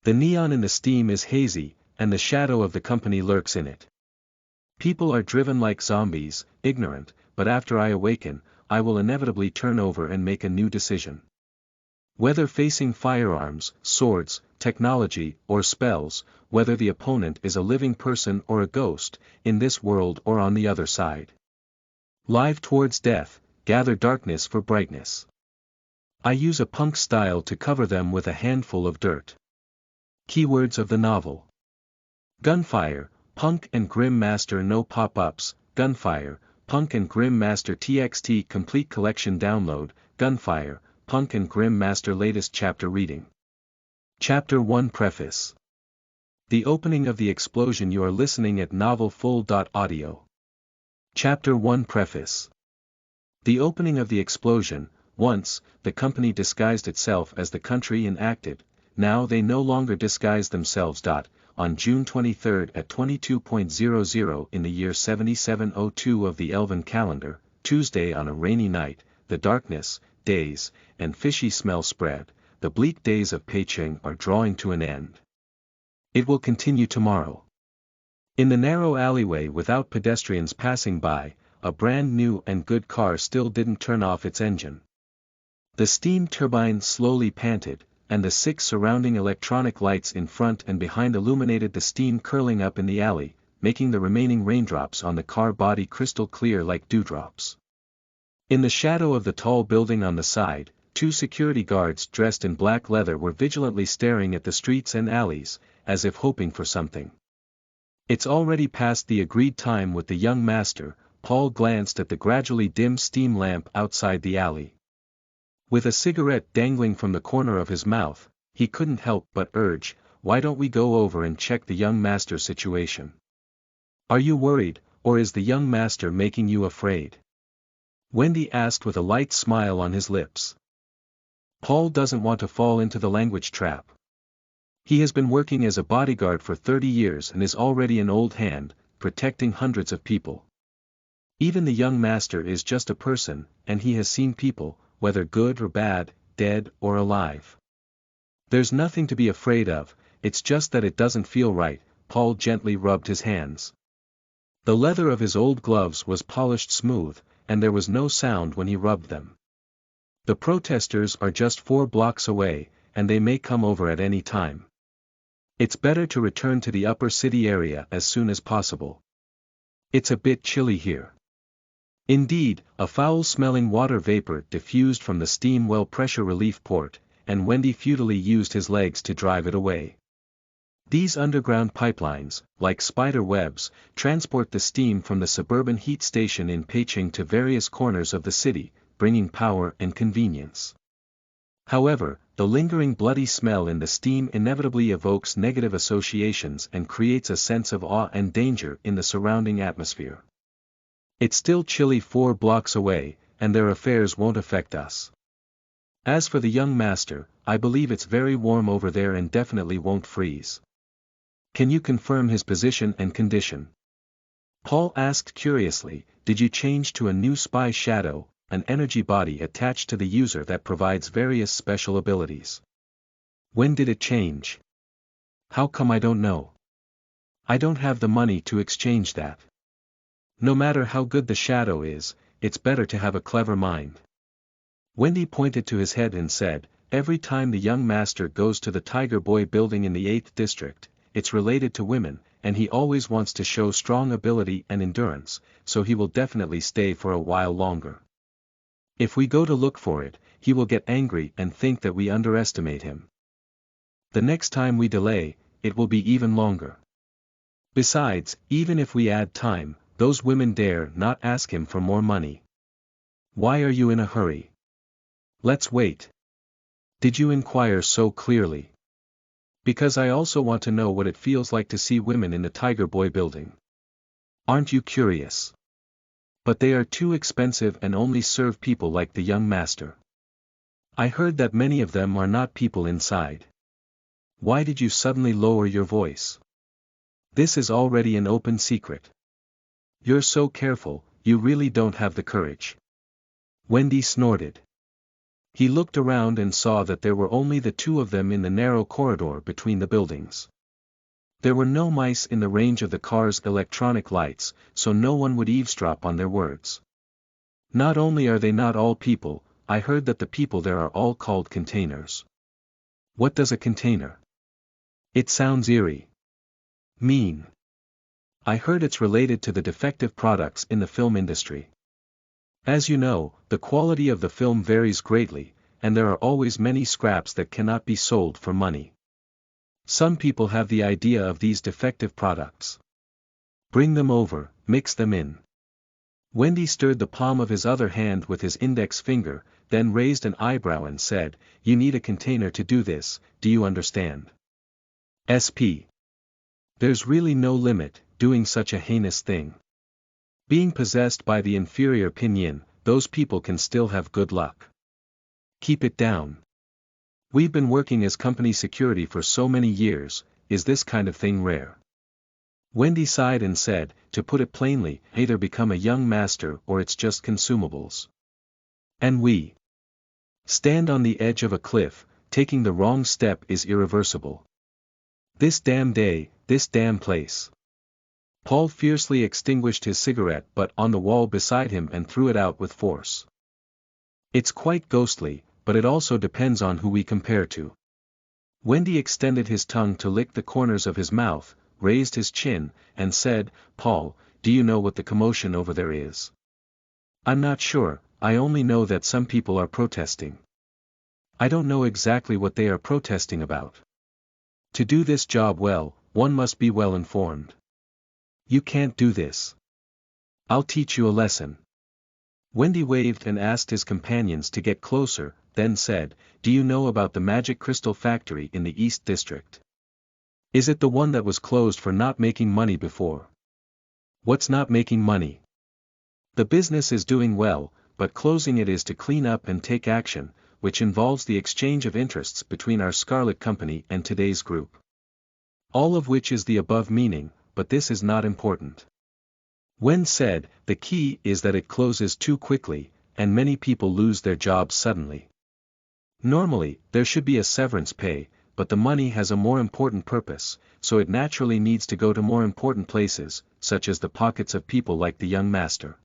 The neon in the steam is hazy, and the shadow of the company lurks in it. People are driven like zombies, ignorant, but after I awaken, I will inevitably turn over and make a new decision. Whether facing firearms, swords, technology, or spells, whether the opponent is a living person or a ghost, in this world or on the other side. Live towards death, gather darkness for brightness. I use a punk style to cover them with a handful of dirt. Keywords of the novel. Gunfire, Punk and Grim Master no pop-ups, Gunfire, Punk and Grim Master TXT Complete Collection Download, Gunfire, Punk and Grim Master Latest Chapter Reading. Chapter 1 Preface. The opening of the explosion. You are listening at novelfull.audio. Chapter 1 Preface. The opening of the explosion. Once, the company disguised itself as the country and acted, now they no longer disguise themselves. On June 23 at 22:00 in the year 7702 of the Elven calendar, Tuesday on a rainy night, the darkness, days, and fishy smell spread, the bleak days of Peicheng are drawing to an end. It will continue tomorrow. In the narrow alleyway without pedestrians passing by, a brand new and good car still didn't turn off its engine. The steam turbine slowly panted, and the 6 surrounding electronic lights in front and behind illuminated the steam curling up in the alley, making the remaining raindrops on the car body crystal clear like dewdrops. In the shadow of the tall building on the side, 2 security guards dressed in black leather were vigilantly staring at the streets and alleys, as if hoping for something. It's already past the agreed time with the young master. Paul glanced at the gradually dim steam lamp outside the alley. With a cigarette dangling from the corner of his mouth, he couldn't help but urge, "Why don't we go over and check the young master's situation? Are you worried, or is the young master making you afraid?" Wendy asked with a light smile on his lips. Paul doesn't want to fall into the language trap. He has been working as a bodyguard for 30 years and is already an old hand, protecting hundreds of people. Even the young master is just a person, and he has seen people, whether good or bad, dead or alive. There's nothing to be afraid of, it's just that it doesn't feel right. Paul gently rubbed his hands. The leather of his old gloves was polished smooth, and there was no sound when he rubbed them. The protesters are just 4 blocks away, and they may come over at any time. It's better to return to the upper city area as soon as possible. It's a bit chilly here. Indeed, a foul-smelling water vapor diffused from the steam well pressure relief port, and Wendy futilely used his legs to drive it away. These underground pipelines, like spider webs, transport the steam from the suburban heat station in Peicheng to various corners of the city, bringing power and convenience. However, the lingering bloody smell in the steam inevitably evokes negative associations and creates a sense of awe and danger in the surrounding atmosphere. It's still chilly 4 blocks away, and their affairs won't affect us. As for the young master, I believe it's very warm over there and definitely won't freeze. Can you confirm his position and condition? Paul asked curiously. Did you change to a new spy shadow, an energy body attached to the user that provides various special abilities? When did it change? How come I don't know? I don't have the money to exchange that. No matter how good the shadow is, it's better to have a clever mind. Wendy pointed to his head and said, "Every time the young master goes to the Tiger Boy building in the 8th district, it's related to women, and he always wants to show strong ability and endurance, so he will definitely stay for a while longer. If we go to look for it, he will get angry and think that we underestimate him. The next time we delay, it will be even longer. Besides, even if we add time, those women dare not ask him for more money. Why are you in a hurry? Let's wait. Did you inquire so clearly? Because I also want to know what it feels like to see women in the Tiger Boy building. Aren't you curious? But they are too expensive and only serve people like the young master. I heard that many of them are not people inside. Why did you suddenly lower your voice? This is already an open secret. You're so careful, you really don't have the courage." Wendy snorted. He looked around and saw that there were only the two of them in the narrow corridor between the buildings. There were no mice in the range of the car's electronic lights, so no one would eavesdrop on their words. Not only are they not all people, I heard that the people there are all called containers. What does a container? It sounds eerie. Mean. I heard it's related to the defective products in the film industry. As you know, the quality of the film varies greatly, and there are always many scraps that cannot be sold for money. Some people have the idea of these defective products. Bring them over, mix them in. Wendy stirred the palm of his other hand with his index finger, then raised an eyebrow and said, "You need a container to do this, do you understand?" SP. There's really no limit, doing such a heinous thing. Being possessed by the inferior pinyin, those people can still have good luck. Keep it down. We've been working as company security for so many years, is this kind of thing rare? Wendy sighed and said, to put it plainly, either become a young master or it's just consumables. And we stand on the edge of a cliff, taking the wrong step is irreversible. This damn day, this damn place. Paul fiercely extinguished his cigarette butt on the wall beside him and threw it out with force. It's quite ghostly, but it also depends on who we compare to. Wendy extended his tongue to lick the corners of his mouth, raised his chin, and said, "Paul, do you know what the commotion over there is?" "I'm not sure, I only know that some people are protesting." "I don't know exactly what they are protesting about. To do this job well, one must be well informed. You can't do this. I'll teach you a lesson." Wendy waved and asked his companions to get closer, then said, "Do you know about the magic crystal factory in the East District? Is it the one that was closed for not making money before?" "What's not making money?" "The business is doing well, but closing it is to clean up and take action, which involves the exchange of interests between our Scarlet Company and today's group. All of which is the above meaning, but this is not important." Wen said, "The key is that it closes too quickly, and many people lose their jobs suddenly. Normally, there should be a severance pay, but the money has a more important purpose, so it naturally needs to go to more important places, such as the pockets of people like the young master.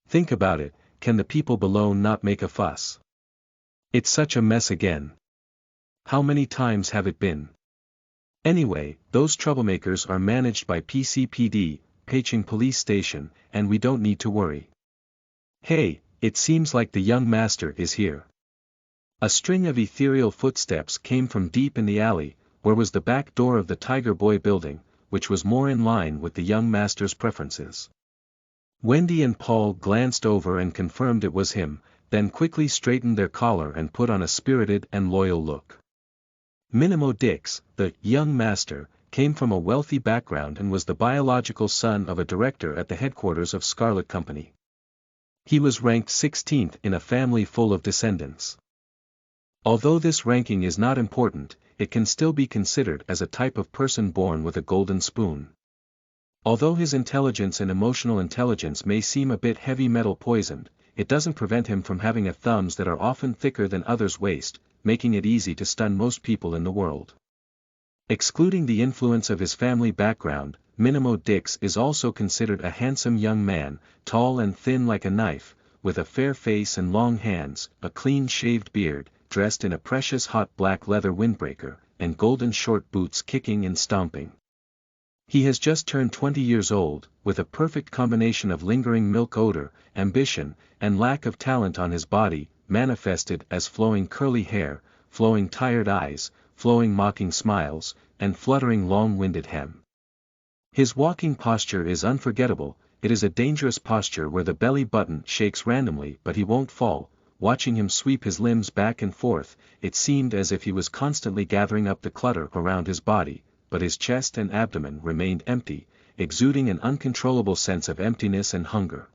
Think about it, can the people below not make a fuss? It's such a mess again. How many times have it been? Anyway, those troublemakers are managed by PCPD, Peicheng Police Station, and we don't need to worry. Hey, it seems like the young master is here." A string of ethereal footsteps came from deep in the alley, where was the back door of the Tiger Boy building, which was more in line with the young master's preferences. Wendy and Paul glanced over and confirmed it was him, then quickly straightened their collar and put on a spirited and loyal look. Minimo Dix, the young master, came from a wealthy background and was the biological son of a director at the headquarters of Scarlet Company. He was ranked 16th in a family full of descendants. Although this ranking is not important, it can still be considered as a type of person born with a golden spoon. Although his intelligence and emotional intelligence may seem a bit heavy metal poisoned, it doesn't prevent him from having a thumbs that are often thicker than others' waist, making it easy to stun most people in the world. Excluding the influence of his family background, Minimo Dix is also considered a handsome young man, tall and thin like a knife, with a fair face and long hands, a clean-shaved beard, dressed in a precious hot black leather windbreaker, and golden short boots kicking and stomping. He has just turned 20 years old, with a perfect combination of lingering milk odor, ambition, and lack of talent on his body, manifested as flowing curly hair, flowing tired eyes, flowing mocking smiles, and fluttering long-winded hem. His walking posture is unforgettable. It is a dangerous posture where the belly button shakes randomly but he won't fall. Watching him sweep his limbs back and forth, it seemed as if he was constantly gathering up the clutter around his body, but his chest and abdomen remained empty, exuding an uncontrollable sense of emptiness and hunger.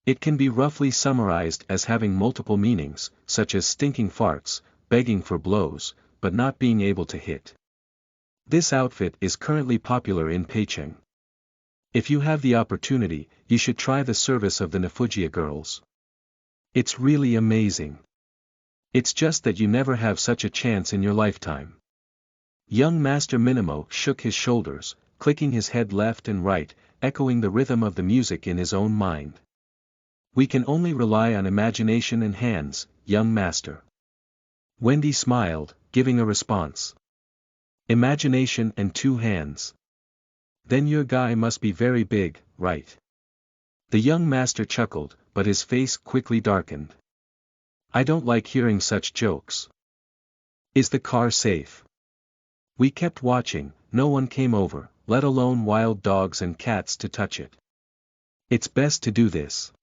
It can be roughly summarized as having multiple meanings, such as stinking farts, begging for blows, but not being able to hit. This outfit is currently popular in Peicheng. If you have the opportunity, you should try the service of the Nifugia girls. It's really amazing. It's just that you never have such a chance in your lifetime. Young Master Minimo shook his shoulders, clicking his head left and right, echoing the rhythm of the music in his own mind. We can only rely on imagination and hands, young master. Wendy smiled, giving a response. Imagination and 2 hands. Then your guy must be very big, right? The young master chuckled, but his face quickly darkened. I don't like hearing such jokes. Is the car safe? We kept watching, no one came over, let alone wild dogs and cats to touch it. It's best to do this.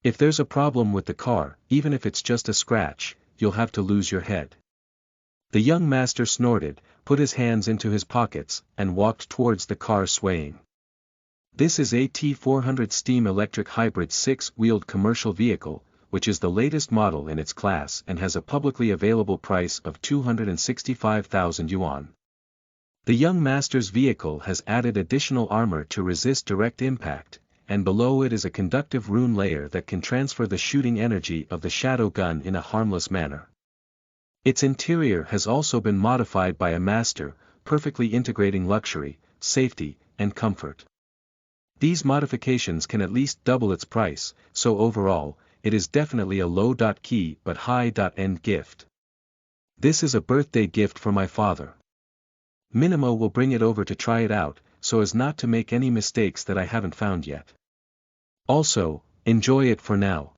If there's a problem with the car, even if it's just a scratch, you'll have to lose your head. The young master snorted, put his hands into his pockets, and walked towards the car swaying. This is a T400 steam electric hybrid 6-wheeled commercial vehicle, which is the latest model in its class and has a publicly available price of 265,000 yuan. The young master's vehicle has added additional armor to resist direct impact, and below it is a conductive rune layer that can transfer the shooting energy of the shadow gun in a harmless manner. Its interior has also been modified by a master, perfectly integrating luxury, safety, and comfort. These modifications can at least double its price, so overall, it is definitely a low-key but high-end gift. This is a birthday gift for my father. Minimo will bring it over to try it out, so as not to make any mistakes that I haven't found yet. Also, enjoy it for now.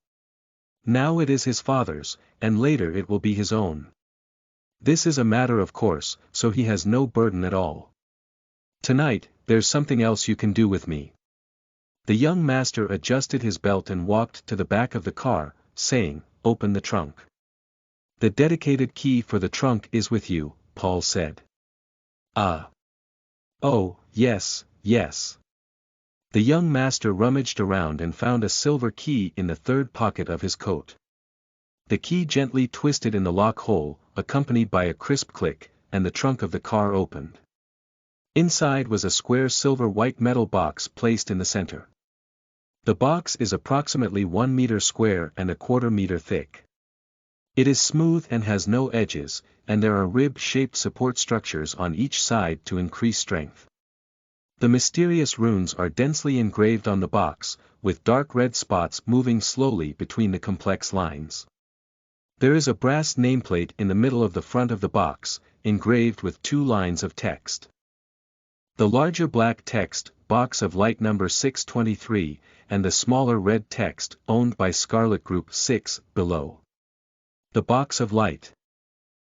Now it is his father's, and later it will be his own. This is a matter of course, so he has no burden at all. Tonight, there's something else you can do with me. The young master adjusted his belt and walked to the back of the car, saying, "Open the trunk." "The dedicated key for the trunk is with you," Paul said. "Ah. Oh, yes, yes." The young master rummaged around and found a silver key in the 3rd pocket of his coat. The key gently twisted in the lock hole, accompanied by a crisp click, and the trunk of the car opened. Inside was a square silver-white metal box placed in the center. The box is approximately 1 meter square and 1/4 meter thick. It is smooth and has no edges, and there are rib-shaped support structures on each side to increase strength. The mysterious runes are densely engraved on the box, with dark red spots moving slowly between the complex lines. There is a brass nameplate in the middle of the front of the box, engraved with 2 lines of text. The larger black text, Box of Light number 623, and the smaller red text, owned by Scarlet Group 6, below. The Box of Light.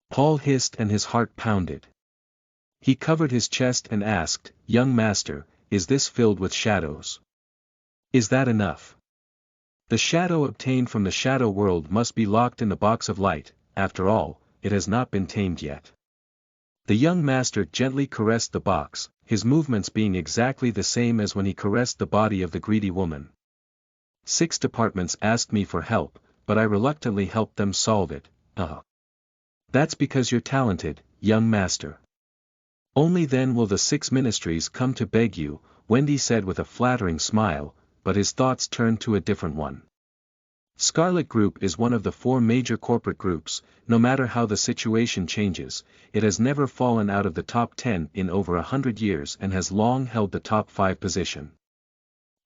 Paul hissed and his heart pounded. He covered his chest and asked, "Young master, is this filled with shadows? Is that enough?" The shadow obtained from the shadow world must be locked in the Box of Light, after all, it has not been tamed yet. The young master gently caressed the box, his movements being exactly the same as when he caressed the body of the greedy woman. 6 departments asked me for help, but I reluctantly helped them solve it. That's because you're talented, young master. Only then will the 6 ministries come to beg you, Wendy said with a flattering smile, but his thoughts turned to a different one. Scarlet Group is one of the 4 major corporate groups. No matter how the situation changes, it has never fallen out of the top 10 in over 100 years and has long held the top 5 position.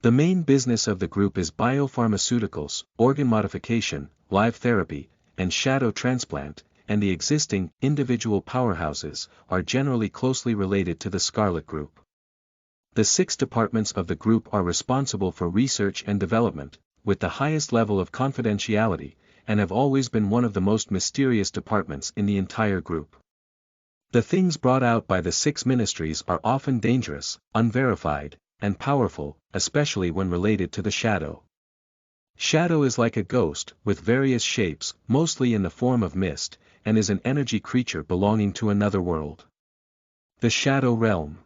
The main business of the group is biopharmaceuticals, organ modification, live therapy, and shadow transplant, and the existing, individual powerhouses, are generally closely related to the Scarlet Group. The 6 departments of the group are responsible for research and development, with the highest level of confidentiality, and have always been one of the most mysterious departments in the entire group. The things brought out by the 6 ministries are often dangerous, unverified, and powerful, especially when related to the shadow. Shadow is like a ghost, with various shapes, mostly in the form of mist, and is an energy creature belonging to another world. The Shadow Realm.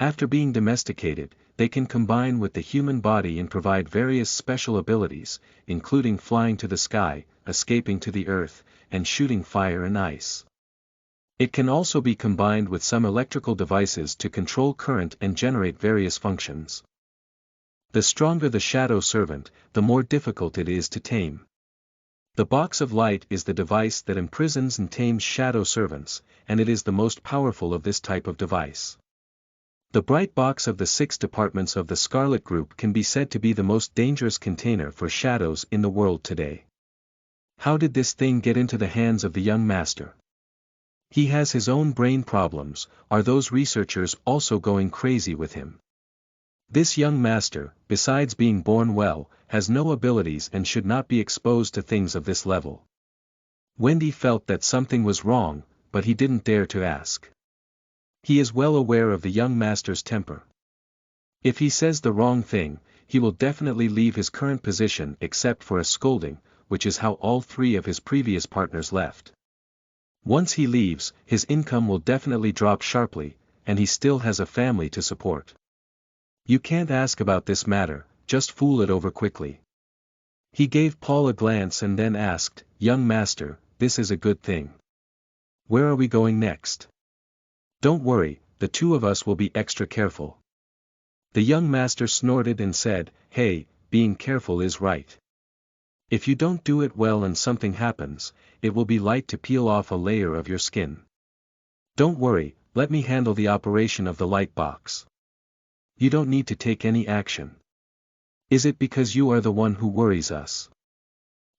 After being domesticated, they can combine with the human body and provide various special abilities, including flying to the sky, escaping to the earth, and shooting fire and ice. It can also be combined with some electrical devices to control current and generate various functions. The stronger the shadow servant, the more difficult it is to tame. The box of light is the device that imprisons and tames shadow servants, and it is the most powerful of this type of device. The bright box of the 6 departments of the Scarlet Group can be said to be the most dangerous container for shadows in the world today. How did this thing get into the hands of the young master? He has his own brain problems. Are those researchers also going crazy with him? This young master, besides being born well, has no abilities and should not be exposed to things of this level. Wendy felt that something was wrong, but he didn't dare to ask. He is well aware of the young master's temper. If he says the wrong thing, he will definitely leave his current position except for a scolding, which is how all 3 of his previous partners left. Once he leaves, his income will definitely drop sharply, and he still has a family to support. You can't ask about this matter, just fool it over quickly. He gave Paul a glance and then asked, "Young master, this is a good thing. Where are we going next?" "Don't worry, the 2 of us will be extra careful." The young master snorted and said, "Hey, being careful is right. If you don't do it well and something happens, it will be light to peel off a layer of your skin. Don't worry, let me handle the operation of the light box. You don't need to take any action. Is it because you are the one who worries us?"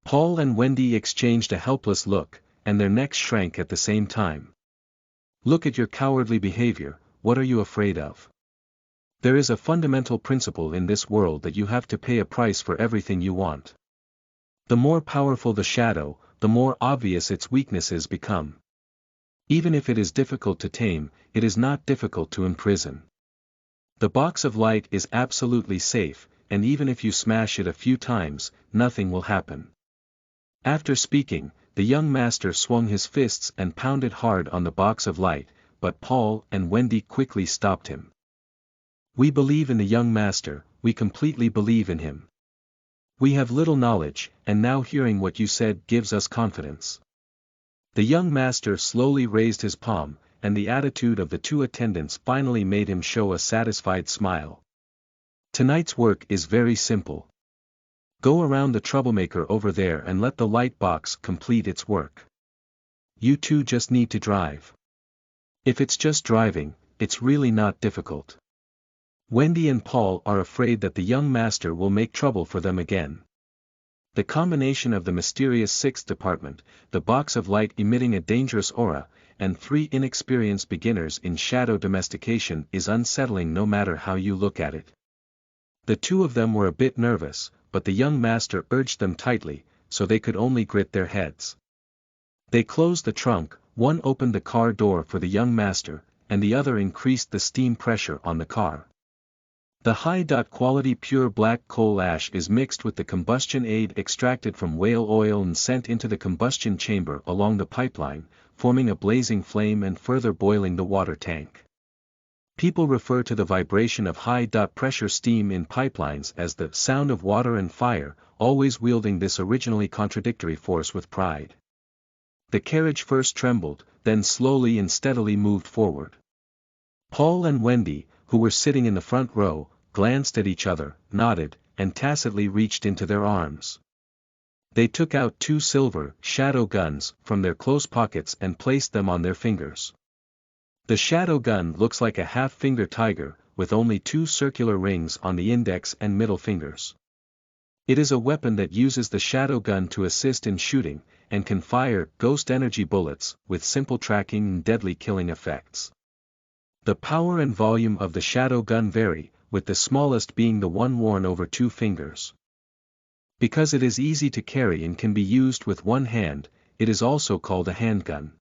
Paul and Wendy exchanged a helpless look, and their necks shrank at the same time. "Look at your cowardly behavior, what are you afraid of? There is a fundamental principle in this world that you have to pay a price for everything you want. The more powerful the shadow, the more obvious its weaknesses become. Even if it is difficult to tame, it is not difficult to imprison. The box of light is absolutely safe, and even if you smash it a few times, nothing will happen." After speaking, the young master swung his fists and pounded hard on the box of light, but Paul and Wendy quickly stopped him. "We believe in the young master, we completely believe in him. We have little knowledge, and now hearing what you said gives us confidence." The young master slowly raised his palm, and the attitude of the 2 attendants finally made him show a satisfied smile. "Tonight's work is very simple. Go around the troublemaker over there and let the light box complete its work. You 2 just need to drive. If it's just driving, it's really not difficult." Wendy and Paul are afraid that the young master will make trouble for them again. The combination of the mysterious 6th department, the box of light emitting a dangerous aura, and 3 inexperienced beginners in shadow domestication is unsettling no matter how you look at it. The 2 of them were a bit nervous, but the young master urged them tightly, so they could only grit their heads. They closed the trunk, one opened the car door for the young master, and the other increased the steam pressure on the car. The high-quality pure black coal ash is mixed with the combustion aid extracted from whale oil and sent into the combustion chamber along the pipeline, forming a blazing flame and further boiling the water tank. People refer to the vibration of high-pressure steam in pipelines as the sound of water and fire, always wielding this originally contradictory force with pride. The carriage first trembled, then slowly and steadily moved forward. Paul and Wendy, who were sitting in the front row, glanced at each other, nodded, and tacitly reached into their arms. They took out 2 silver shadow guns from their close pockets and placed them on their fingers. The shadow gun looks like a half-finger tiger, with only 2 circular rings on the index and middle fingers. It is a weapon that uses the shadow gun to assist in shooting, and can fire ghost energy bullets, with simple tracking and deadly killing effects. The power and volume of the shadow gun vary, with the smallest being the one worn over 2 fingers. Because it is easy to carry and can be used with one hand, it is also called a handgun.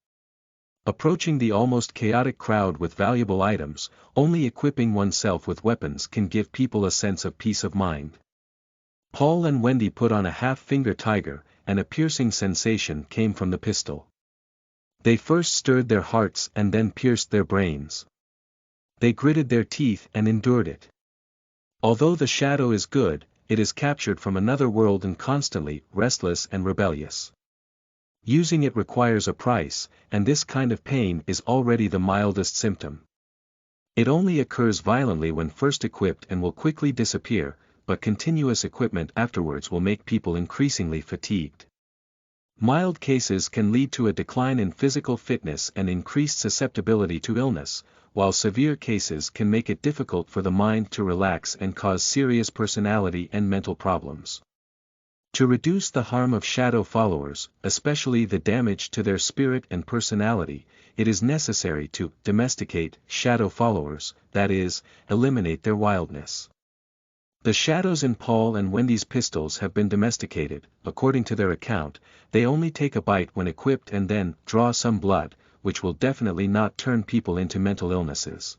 Approaching the almost chaotic crowd with valuable items, only equipping oneself with weapons can give people a sense of peace of mind. Paul and Wendy put on a half-finger tiger, and a piercing sensation came from the pistol. They first stirred their hearts and then pierced their brains. They gritted their teeth and endured it. Although the shadow is good, it is captured from another world and constantly restless and rebellious. Using it requires a price, and this kind of pain is already the mildest symptom. It only occurs violently when first equipped and will quickly disappear, but continuous equipment afterwards will make people increasingly fatigued. Mild cases can lead to a decline in physical fitness and increased susceptibility to illness, while severe cases can make it difficult for the mind to relax and cause serious personality and mental problems. To reduce the harm of shadow followers, especially the damage to their spirit and personality, it is necessary to domesticate shadow followers, that is, eliminate their wildness. The shadows in Paul and Wendy's pistols have been domesticated. According to their account, they only take a bite when equipped and then draw some blood, which will definitely not turn people into mental illnesses.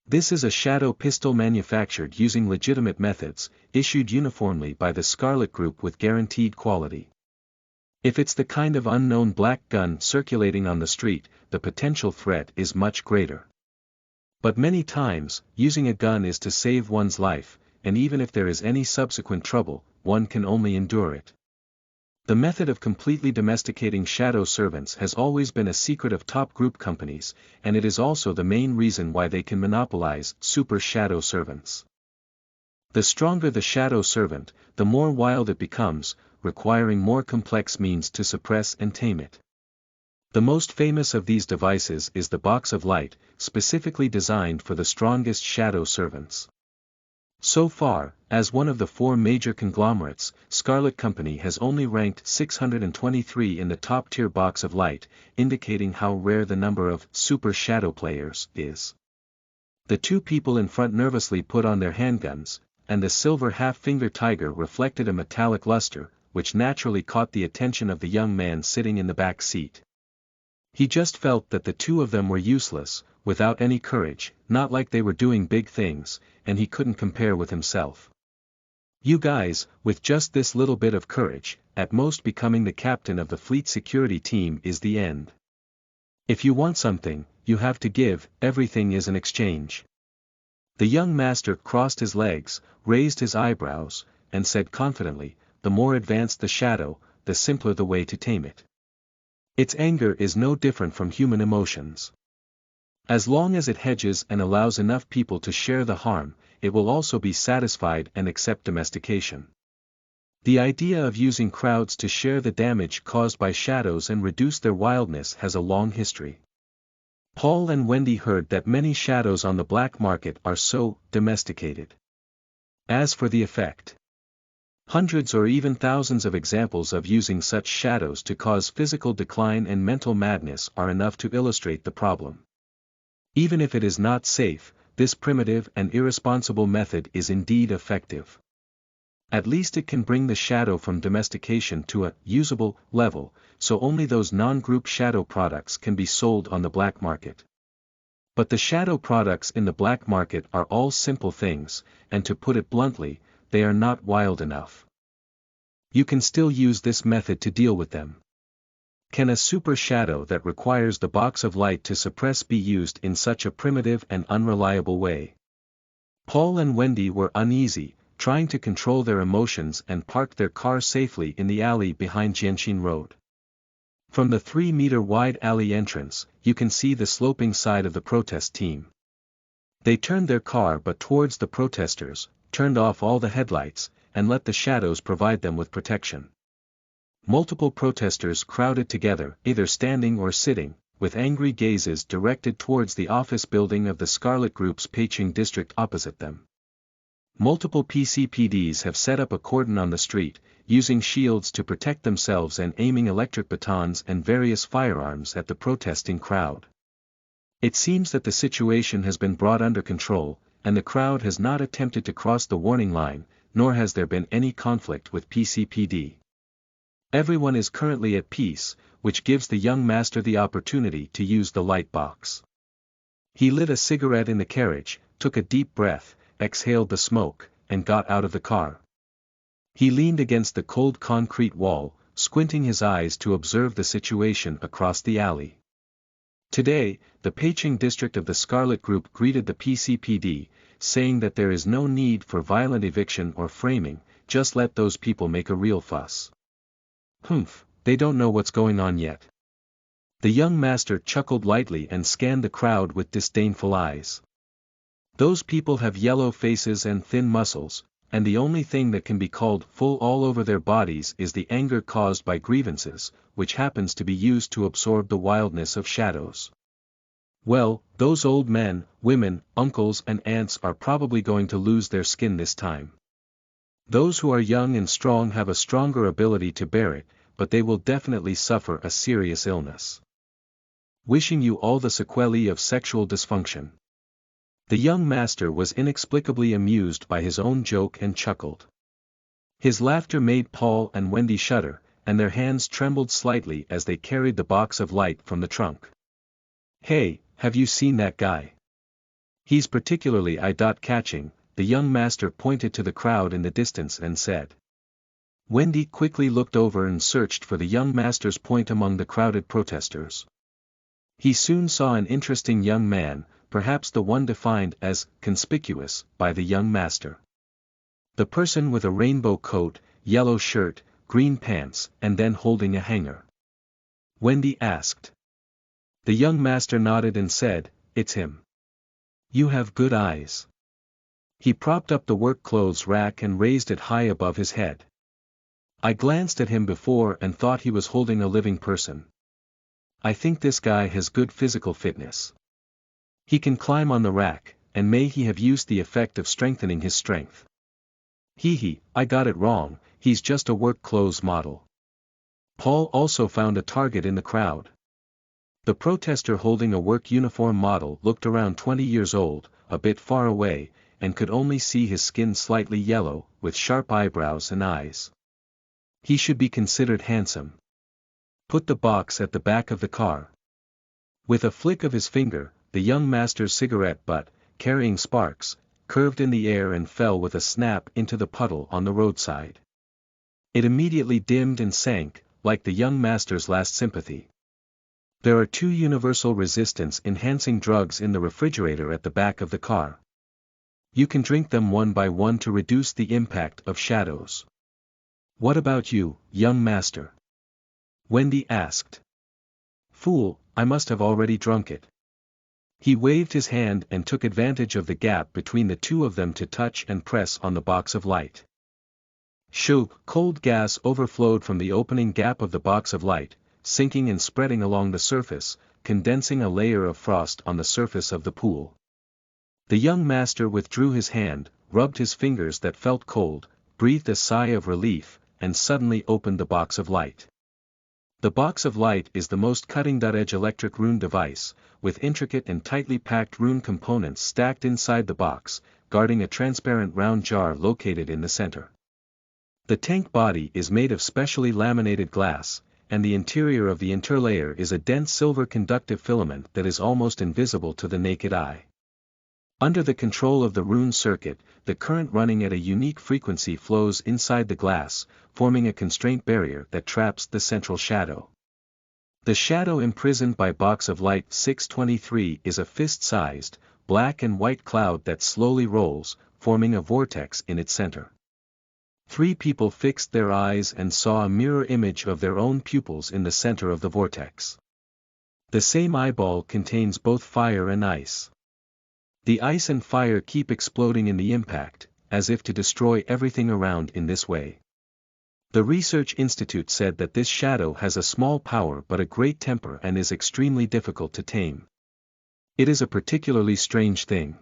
This is a shadow pistol manufactured using legitimate methods, issued uniformly by the Scarlet Group with guaranteed quality. If it's the kind of unknown black gun circulating on the street, the potential threat is much greater. But many times, using a gun is to save one's life, and even if there is any subsequent trouble, one can only endure it. The method of completely domesticating shadow servants has always been a secret of top group companies, and it is also the main reason why they can monopolize super shadow servants. The stronger the shadow servant, the more wild it becomes, requiring more complex means to suppress and tame it. The most famous of these devices is the box of light, specifically designed for the strongest shadow servants. So far, as one of the 4 major conglomerates, Scarlet Company has only ranked 623 in the top-tier box of light, indicating how rare the number of super shadow players is. The 2 people in front nervously put on their handguns, and the silver half-finger tiger reflected a metallic luster, which naturally caught the attention of the young man sitting in the back seat. He just felt that the 2 of them were useless, without any courage, not like they were doing big things, and he couldn't compare with himself. You guys, with just this little bit of courage, at most becoming the captain of the fleet security team is the end. If you want something, you have to give, everything is an exchange. The young master crossed his legs, raised his eyebrows, and said confidently, the more advanced the shadow, the simpler the way to tame it. Its anger is no different from human emotions. As long as it hedges and allows enough people to share the harm, it will also be satisfied and accept domestication. The idea of using crowds to share the damage caused by shadows and reduce their wildness has a long history. Paul and Wendy heard that many shadows on the black market are so domesticated. As for the effect, hundreds or even thousands of examples of using such shadows to cause physical decline and mental madness are enough to illustrate the problem. Even if it is not safe, this primitive and irresponsible method is indeed effective. At least it can bring the shadow from domestication to a usable level, so only those non-group shadow products can be sold on the black market. But the shadow products in the black market are all simple things, and to put it bluntly, they are not wild enough. You can still use this method to deal with them. Can a super shadow that requires the box of light to suppress be used in such a primitive and unreliable way? Paul and Wendy were uneasy, trying to control their emotions and parked their car safely in the alley behind Jianxin Road. From the 3-meter-wide alley entrance, you can see the sloping side of the protest team. They turned their car but towards the protesters, turned off all the headlights, and let the shadows provide them with protection. Multiple protesters crowded together, either standing or sitting, with angry gazes directed towards the office building of the Scarlet Group's Peiqing district opposite them. Multiple PCPDs have set up a cordon on the street, using shields to protect themselves and aiming electric batons and various firearms at the protesting crowd. It seems that the situation has been brought under control, and the crowd has not attempted to cross the warning line, nor has there been any conflict with PCPD. Everyone is currently at peace, which gives the young master the opportunity to use the light box. He lit a cigarette in the carriage, took a deep breath, exhaled the smoke, and got out of the car. He leaned against the cold concrete wall, squinting his eyes to observe the situation across the alley. Today, the Peiqing district of the Scarlet Group greeted the PCPD, saying that there is no need for violent eviction or framing, just let those people make a real fuss. Humph, they don't know what's going on yet. The young master chuckled lightly and scanned the crowd with disdainful eyes. Those people have yellow faces and thin muscles, and the only thing that can be called full all over their bodies is the anger caused by grievances, which happens to be used to absorb the wildness of shadows. Well, those old men, women, uncles and aunts are probably going to lose their skin this time. Those who are young and strong have a stronger ability to bear it, but they will definitely suffer a serious illness. Wishing you all the sequelae of sexual dysfunction. The young master was inexplicably amused by his own joke and chuckled. His laughter made Paul and Wendy shudder, and their hands trembled slightly as they carried the box of light from the trunk. "Hey, have you seen that guy? He's particularly eye-catching," the young master pointed to the crowd in the distance and said. Wendy quickly looked over and searched for the young master's point among the crowded protesters. He soon saw an interesting young man, perhaps the one defined as conspicuous by the young master. The person with a rainbow coat, yellow shirt, green pants, and then holding a hanger. Wendy asked. The young master nodded and said, "It's him. You have good eyes." He propped up the work clothes rack and raised it high above his head. "I glanced at him before and thought he was holding a living person. I think this guy has good physical fitness. He can climb on the rack, and may he have used the effect of strengthening his strength. I got it wrong, he's just a work clothes model." Paul also found a target in the crowd. The protester holding a work uniform model looked around 20 years old, a bit far away, and could only see his skin slightly yellow, with sharp eyebrows and eyes. He should be considered handsome. "Put the box at the back of the car." With a flick of his finger, the young master's cigarette butt, carrying sparks, curved in the air and fell with a snap into the puddle on the roadside. It immediately dimmed and sank, like the young master's last sympathy. There are 2 universal resistance-enhancing drugs in the refrigerator at the back of the car. You can drink them one by one to reduce the impact of shadows. "What about you, young master?" Wendy asked. "Fool, I must have already drunk it." He waved his hand and took advantage of the gap between the two of them to touch and press on the box of light. Shoo! Cold gas overflowed from the opening gap of the box of light, sinking and spreading along the surface, condensing a layer of frost on the surface of the pool. The young master withdrew his hand, rubbed his fingers that felt cold, breathed a sigh of relief, and suddenly opened the box of light. The box of light is the most cutting-edge electric rune device, with intricate and tightly packed rune components stacked inside the box, guarding a transparent round jar located in the center. The tank body is made of specially laminated glass, and the interior of the interlayer is a dense silver conductive filament that is almost invisible to the naked eye. Under the control of the rune circuit, the current running at a unique frequency flows inside the glass, forming a constraint barrier that traps the central shadow. The shadow imprisoned by box of light 623 is a fist-sized, black and white cloud that slowly rolls, forming a vortex in its center. 3 people fixed their eyes and saw a mirror image of their own pupils in the center of the vortex. The same eyeball contains both fire and ice. The ice and fire keep exploding in the impact, as if to destroy everything around in this way. The Research Institute said that this shadow has a small power but a great temper and is extremely difficult to tame. It is a particularly strange thing.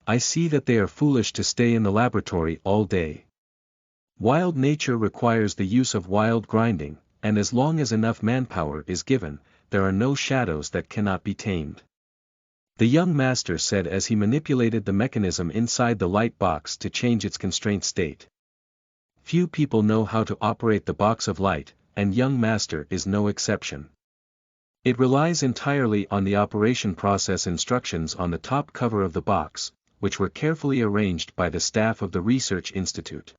I see that they are foolish to stay in the laboratory all day. Wild nature requires the use of wild grinding, and as long as enough manpower is given, there are no shadows that cannot be tamed. The young master said as he manipulated the mechanism inside the light box to change its constraint state. Few people know how to operate the box of light, and young master is no exception. It relies entirely on the operation process instructions on the top cover of the box, which were carefully arranged by the staff of the Research Institute.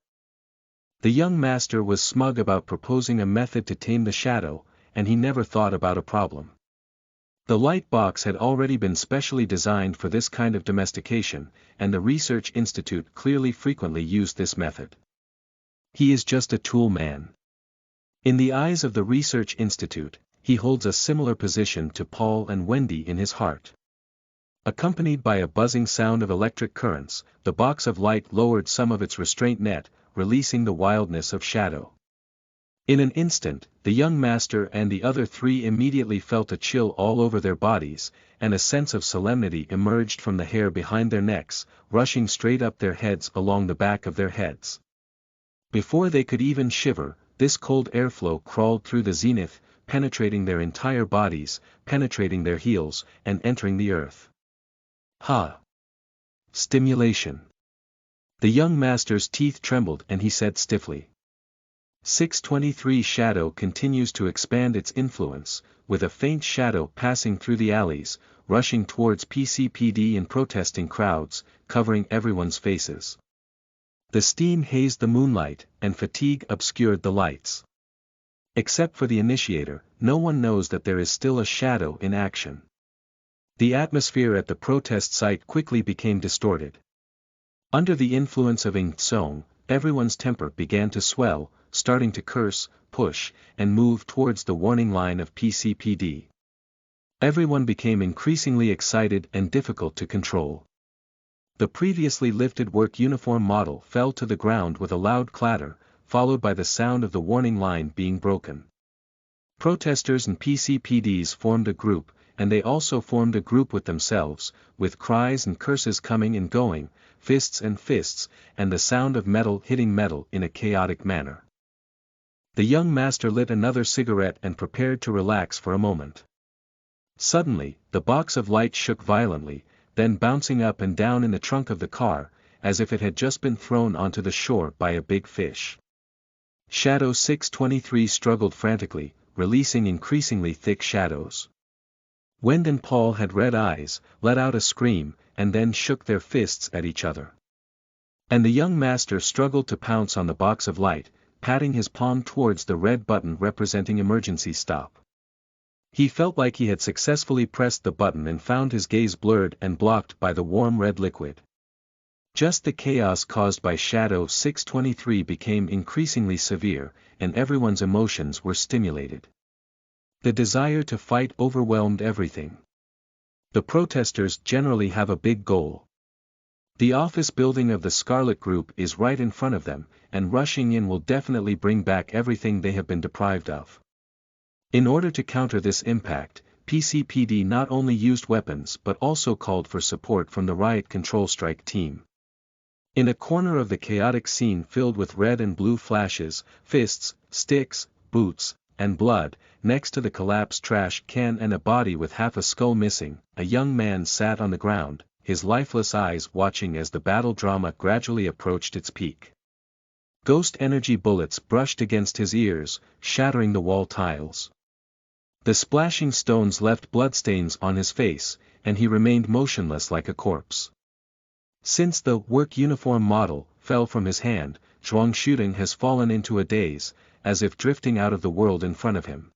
The young master was smug about proposing a method to tame the shadow, and he never thought about a problem. The light box had already been specially designed for this kind of domestication, and the Research Institute clearly frequently used this method. He is just a tool man. In the eyes of the Research Institute, he holds a similar position to Paul and Wendy in his heart. Accompanied by a buzzing sound of electric currents, the box of light lowered some of its restraint net, releasing the wildness of shadow. In an instant, the young master and the other three immediately felt a chill all over their bodies, and a sense of solemnity emerged from the hair behind their necks, rushing straight up their heads along the back of their heads. Before they could even shiver, this cold airflow crawled through the zenith, penetrating their entire bodies, penetrating their heels, and entering the earth. Ha! Stimulation. The young master's teeth trembled and he said stiffly. 623 Shadow continues to expand its influence, with a faint shadow passing through the alleys, rushing towards PCPD in protesting crowds, covering everyone's faces. The steam hazed the moonlight, and fatigue obscured the lights. Except for the initiator, no one knows that there is still a shadow in action. The atmosphere at the protest site quickly became distorted. Under the influence of Ing Tsong, everyone's temper began to swell, starting to curse, push, and move towards the warning line of PCPD. Everyone became increasingly excited and difficult to control. The previously lifted work uniform model fell to the ground with a loud clatter, followed by the sound of the warning line being broken. Protesters and PCPDs formed a group, and they also formed a group with themselves, with cries and curses coming and going, fists, and the sound of metal hitting metal in a chaotic manner. The young master lit another cigarette and prepared to relax for a moment. Suddenly, the box of light shook violently, then bouncing up and down in the trunk of the car, as if it had just been thrown onto the shore by a big fish. Shadow 623 struggled frantically, releasing increasingly thick shadows. Wend and Paul had red eyes, let out a scream, and then shook their fists at each other. And the young master struggled to pounce on the box of light, patting his palm towards the red button representing emergency stop. He felt like he had successfully pressed the button and found his gaze blurred and blocked by the warm red liquid. Just the chaos caused by Shadow 623 became increasingly severe, and everyone's emotions were stimulated. The desire to fight overwhelmed everything. The protesters generally have a big goal. The office building of the Scarlet Group is right in front of them, and rushing in will definitely bring back everything they have been deprived of. In order to counter this impact, PCPD not only used weapons but also called for support from the riot control strike team. In a corner of the chaotic scene filled with red and blue flashes, fists, sticks, boots, and blood, next to the collapsed trash can and a body with half a skull missing, a young man sat on the ground, his lifeless eyes watching as the battle drama gradually approached its peak. Ghost energy bullets brushed against his ears, shattering the wall tiles. The splashing stones left bloodstains on his face, and he remained motionless like a corpse. Since the work uniform model fell from his hand, Zhuang shooting has fallen into a daze, as if drifting out of the world in front of him.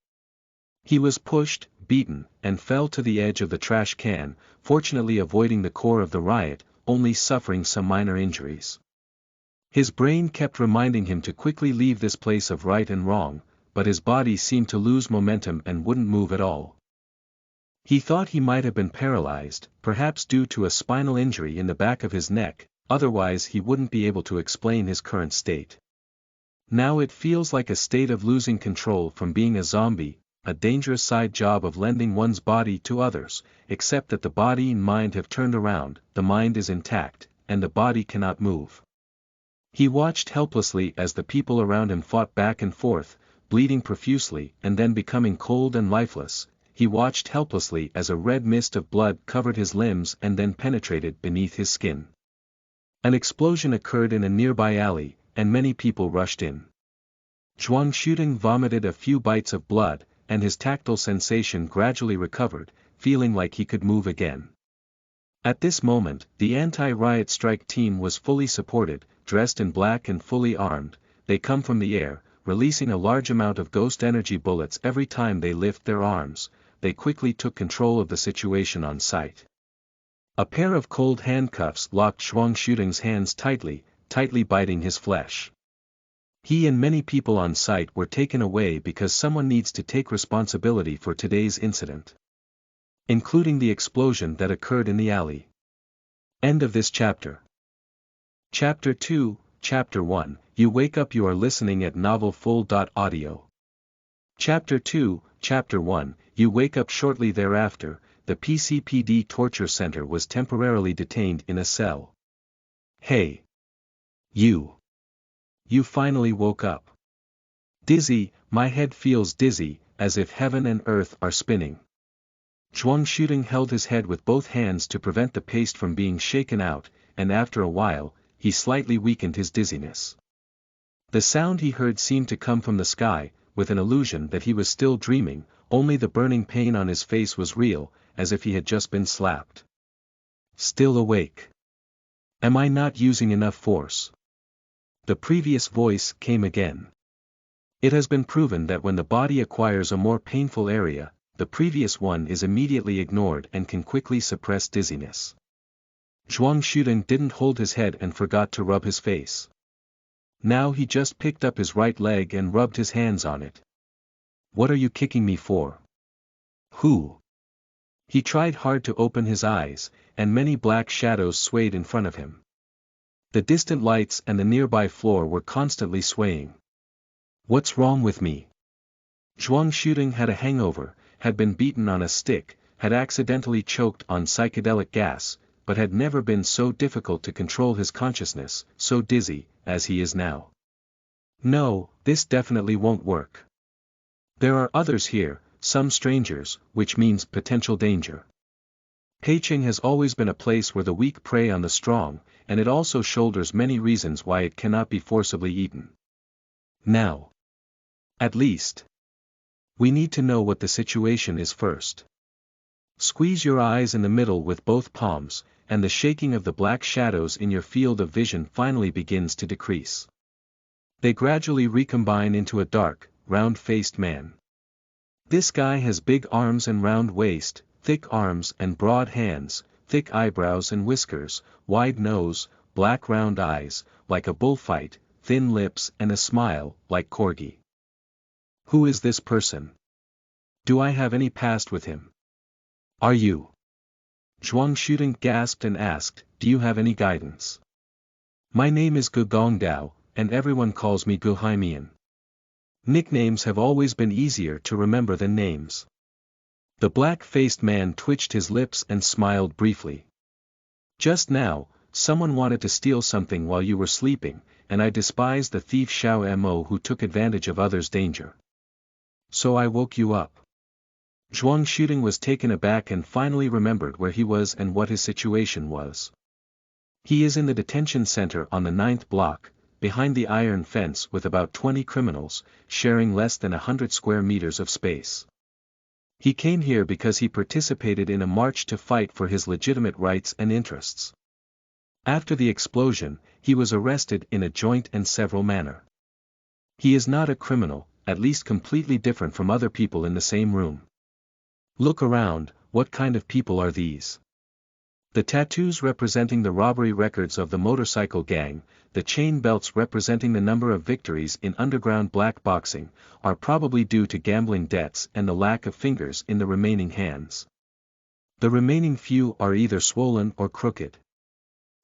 He was pushed, beaten, and fell to the edge of the trash can, fortunately avoiding the core of the riot, only suffering some minor injuries. His brain kept reminding him to quickly leave this place of right and wrong, but his body seemed to lose momentum and wouldn't move at all. He thought he might have been paralyzed, perhaps due to a spinal injury in the back of his neck, otherwise he wouldn't be able to explain his current state. Now it feels like a state of losing control from being a zombie, a dangerous side job of lending one's body to others, except that the body and mind have turned around, the mind is intact, and the body cannot move. He watched helplessly as the people around him fought back and forth, bleeding profusely and then becoming cold and lifeless. He watched helplessly as a red mist of blood covered his limbs and then penetrated beneath his skin. An explosion occurred in a nearby alley, and many people rushed in. Zhuang shooting vomited a few bites of blood, and his tactile sensation gradually recovered, feeling like he could move again. At this moment, the anti-riot strike team was fully supported, dressed in black and fully armed. They come from the air, releasing a large amount of ghost energy bullets every time they lift their arms. They quickly took control of the situation on site. A pair of cold handcuffs locked Zhuang Shooting's hands tightly biting his flesh. He and many people on site were taken away because someone needs to take responsibility for today's incident. including the explosion that occurred in the alley. End of this chapter. Chapter 2, Chapter 1, You Wake Up. You are listening at novelfull.audio. Chapter 2, Chapter 1, You Wake Up. Shortly thereafter, the PCPD torture center was temporarily detained in a cell. Hey. You finally woke up. Dizzy, my head feels dizzy, as if heaven and earth are spinning. Zhuang held his head with both hands to prevent the paste from being shaken out, and after a while, he slightly weakened his dizziness. The sound he heard seemed to come from the sky, with an illusion that he was still dreaming, only the burning pain on his face was real, as if he had just been slapped. Still awake. Am I not using enough force? The previous voice came again. It has been proven that when the body acquires a more painful area, the previous one is immediately ignored and can quickly suppress dizziness. Zhuang didn't hold his head and forgot to rub his face. Now he just picked up his right leg and rubbed his hands on it. What are you kicking me for? Who? He tried hard to open his eyes, and many black shadows swayed in front of him. The distant lights and the nearby floor were constantly swaying. What's wrong with me? Zhuang had a hangover, had been beaten on a stick, had accidentally choked on psychedelic gas, but had never been so difficult to control his consciousness, so dizzy, as he is now. No, this definitely won't work. There are others here, some strangers, which means potential danger. Peicheng has always been a place where the weak prey on the strong, and it also shoulders many reasons why it cannot be forcibly eaten. Now. At least. We need to know what the situation is first. Squeeze your eyes in the middle with both palms, and the shaking of the black shadows in your field of vision finally begins to decrease. They gradually recombine into a dark, round-faced man. This guy has big arms and round waist, thick arms and broad hands, thick eyebrows and whiskers, wide nose, black round eyes, like a bullfight, thin lips and a smile, like corgi. Who is this person? Do I have any past with him? Are you? Zhuang gasped and asked, do you have any guidance? My name is Gu Gongdao, and everyone calls me Gu Haimian. Nicknames have always been easier to remember than names. The black-faced man twitched his lips and smiled briefly. Just now, someone wanted to steal something while you were sleeping, and I despise the thief Xiao Mo who took advantage of others' danger. So I woke you up. Zhuang was taken aback and finally remembered where he was and what his situation was. He is in the detention center on the 9th block, behind the iron fence with about 20 criminals, sharing less than 100 square meters of space. He came here because he participated in a march to fight for his legitimate rights and interests. After the explosion, he was arrested in a joint and several manner. He is not a criminal, at least completely different from other people in the same room. Look around, what kind of people are these? The tattoos representing the robbery records of the motorcycle gang, the chain belts representing the number of victories in underground black boxing, are probably due to gambling debts and the lack of fingers in the remaining hands. The remaining few are either swollen or crooked.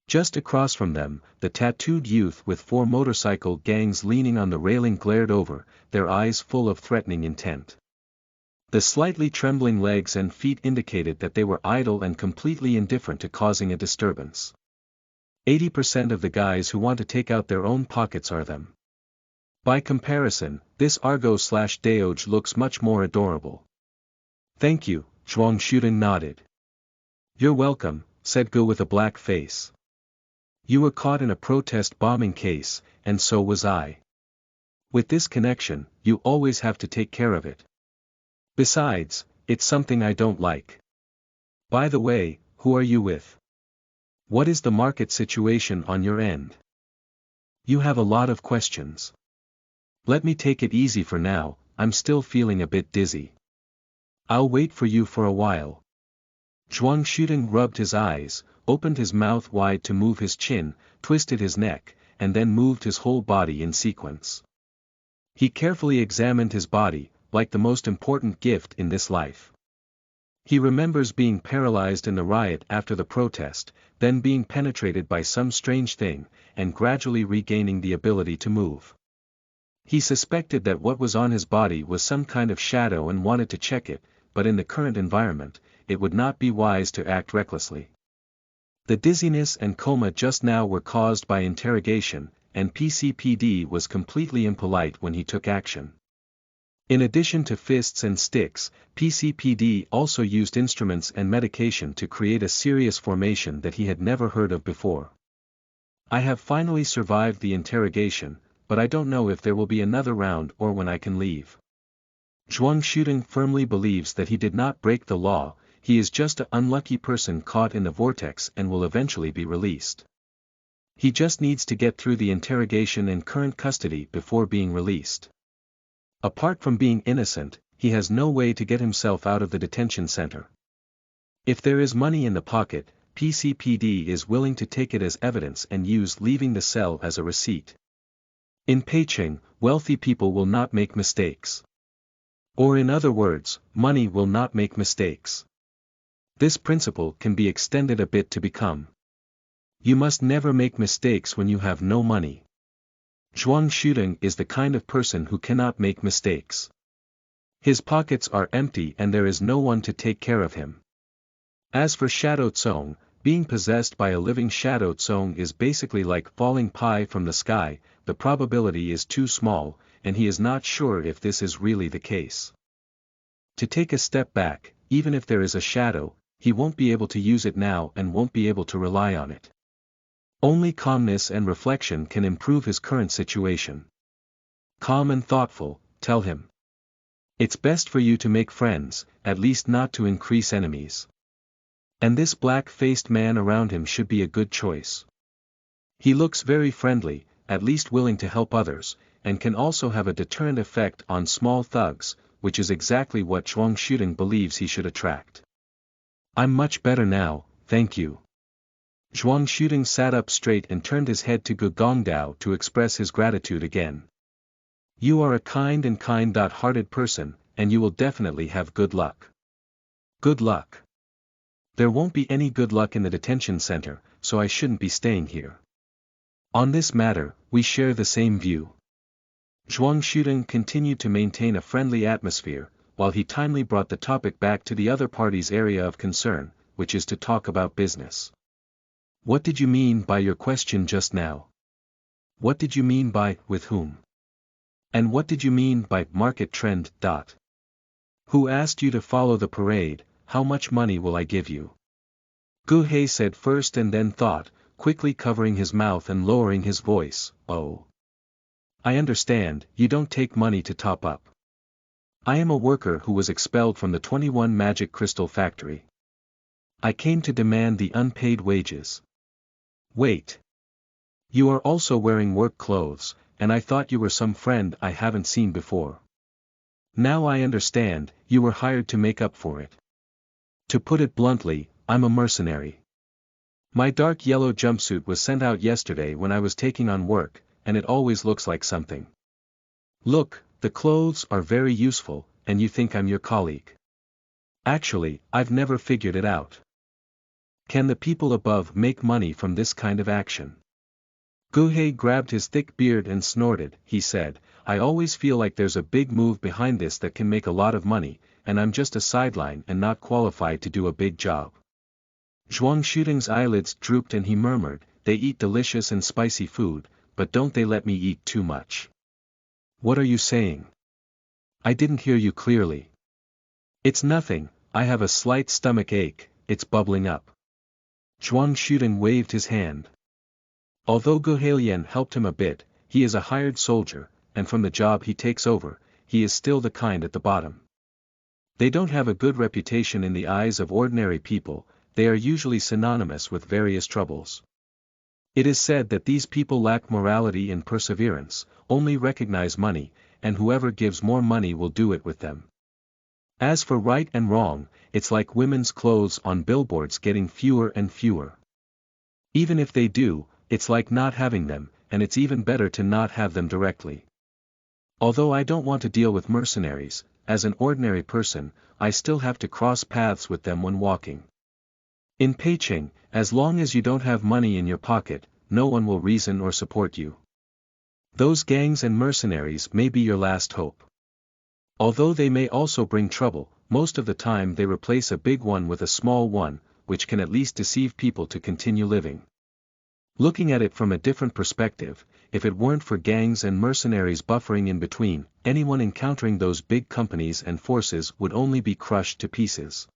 Just across from them, the tattooed youth with 4 motorcycle gangs leaning on the railing glared over, their eyes full of threatening intent. The slightly trembling legs and feet indicated that they were idle and completely indifferent to causing a disturbance. 80% of the guys who want to take out their own pockets are them. By comparison, this Argo/Daoj looks much more adorable. Thank you, Zhuang nodded. You're welcome, said Gu with a black face. You were caught in a protest bombing case, and so was I. With this connection, you always have to take care of it. Besides, it's something I don't like. By the way, who are you with? What is the market situation on your end? You have a lot of questions. Let me take it easy for now, I'm still feeling a bit dizzy. I'll wait for you for a while. Zhuang rubbed his eyes, opened his mouth wide to move his chin, twisted his neck, and then moved his whole body in sequence. He carefully examined his body, like the most important gift in this life. He remembers being paralyzed in the riot after the protest, then being penetrated by some strange thing, and gradually regaining the ability to move. He suspected that what was on his body was some kind of shadow and wanted to check it, but in the current environment, it would not be wise to act recklessly. The dizziness and coma just now were caused by interrogation, and PCPD was completely impolite when he took action. In addition to fists and sticks, PCPD also used instruments and medication to create a serious formation that he had never heard of before. I have finally survived the interrogation, but I don't know if there will be another round or when I can leave. Zhuang Shuding firmly believes that he did not break the law, he is just an unlucky person caught in the vortex and will eventually be released. He just needs to get through the interrogation and current custody before being released. Apart from being innocent, he has no way to get himself out of the detention center. If there is money in the pocket, PCPD is willing to take it as evidence and use leaving the cell as a receipt. In Peicing, wealthy people will not make mistakes. Or in other words, money will not make mistakes. This principle can be extended a bit to become: you must never make mistakes when you have no money. Zhuang Shuding is the kind of person who cannot make mistakes. His pockets are empty and there is no one to take care of him. As for Shadow Tsong, being possessed by a living Shadow Tsong is basically like falling pie from the sky, the probability is too small, and he is not sure if this is really the case. To take a step back, even if there is a shadow, he won't be able to use it now and won't be able to rely on it. Only calmness and reflection can improve his current situation. Calm and thoughtful, tell him. It's best for you to make friends, at least not to increase enemies. And this black-faced man around him should be a good choice. He looks very friendly, at least willing to help others, and can also have a deterrent effect on small thugs, which is exactly what Zhuang Shuding believes he should attract. I'm much better now, thank you. Zhuang Shuding sat up straight and turned his head to Gu Gongdao to express his gratitude again. You are a kind and kind-hearted person, and you will definitely have good luck. Good luck. There won't be any good luck in the detention center, so I shouldn't be staying here. On this matter, we share the same view. Zhuang Shuding continued to maintain a friendly atmosphere, while he timely brought the topic back to the other party's area of concern, which is to talk about business. What did you mean by your question just now? What did you mean by, with whom? And what did you mean by, market trend, ? Who asked you to follow the parade, how much money will I give you? Gu Hei said first and then thought, quickly covering his mouth and lowering his voice, oh. I understand, you don't take money to top up. I am a worker who was expelled from the 21 Magic Crystal Factory. I came to demand the unpaid wages. Wait. You are also wearing work clothes, and I thought you were some friend I haven't seen before. Now I understand, you were hired to make up for it. To put it bluntly, I'm a mercenary. My dark yellow jumpsuit was sent out yesterday when I was taking on work, and it always looks like something. Look, the clothes are very useful, and you think I'm your colleague. Actually, I've never figured it out. Can the people above make money from this kind of action? Gu Hei grabbed his thick beard and snorted, he said, I always feel like there's a big move behind this that can make a lot of money, and I'm just a sideline and not qualified to do a big job. Zhuang Shuding's eyelids drooped and he murmured, they eat delicious and spicy food, but don't they let me eat too much? What are you saying? I didn't hear you clearly. It's nothing, I have a slight stomach ache, it's bubbling up. Zhuang Shuding waved his hand. Although Gu Heilian helped him a bit, he is a hired soldier, and from the job he takes over, he is still the kind at the bottom. They don't have a good reputation in the eyes of ordinary people, they are usually synonymous with various troubles. It is said that these people lack morality and perseverance, only recognize money, and whoever gives more money will do it with them. As for right and wrong, it's like women's clothes on billboards getting fewer and fewer. Even if they do, it's like not having them, and it's even better to not have them directly. Although I don't want to deal with mercenaries, as an ordinary person, I still have to cross paths with them when walking. In Peicheng, as long as you don't have money in your pocket, no one will reason or support you. Those gangs and mercenaries may be your last hope. Although they may also bring trouble, most of the time they replace a big one with a small one, which can at least deceive people to continue living. Looking at it from a different perspective, if it weren't for gangs and mercenaries buffering in between, anyone encountering those big companies and forces would only be crushed to pieces.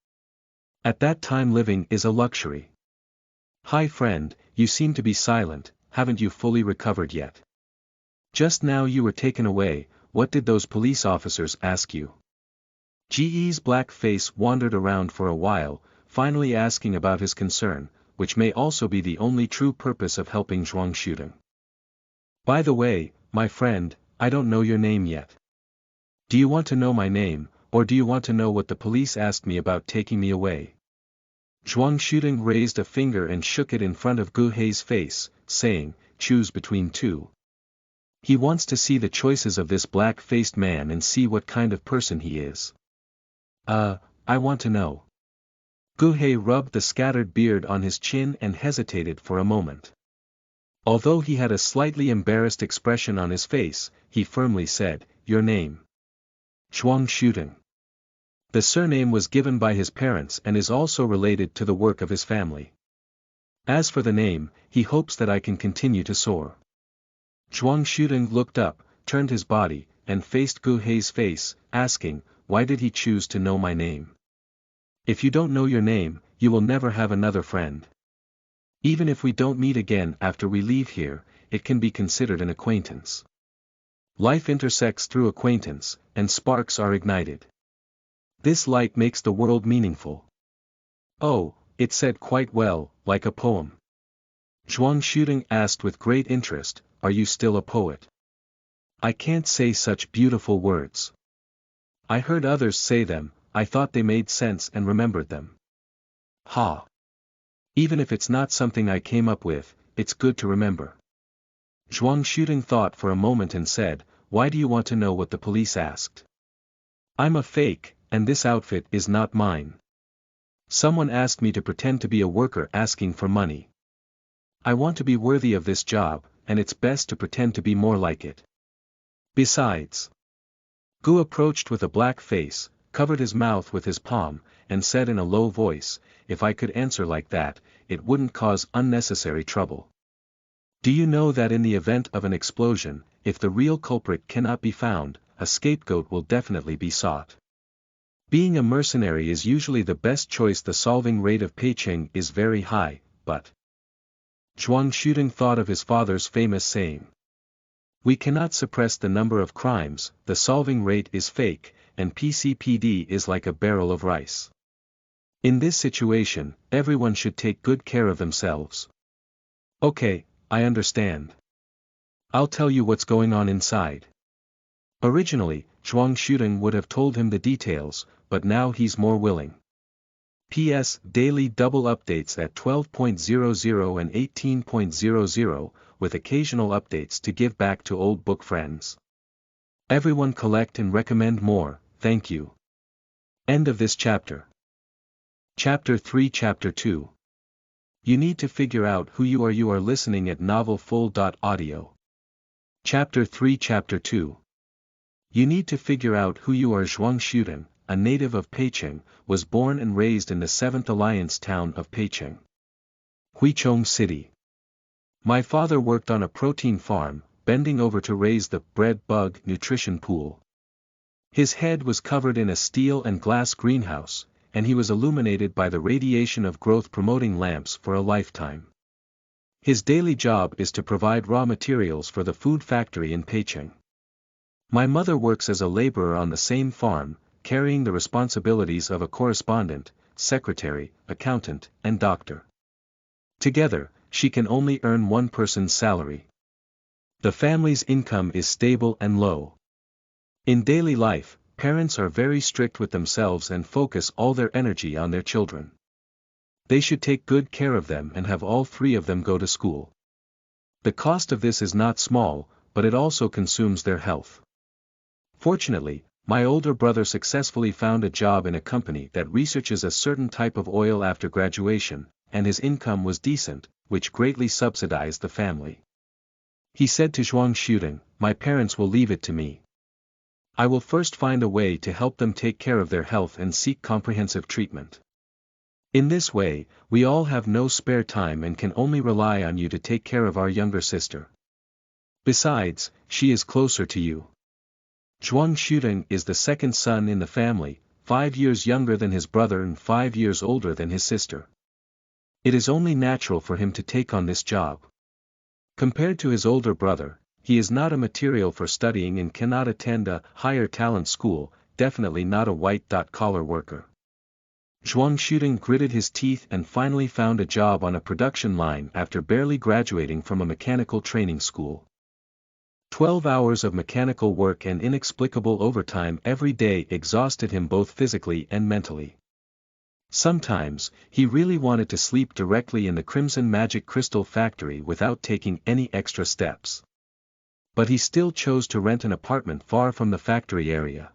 At that time living is a luxury. Hi friend, you seem to be silent, haven't you fully recovered yet? Just now you were taken away, what did those police officers ask you? Ge's black face wandered around for a while, finally asking about his concern, which may also be the only true purpose of helping Zhuang shooting. By the way, my friend, I don't know your name yet. Do you want to know my name, or do you want to know what the police asked me about taking me away? Zhuang shooting raised a finger and shook it in front of Gu Hei's face, saying, choose between two. He wants to see the choices of this black-faced man and see what kind of person he is. I want to know. Gu Hei rubbed the scattered beard on his chin and hesitated for a moment. Although he had a slightly embarrassed expression on his face, he firmly said, your name. Zhuang shooting. The surname was given by his parents and is also related to the work of his family. As for the name, he hopes that I can continue to soar. Zhuang shooting looked up, turned his body, and faced Gu Hei's face, asking, why did he choose to know my name? If you don't know your name, you will never have another friend. Even if we don't meet again after we leave here, it can be considered an acquaintance. Life intersects through acquaintance, and sparks are ignited. This light makes the world meaningful. Oh, it said quite well, like a poem. Zhuang shooting asked with great interest, are you still a poet? I can't say such beautiful words. I heard others say them, I thought they made sense and remembered them. Ha! Even if it's not something I came up with, it's good to remember. Zhuang shooting thought for a moment and said, why do you want to know what the police asked? I'm a fake, and this outfit is not mine. Someone asked me to pretend to be a worker asking for money. I want to be worthy of this job, and it's best to pretend to be more like it. Besides, Gu approached with a black face, covered his mouth with his palm, and said in a low voice, if I could answer like that, it wouldn't cause unnecessary trouble. Do you know that in the event of an explosion, if the real culprit cannot be found, a scapegoat will definitely be sought? Being a mercenary is usually the best choice. The solving rate of Peicheng is very high, but Zhuang shooting thought of his father's famous saying. We cannot suppress the number of crimes, the solving rate is fake, and PCPD is like a barrel of rice. In this situation, everyone should take good care of themselves. Okay, I understand. I'll tell you what's going on inside. Originally, Zhuang shooting would have told him the details, but now he's more willing. P.S. Daily double updates at 12.00 and 18.00, with occasional updates to give back to old book friends. Everyone collect and recommend more, thank you. End of this chapter. Chapter 3 Chapter 2. You need to figure out who you are. You are listening at novelfull.audio. Chapter 3 Chapter 2. You need to figure out who you are. Zhuang shooting, a native of Peicheng, was born and raised in the 7th Alliance town of Peicheng, Huichong City. My father worked on a protein farm, bending over to raise the bread bug nutrition pool. His head was covered in a steel and glass greenhouse, and he was illuminated by the radiation of growth-promoting lamps for a lifetime. His daily job is to provide raw materials for the food factory in Peicheng. My mother works as a laborer on the same farm, carrying the responsibilities of a correspondent, secretary, accountant, and doctor. Together, she can only earn one person's salary. The family's income is stable and low. In daily life, parents are very strict with themselves and focus all their energy on their children. They should take good care of them and have all three of them go to school. The cost of this is not small, but it also consumes their health. Fortunately, My older brother successfully found a job in a company that researches a certain type of oil after graduation, and his income was decent, which greatly subsidized the family. He said to Zhuang shooting, "My parents will leave it to me. I will first find a way to help them take care of their health and seek comprehensive treatment. In this way, we all have no spare time and can only rely on you to take care of our younger sister. Besides, she is closer to you." Zhuang shooting is the second son in the family, 5 years younger than his brother and 5 years older than his sister. It is only natural for him to take on this job. Compared to his older brother, he is not a material for studying and cannot attend a higher talent school, definitely not a white-collar worker. Zhuang shooting gritted his teeth and finally found a job on a production line after barely graduating from a mechanical training school. 12 hours of mechanical work and inexplicable overtime every day exhausted him both physically and mentally. Sometimes, he really wanted to sleep directly in the Crimson Magic Crystal factory without taking any extra steps. But he still chose to rent an apartment far from the factory area.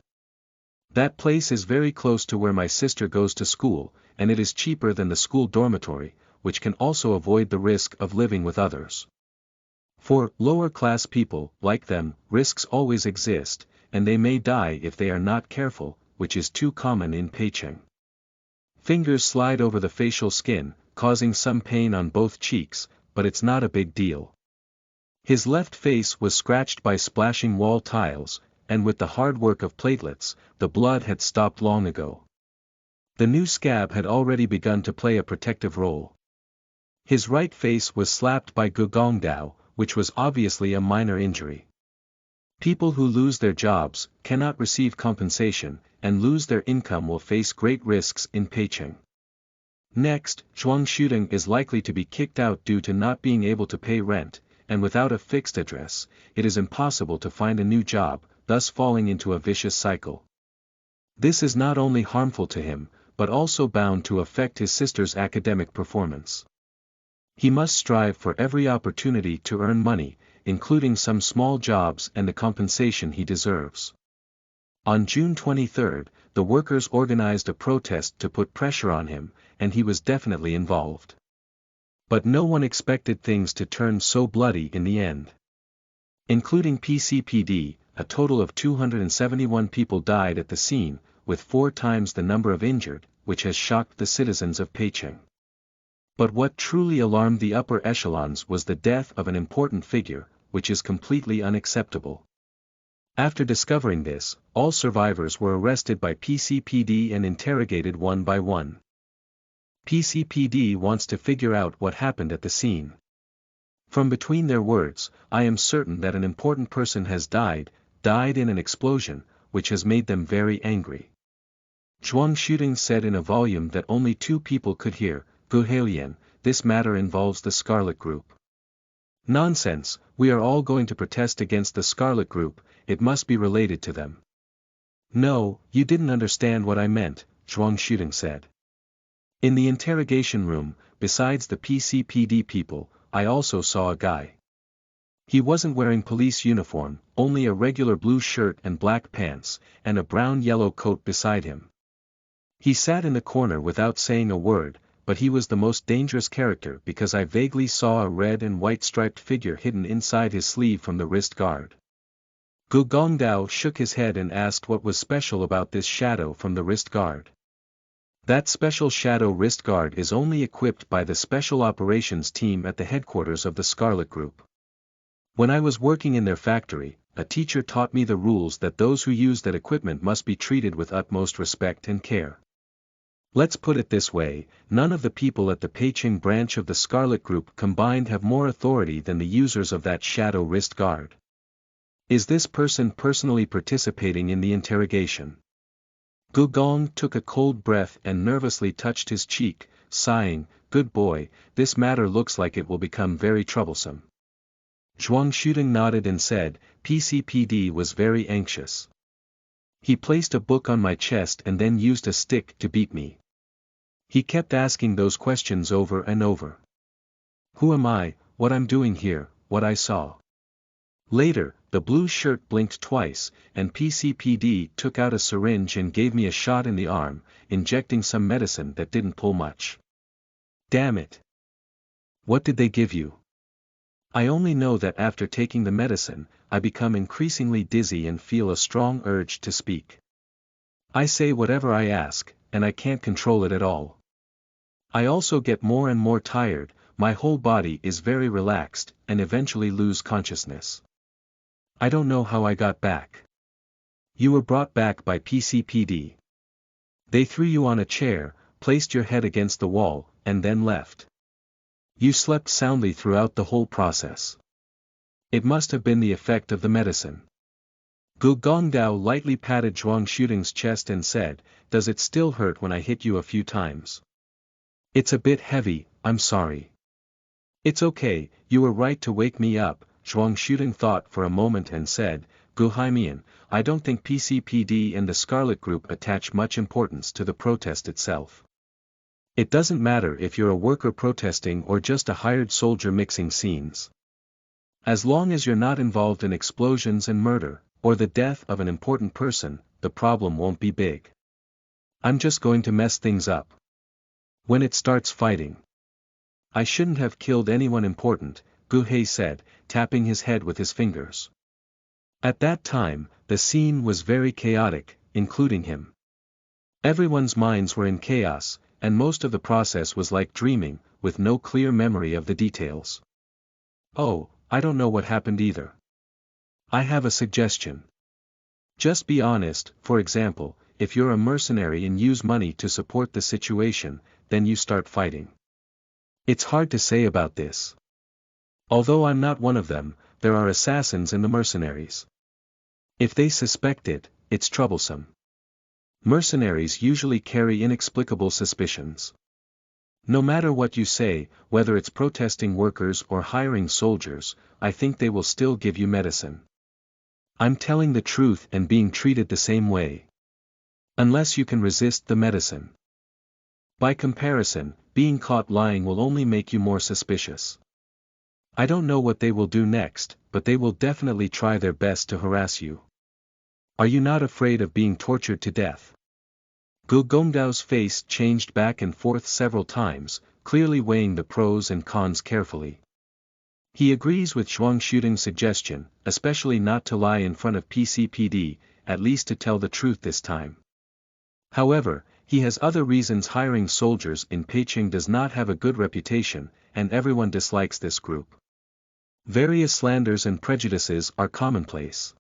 That place is very close to where my sister goes to school, and it is cheaper than the school dormitory, which can also avoid the risk of living with others. For lower-class people, like them, risks always exist, and they may die if they are not careful, which is too common in Peicheng. Fingers slide over the facial skin, causing some pain on both cheeks, but it's not a big deal. His left face was scratched by splashing wall tiles, and with the hard work of platelets, the blood had stopped long ago. The new scab had already begun to play a protective role. His right face was slapped by Gugongdao, which was obviously a minor injury. People who lose their jobs cannot receive compensation, and lose their income will face great risks in Peicheng. Next, Zhuang shooting is likely to be kicked out due to not being able to pay rent, and without a fixed address, it is impossible to find a new job, thus falling into a vicious cycle. This is not only harmful to him, but also bound to affect his sister's academic performance. He must strive for every opportunity to earn money, including some small jobs and the compensation he deserves. On June 23, the workers organized a protest to put pressure on him, and he was definitely involved. But no one expected things to turn so bloody in the end. Including PCPD, a total of 271 people died at the scene, with 4 times the number of injured, which has shocked the citizens of Peicheng. But what truly alarmed the upper echelons was the death of an important figure, which is completely unacceptable. After discovering this, all survivors were arrested by PCPD and interrogated one by one. PCPD wants to figure out what happened at the scene. From between their words, I am certain that an important person has died in an explosion, which has made them very angry. Zhuang shooting said in a volume that only 2 people could hear, Guhalian, this matter involves the Scarlet Group. Nonsense, we are all going to protest against the Scarlet Group, it must be related to them. No, you didn't understand what I meant, Zhuang shooting said. In the interrogation room, besides the PCPD people, I also saw a guy. He wasn't wearing police uniform, only a regular blue shirt and black pants, and a brown-yellow coat beside him. He sat in the corner without saying a word, but he was the most dangerous character because I vaguely saw a red and white striped figure hidden inside his sleeve from the wrist guard. Gu Gongdao shook his head and asked what was special about this shadow from the wrist guard. That special shadow wrist guard is only equipped by the Special Operations team at the headquarters of the Scarlet Group. When I was working in their factory, a teacher taught me the rules that those who use that equipment must be treated with utmost respect and care. Let's put it this way, none of the people at the Peicheng branch of the Scarlet Group combined have more authority than the users of that shadow wrist guard. Is this person personally participating in the interrogation? Gu Gong took a cold breath and nervously touched his cheek, sighing, good boy, this matter looks like it will become very troublesome. Zhuang shooting nodded and said, PCPD was very anxious. He placed a book on my chest and then used a stick to beat me. He kept asking those questions over and over. Who am I, what I'm doing here, what I saw. Later, the blue shirt blinked twice, and PCPD took out a syringe and gave me a shot in the arm, injecting some medicine that didn't pull much. Damn it. What did they give you? I only know that after taking the medicine, I become increasingly dizzy and feel a strong urge to speak. I say whatever I ask, and I can't control it at all. I also get more and more tired, my whole body is very relaxed, and eventually lose consciousness. I don't know how I got back. You were brought back by PCPD. They threw you on a chair, placed your head against the wall, and then left. You slept soundly throughout the whole process. It must have been the effect of the medicine. Gu Gongdao lightly patted Zhuang Shooting's chest and said, "Does it still hurt when I hit you a few times?" "It's a bit heavy, I'm sorry." "It's okay, you were right to wake me up," Zhuang Shooting thought for a moment and said, "Gu Haimian, I don't think PCPD and the Scarlet Group attach much importance to the protest itself. It doesn't matter if you're a worker protesting or just a hired soldier mixing scenes. As long as you're not involved in explosions and murder, or the death of an important person, the problem won't be big. I'm just going to mess things up. When it starts fighting. I shouldn't have killed anyone important," Gu Hei said, tapping his head with his fingers. At that time, the scene was very chaotic, including him. Everyone's minds were in chaos, and most of the process was like dreaming, with no clear memory of the details. "Oh, I don't know what happened either. I have a suggestion. Just be honest, for example, if you're a mercenary and use money to support the situation, then you start fighting. It's hard to say about this. Although I'm not one of them, there are assassins in the mercenaries. If they suspect it, it's troublesome. Mercenaries usually carry inexplicable suspicions. No matter what you say, whether it's protesting workers or hiring soldiers, I think they will still give you medicine. I'm telling the truth and being treated the same way. Unless you can resist the medicine. By comparison, being caught lying will only make you more suspicious. I don't know what they will do next, but they will definitely try their best to harass you. Are you not afraid of being tortured to death?" Gu Gongdao's face changed back and forth several times, clearly weighing the pros and cons carefully. He agrees with Zhuang Shooting's suggestion, especially not to lie in front of PCPD, at least to tell the truth this time. However, he has other reasons. Hiring soldiers in Peicing does not have a good reputation, and everyone dislikes this group. Various slanders and prejudices are commonplace.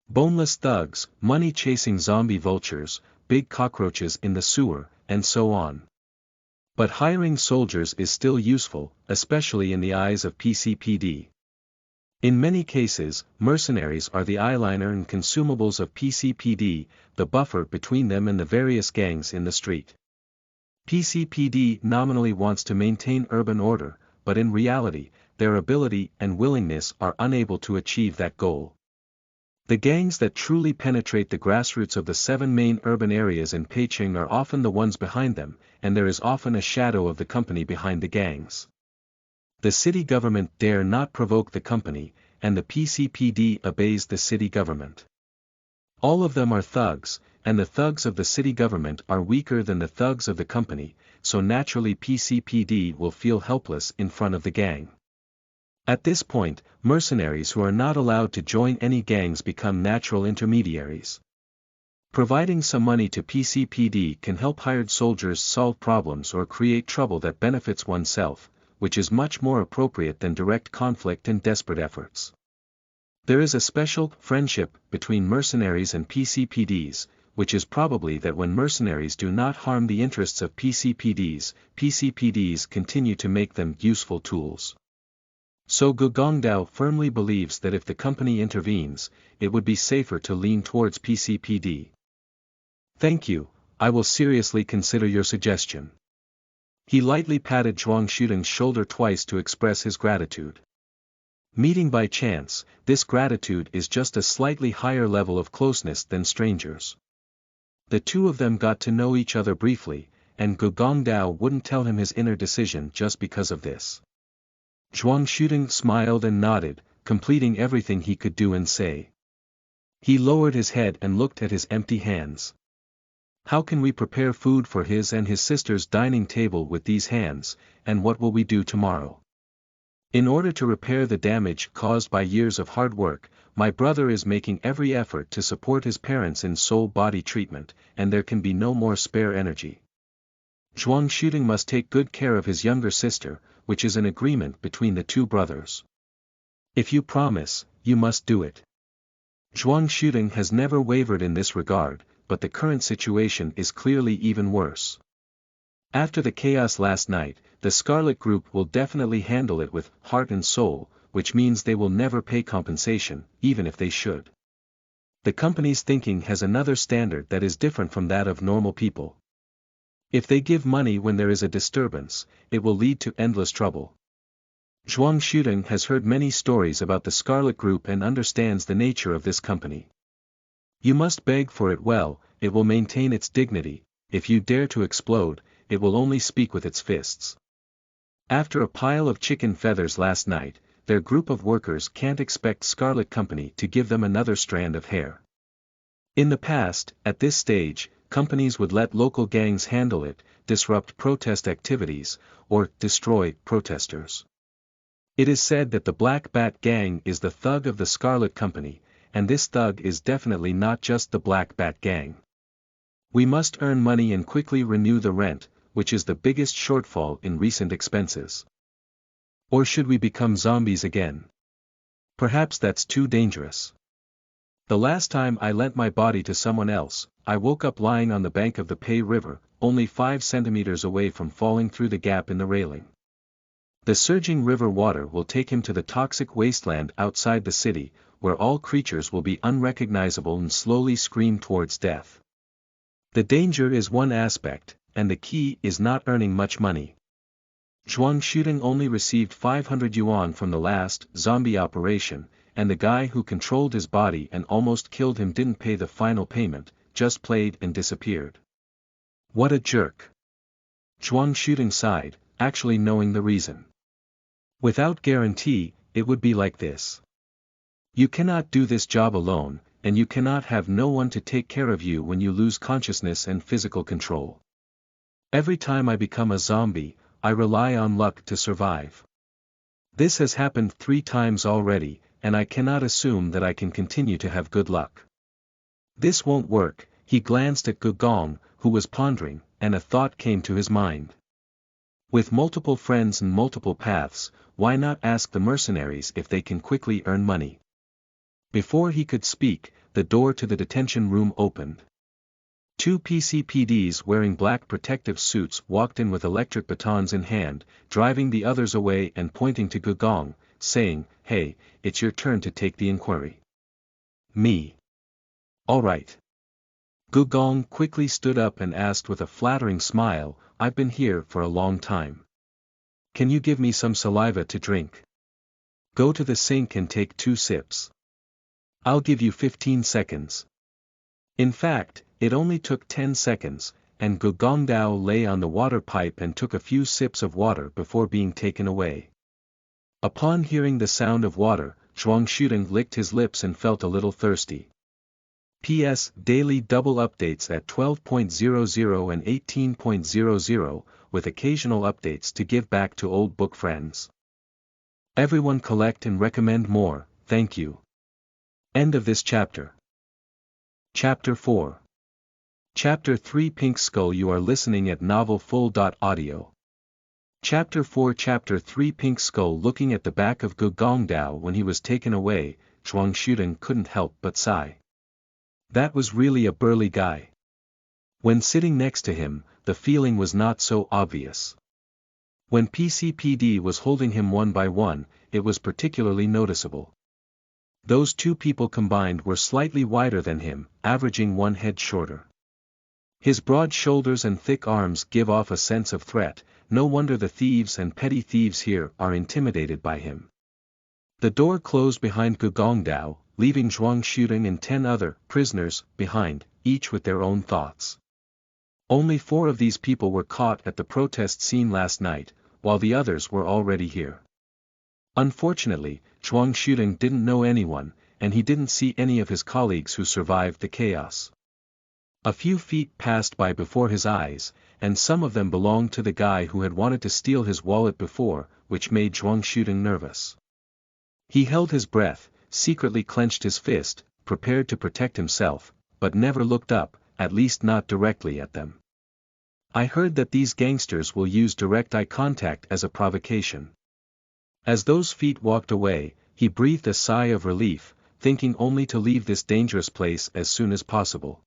Boneless thugs, money-chasing zombie vultures, big cockroaches in the sewer, and so on. But hiring soldiers is still useful, especially in the eyes of PCPD. In many cases, mercenaries are the eyeliner and consumables of PCPD, the buffer between them and the various gangs in the street. PCPD nominally wants to maintain urban order, but in reality, their ability and willingness are unable to achieve that goal. The gangs that truly penetrate the grassroots of the 7 main urban areas in Peicing are often the ones behind them, and there is often a shadow of the company behind the gangs. The city government dare not provoke the company, and the PCPD obeys the city government. All of them are thugs, and the thugs of the city government are weaker than the thugs of the company, so naturally PCPD will feel helpless in front of the gang. At this point, mercenaries who are not allowed to join any gangs become natural intermediaries. Providing some money to PCPD can help hired soldiers solve problems or create trouble that benefits oneself, which is much more appropriate than direct conflict and desperate efforts. There is a special friendship between mercenaries and PCPDs, which is probably that when mercenaries do not harm the interests of PCPDs, PCPDs continue to make them useful tools. So Gu Gongdao firmly believes that if the company intervenes, it would be safer to lean towards PCPD. "Thank you, I will seriously consider your suggestion." He lightly patted Zhuang Shooting's shoulder twice to express his gratitude. Meeting by chance, this gratitude is just a slightly higher level of closeness than strangers. The two of them got to know each other briefly, and Gu Gongdao wouldn't tell him his inner decision just because of this. Zhuang Shooting smiled and nodded, completing everything he could do and say. He lowered his head and looked at his empty hands. How can we prepare food for his and his sister's dining table with these hands, and what will we do tomorrow? In order to repair the damage caused by years of hard work, my brother is making every effort to support his parents in soul-body treatment, and there can be no more spare energy. Zhuang Shooting must take good care of his younger sister, which is an agreement between the two brothers. If you promise, you must do it. Zhuang Shooting has never wavered in this regard, but the current situation is clearly even worse. After the chaos last night, the Scarlet Group will definitely handle it with heart and soul, which means they will never pay compensation, even if they should. The company's thinking has another standard that is different from that of normal people. If they give money when there is a disturbance, it will lead to endless trouble. Zhuang Shooting has heard many stories about the Scarlet Group and understands the nature of this company. You must beg for it well, it will maintain its dignity. If you dare to explode, it will only speak with its fists. After a pile of chicken feathers last night, their group of workers can't expect Scarlet Company to give them another strand of hair. In the past, at this stage, companies would let local gangs handle it, disrupt protest activities, or destroy protesters. It is said that the Black Bat Gang is the thug of the Scarlet Company, and this thug is definitely not just the Black Bat Gang. We must earn money and quickly renew the rent, which is the biggest shortfall in recent expenses. Or should we become zombies again? Perhaps that's too dangerous. The last time I lent my body to someone else, I woke up lying on the bank of the Pei River, only 5 centimeters away from falling through the gap in the railing. The surging river water will take him to the toxic wasteland outside the city, where all creatures will be unrecognizable and slowly scream towards death. The danger is one aspect, and the key is not earning much money. Zhuang Shooting only received 500 yuan from the last zombie operation, and the guy who controlled his body and almost killed him didn't pay the final payment, just played and disappeared. What a jerk. Zhuang Shooting sighed, actually knowing the reason. Without guarantee, it would be like this. You cannot do this job alone, and you cannot have no one to take care of you when you lose consciousness and physical control. Every time I become a zombie, I rely on luck to survive. This has happened 3 times already, and I cannot assume that I can continue to have good luck. This won't work. He glanced at Gugong, who was pondering, and a thought came to his mind. With multiple friends and multiple paths, why not ask the mercenaries if they can quickly earn money? Before he could speak, the door to the detention room opened. 2 PCPDs wearing black protective suits walked in with electric batons in hand, driving the others away and pointing to Gugong, saying, "Hey, it's your turn to take the inquiry." Me. All right. Gugong quickly stood up and asked with a flattering smile, "I've been here for a long time. Can you give me some saliva to drink? Go to the sink and take 2 sips. I'll give you 15 seconds. In fact, it only took 10 seconds, and Gugong Dao lay on the water pipe and took a few sips of water before being taken away. Upon hearing the sound of water, Zhuang Shooting licked his lips and felt a little thirsty. P.S. Daily double updates at 12.00 and 18.00, with occasional updates to give back to old book friends. Everyone collect and recommend more, thank you. End of this chapter. Chapter 4. Chapter 3 Pink Skull. You are listening at novelfull.audio. Chapter 4 Chapter 3 Pink Skull. Looking at the back of Gugong Dao when he was taken away, Zhuang Shooting couldn't help but sigh. That was really a burly guy. When sitting next to him, the feeling was not so obvious. When PCPD was holding him one by one, it was particularly noticeable. Those 2 people combined were slightly wider than him, averaging 1 head shorter. His broad shoulders and thick arms give off a sense of threat. No wonder the thieves and petty thieves here are intimidated by him. The door closed behind Gugong Dao, leaving Zhuang Shooting and 10 other prisoners behind, each with their own thoughts. Only 4 of these people were caught at the protest scene last night, while the others were already here. Unfortunately, Zhuang Shudeng didn't know anyone, and he didn't see any of his colleagues who survived the chaos. A few feet passed by before his eyes, and some of them belonged to the guy who had wanted to steal his wallet before, which made Zhuang Shudeng nervous. He held his breath, secretly clenched his fist, prepared to protect himself, but never looked up, at least not directly at them. I heard that these gangsters will use direct eye contact as a provocation. As those feet walked away, he breathed a sigh of relief, thinking only to leave this dangerous place as soon as possible.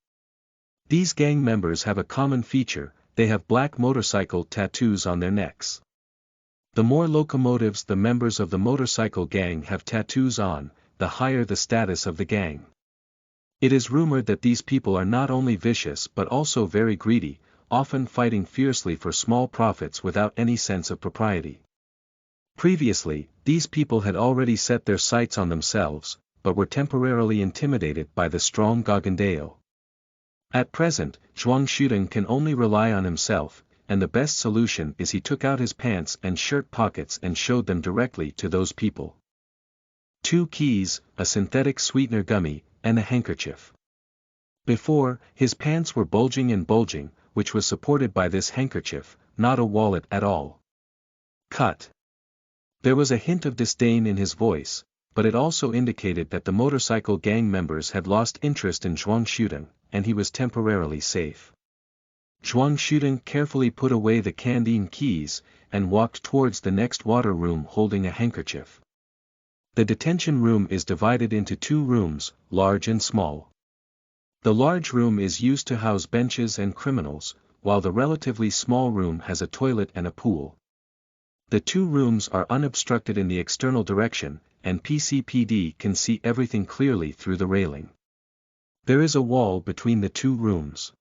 These gang members have a common feature, they have black motorcycle tattoos on their necks. The more locomotives the members of the motorcycle gang have tattoos on, the higher the status of the gang. It is rumored that these people are not only vicious but also very greedy, often fighting fiercely for small profits without any sense of propriety. Previously, these people had already set their sights on themselves, but were temporarily intimidated by the strong Gogandeo. At present, Zhuang Shudeng can only rely on himself, and the best solution is he took out his pants and shirt pockets and showed them directly to those people. 2 keys, a synthetic sweetener gummy, and a handkerchief. Before, his pants were bulging, which was supported by this handkerchief, not a wallet at all. Cut. There was a hint of disdain in his voice, but it also indicated that the motorcycle gang members had lost interest in Zhuang Shudeng, and he was temporarily safe. Zhuang Shudeng carefully put away the canteen keys, and walked towards the next water room holding a handkerchief. The detention room is divided into 2 rooms, large and small. The large room is used to house benches and criminals, while the relatively small room has a toilet and a pool. The 2 rooms are unobstructed in the external direction, and PCPD can see everything clearly through the railing. There is a wall between the 2 rooms.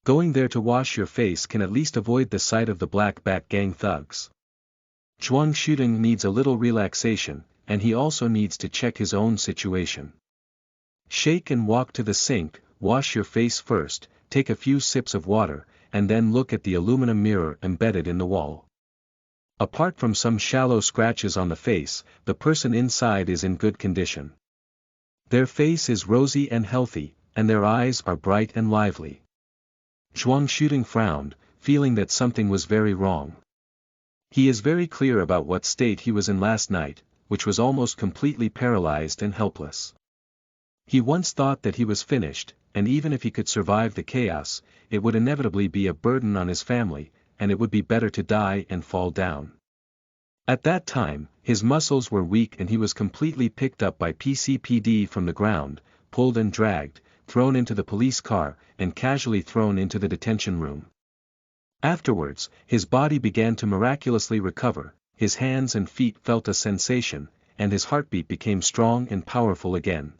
Going there to wash your face can at least avoid the sight of the Black Bat gang thugs. Zhuang Shudeng needs a little relaxation, and he also needs to check his own situation. Shake and walk to the sink, wash your face first, take a few sips of water, and then look at the aluminum mirror embedded in the wall. Apart from some shallow scratches on the face, the person inside is in good condition. Their face is rosy and healthy, and their eyes are bright and lively. Zhuang Shudeng frowned, feeling that something was very wrong. He is very clear about what state he was in last night, which was almost completely paralyzed and helpless. He once thought that he was finished, and even if he could survive the chaos, it would inevitably be a burden on his family, and it would be better to die and fall down. At that time, his muscles were weak and he was completely picked up by PCPD from the ground, pulled and dragged, thrown into the police car, and casually thrown into the detention room. Afterwards, his body began to miraculously recover, his hands and feet felt a sensation, and his heartbeat became strong and powerful again.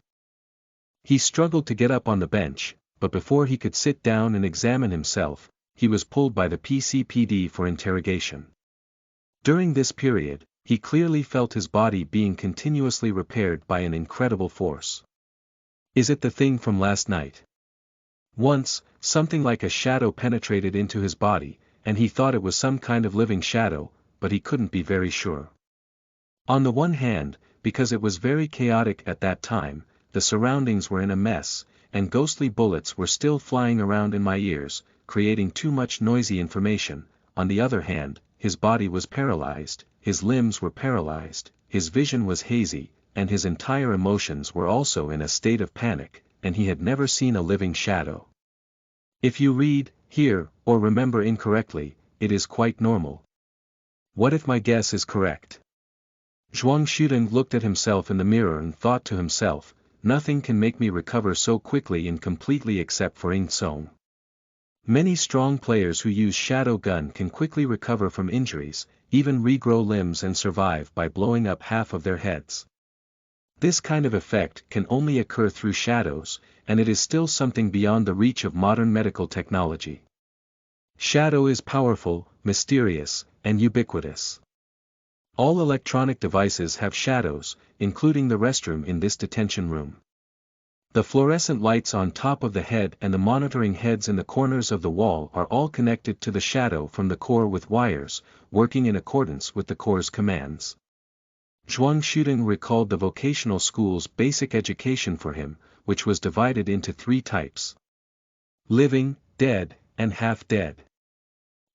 He struggled to get up on the bench, but before he could sit down and examine himself, he was pulled by the PCPD for interrogation. During this period, he clearly felt his body being continuously repaired by an incredible force. Is it the thing from last night? Once, something like a shadow penetrated into his body, and he thought it was some kind of living shadow, but he couldn't be very sure. On the one hand, because it was very chaotic at that time, the surroundings were in a mess, and ghostly bullets were still flying around in my ears, creating too much noisy information. On the other hand, his body was paralyzed, his limbs were paralyzed, his vision was hazy, and his entire emotions were also in a state of panic, and he had never seen a living shadow. If you read, hear, or remember incorrectly, it is quite normal. What if my guess is correct? Zhuang Shudeng looked at himself in the mirror and thought to himself, nothing can make me recover so quickly and completely except for Ing Song. Many strong players who use shadow gun can quickly recover from injuries, even regrow limbs and survive by blowing up half of their heads. This kind of effect can only occur through shadows, and it is still something beyond the reach of modern medical technology. Shadow is powerful, mysterious, and ubiquitous. All electronic devices have shadows, including the restroom in this detention room. The fluorescent lights on top of the head and the monitoring heads in the corners of the wall are all connected to the shadow from the core with wires, working in accordance with the core's commands. Zhuang Shuding recalled the vocational school's basic education for him, which was divided into 3 types: living, dead, and half-dead.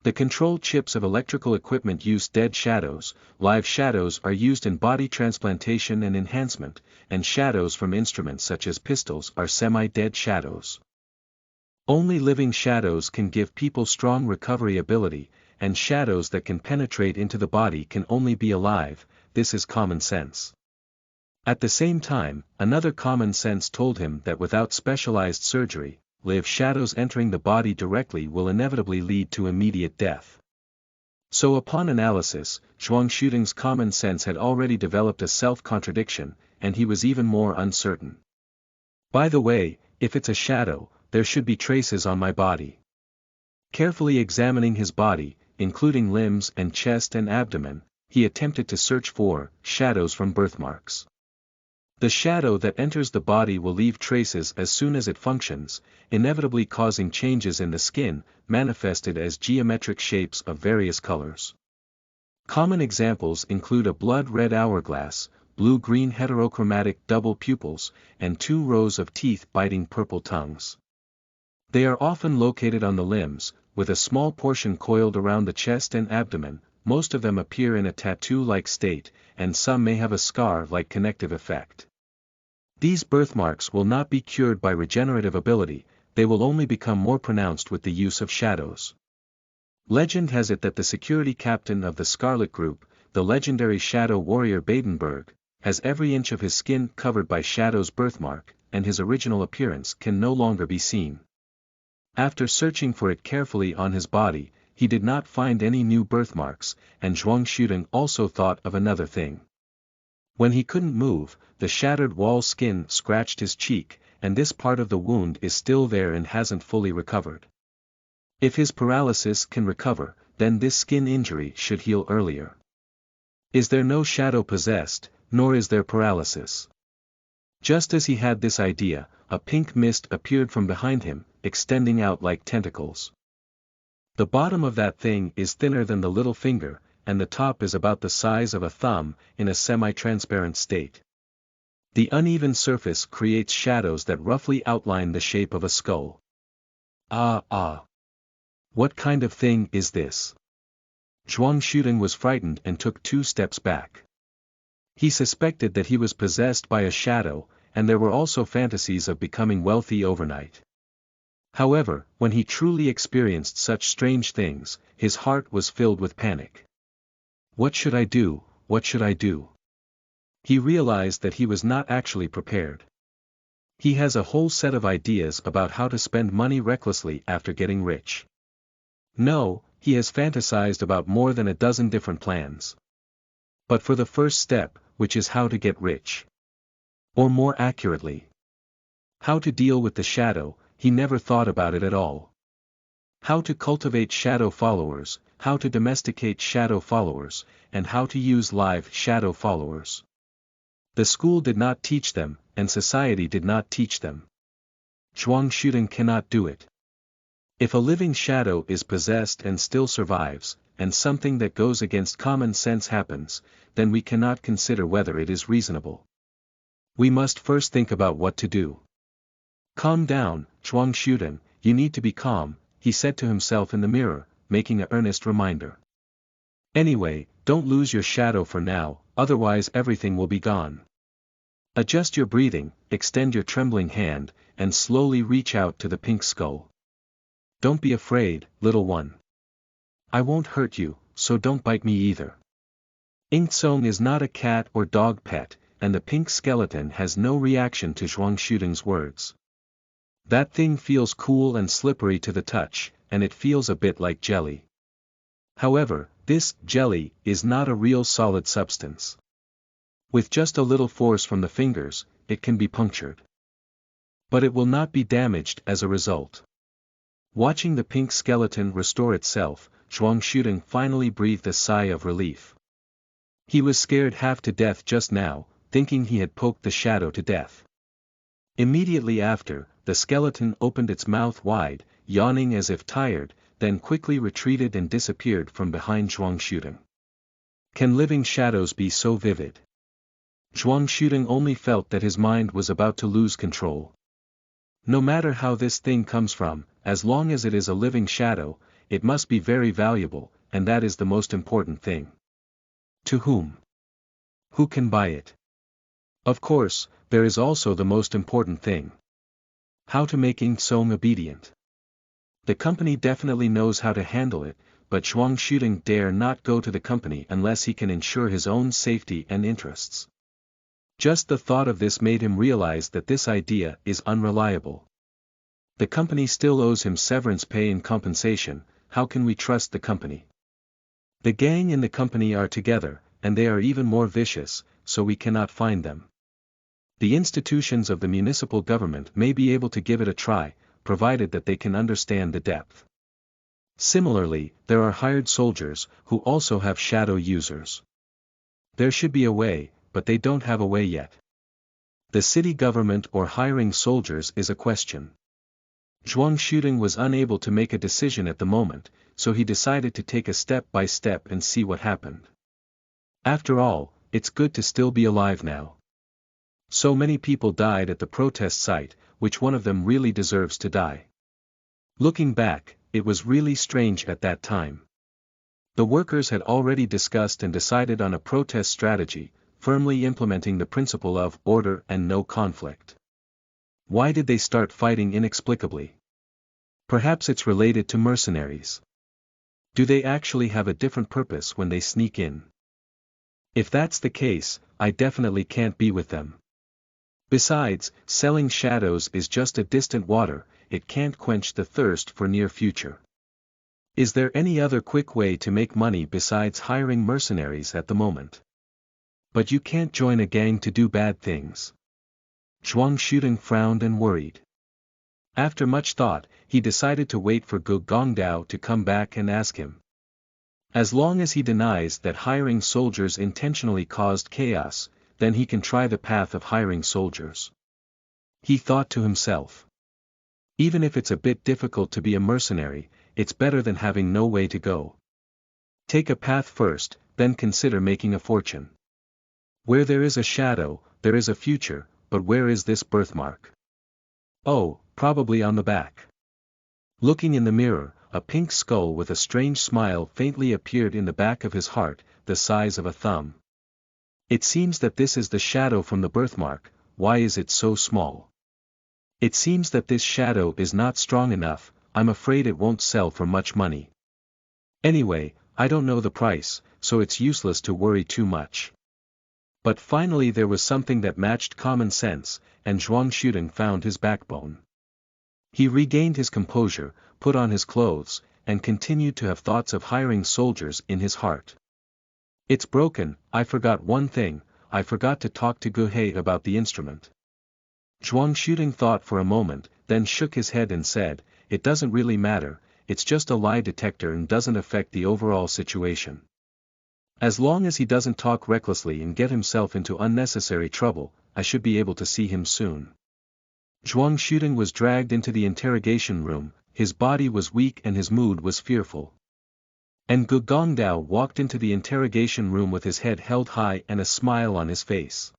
The control chips of electrical equipment use dead shadows, live shadows are used in body transplantation and enhancement, and shadows from instruments such as pistols are semi-dead shadows. Only living shadows can give people strong recovery ability, and shadows that can penetrate into the body can only be alive. This is common sense. At the same time, another common sense told him that without specialized surgery, live shadows entering the body directly will inevitably lead to immediate death. So upon analysis, Zhuang Shuding's common sense had already developed a self-contradiction, and he was even more uncertain. By the way, if it's a shadow, there should be traces on my body. Carefully examining his body, including limbs and chest and abdomen, he attempted to search for shadows from birthmarks. The shadow that enters the body will leave traces as soon as it functions, inevitably causing changes in the skin, manifested as geometric shapes of various colors. Common examples include a blood-red hourglass, blue-green heterochromatic double pupils, and 2 rows of teeth biting purple tongues. They are often located on the limbs, with a small portion coiled around the chest and abdomen. Most of them appear in a tattoo-like state, and some may have a scar-like connective effect. These birthmarks will not be cured by regenerative ability, they will only become more pronounced with the use of shadows. Legend has it that the security captain of the Scarlet Group, the legendary shadow warrior Badenberg, has every inch of his skin covered by Shadow's birthmark, and his original appearance can no longer be seen. After searching for it carefully on his body, he did not find any new birthmarks, and Zhuang Shuding also thought of another thing. When he couldn't move, the shattered wall skin scratched his cheek, and this part of the wound is still there and hasn't fully recovered. If his paralysis can recover, then this skin injury should heal earlier. Is there no shadow possessed, nor is there paralysis? Just as he had this idea, a pink mist appeared from behind him, extending out like tentacles. The bottom of that thing is thinner than the little finger, and the top is about the size of a thumb, in a semi-transparent state. The uneven surface creates shadows that roughly outline the shape of a skull. What kind of thing is this? Zhuang Shuding was frightened and took 2 steps back. He suspected that he was possessed by a shadow, and there were also fantasies of becoming wealthy overnight. However, when he truly experienced such strange things, his heart was filled with panic. What should I do? What should I do? He realized that he was not actually prepared. He has a whole set of ideas about how to spend money recklessly after getting rich. No, he has fantasized about more than a dozen different plans. But for the first step, which is how to get rich. Or more accurately, how to deal with the shadow, he never thought about it at all. How to cultivate shadow followers, how to domesticate shadow followers, and how to use live shadow followers. The school did not teach them, and society did not teach them. Zhuang Shuding cannot do it. If a living shadow is possessed and still survives, and something that goes against common sense happens, then we cannot consider whether it is reasonable. We must first think about what to do. Calm down, Zhuang Shuding, you need to be calm, he said to himself in the mirror, making an earnest reminder. Anyway, don't lose your shadow for now, otherwise everything will be gone. Adjust your breathing, extend your trembling hand, and slowly reach out to the pink skull. Don't be afraid, little one. I won't hurt you, so don't bite me either. Inktsong is not a cat or dog pet, and the pink skeleton has no reaction to Zhuang Shuding's words. That thing feels cool and slippery to the touch, and it feels a bit like jelly. However, this jelly is not a real solid substance. With just a little force from the fingers, it can be punctured. But it will not be damaged as a result. Watching the pink skeleton restore itself, Zhuang Shuding finally breathed a sigh of relief. He was scared half to death just now, thinking he had poked the shadow to death. Immediately after, the skeleton opened its mouth wide, yawning as if tired, then quickly retreated and disappeared from behind Zhuang Shuding. Can living shadows be so vivid? Zhuang shooting only felt that his mind was about to lose control. No matter how this thing comes from, as long as it is a living shadow, it must be very valuable, and that is the most important thing. To whom? Who can buy it? Of course, there is also the most important thing. How to make Ing Song obedient. The company definitely knows how to handle it, but Zhuang shooting dare not go to the company unless he can ensure his own safety and interests. Just the thought of this made him realize that this idea is unreliable. The company still owes him severance pay and compensation. How can we trust the company? The gang in the company are together, and they are even more vicious, so we cannot find them. The institutions of the municipal government may be able to give it a try, provided that they can understand the depth. Similarly, there are hired soldiers, who also have shadow users. There should be a way, but they don't have a way yet. The city government or hiring soldiers is a question. Zhuang shooting was unable to make a decision at the moment, so he decided to take a step by step and see what happened. After all, it's good to still be alive now. So many people died at the protest site, which one of them really deserves to die? Looking back, it was really strange at that time. The workers had already discussed and decided on a protest strategy, firmly implementing the principle of order and no conflict. Why did they start fighting inexplicably? Perhaps it's related to mercenaries. Do they actually have a different purpose when they sneak in? If that's the case, I definitely can't be with them. Besides, selling shadows is just a distant water, it can't quench the thirst for near future. Is there any other quick way to make money besides hiring mercenaries at the moment? But you can't join a gang to do bad things. Zhuang shooting frowned and worried. After much thought, he decided to wait for Gu Gongdao to come back and ask him. As long as he denies that hiring soldiers intentionally caused chaos, then he can try the path of hiring soldiers. He thought to himself. Even if it's a bit difficult to be a mercenary, it's better than having no way to go. Take a path first, then consider making a fortune. Where there is a shadow, there is a future, but where is this birthmark? Oh, probably on the back. Looking in the mirror, a pink skull with a strange smile faintly appeared in the back of his heart, the size of a thumb. It seems that this is the shadow from the birthmark. Why is it so small? It seems that this shadow is not strong enough. I'm afraid it won't sell for much money. Anyway, I don't know the price, so it's useless to worry too much. But finally there was something that matched common sense, and Zhuang shooting found his backbone. He regained his composure, put on his clothes, and continued to have thoughts of hiring soldiers in his heart. It's broken. I forgot one thing, I forgot to talk to Guhei about the instrument. Zhuang shooting thought for a moment, then shook his head and said, it doesn't really matter, it's just a lie detector and doesn't affect the overall situation. As long as he doesn't talk recklessly and get himself into unnecessary trouble, I should be able to see him soon. Zhuang shooting was dragged into the interrogation room, his body was weak and his mood was fearful. And Gu Gongdao walked into the interrogation room with his head held high and a smile on his face.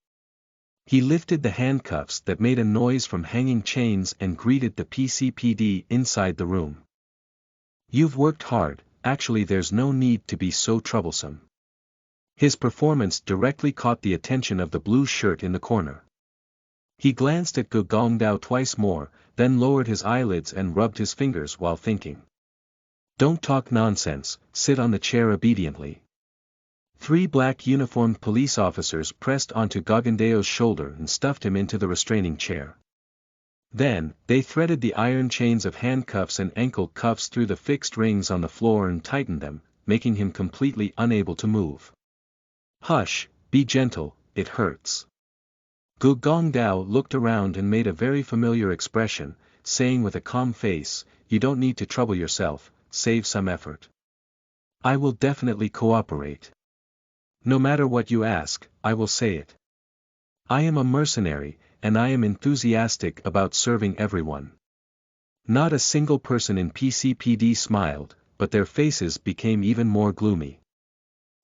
He lifted the handcuffs that made a noise from hanging chains and greeted the PCPD inside the room. You've worked hard, actually there's no need to be so troublesome. His performance directly caught the attention of the blue shirt in the corner. He glanced at Gu Gongdao twice more, then lowered his eyelids and rubbed his fingers while thinking. Don't talk nonsense, sit on the chair obediently. 3 black uniformed police officers pressed onto Gogandale's shoulder and stuffed him into the restraining chair. Then, they threaded the iron chains of handcuffs and ankle cuffs through the fixed rings on the floor and tightened them, making him completely unable to move. Hush, be gentle, it hurts. Gu Gongdao looked around and made a very familiar expression, saying with a calm face, you don't need to trouble yourself, save some effort. I will definitely cooperate. No matter what you ask, I will say it. I am a mercenary, and I am enthusiastic about serving everyone. Not a single person in PCPD smiled, but their faces became even more gloomy.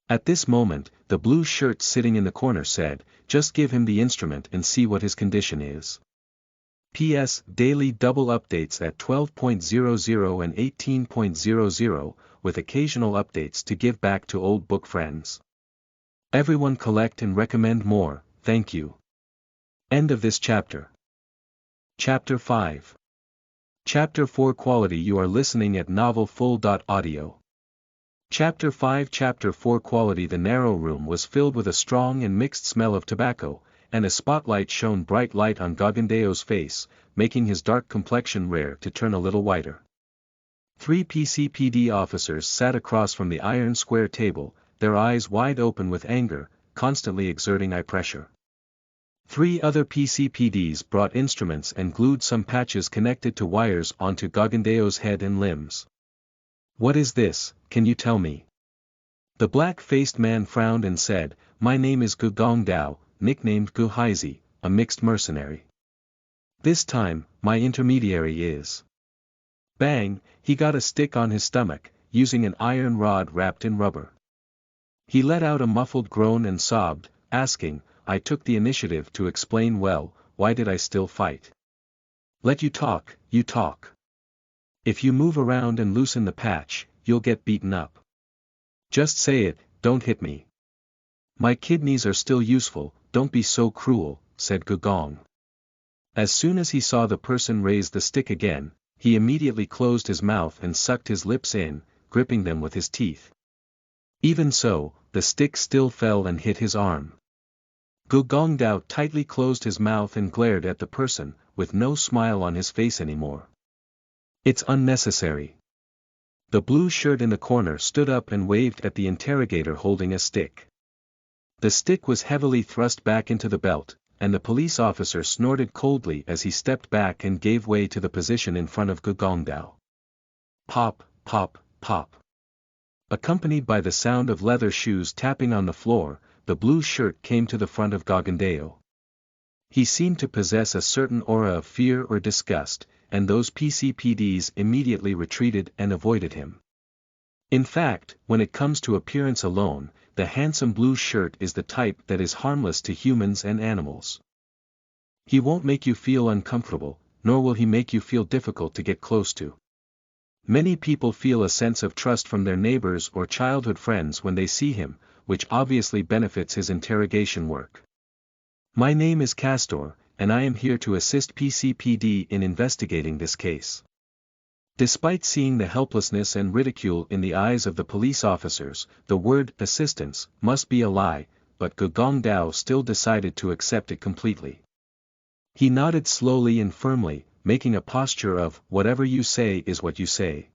At this moment, the blue shirt sitting in the corner said, "Just give him the instrument and see what his condition is." P.S. Daily double updates at 12.00 and 18.00, with occasional updates to give back to old book friends. Everyone collect and recommend more, thank you. End of this chapter. Chapter 5. Chapter 4 Quality. You are listening at novelfull.audio. Chapter 5 Chapter 4 Quality. The narrow room was filled with a strong and mixed smell of tobacco, and a spotlight shone bright light on Gogondeo's face, making his dark complexion rare to turn a little whiter. 3 PCPD officers sat across from the iron square table, their eyes wide open with anger, constantly exerting eye pressure. 3 other PCPDs brought instruments and glued some patches connected to wires onto Gogondeo's head and limbs. "What is this, can you tell me?" The black-faced man frowned and said, "My name is Gu Gongdao, nicknamed Gu Hazy, a mixed mercenary. This time, my intermediary is..." Bang, he got a stick on his stomach, using an iron rod wrapped in rubber. He let out a muffled groan and sobbed, asking, "I took the initiative to explain well, why did I still fight? Let you talk, you talk. If you move around and loosen the patch, you'll get beaten up. Just say it, don't hit me. My kidneys are still useful, don't be so cruel," said Gugong. As soon as he saw the person raise the stick again, he immediately closed his mouth and sucked his lips in, gripping them with his teeth. Even so, the stick still fell and hit his arm. Gu Gongdao tightly closed his mouth and glared at the person, with no smile on his face anymore. "It's unnecessary." The blue shirt in the corner stood up and waved at the interrogator holding a stick. The stick was heavily thrust back into the belt, and the police officer snorted coldly as he stepped back and gave way to the position in front of Gu Gongdao. Pop, pop, pop. Accompanied by the sound of leather shoes tapping on the floor, the blue shirt came to the front of Gogondeo. He seemed to possess a certain aura of fear or disgust, and those PCPDs immediately retreated and avoided him. In fact, when it comes to appearance alone, the handsome blue shirt is the type that is harmless to humans and animals. He won't make you feel uncomfortable, nor will he make you feel difficult to get close to. Many people feel a sense of trust from their neighbors or childhood friends when they see him, which obviously benefits his interrogation work. "My name is Castor, and I am here to assist PCPD in investigating this case." Despite seeing the helplessness and ridicule in the eyes of the police officers, the word "assistance" must be a lie, but Gu Gongdao still decided to accept it completely. He nodded slowly and firmly, making a posture of, "Whatever you say is what you say.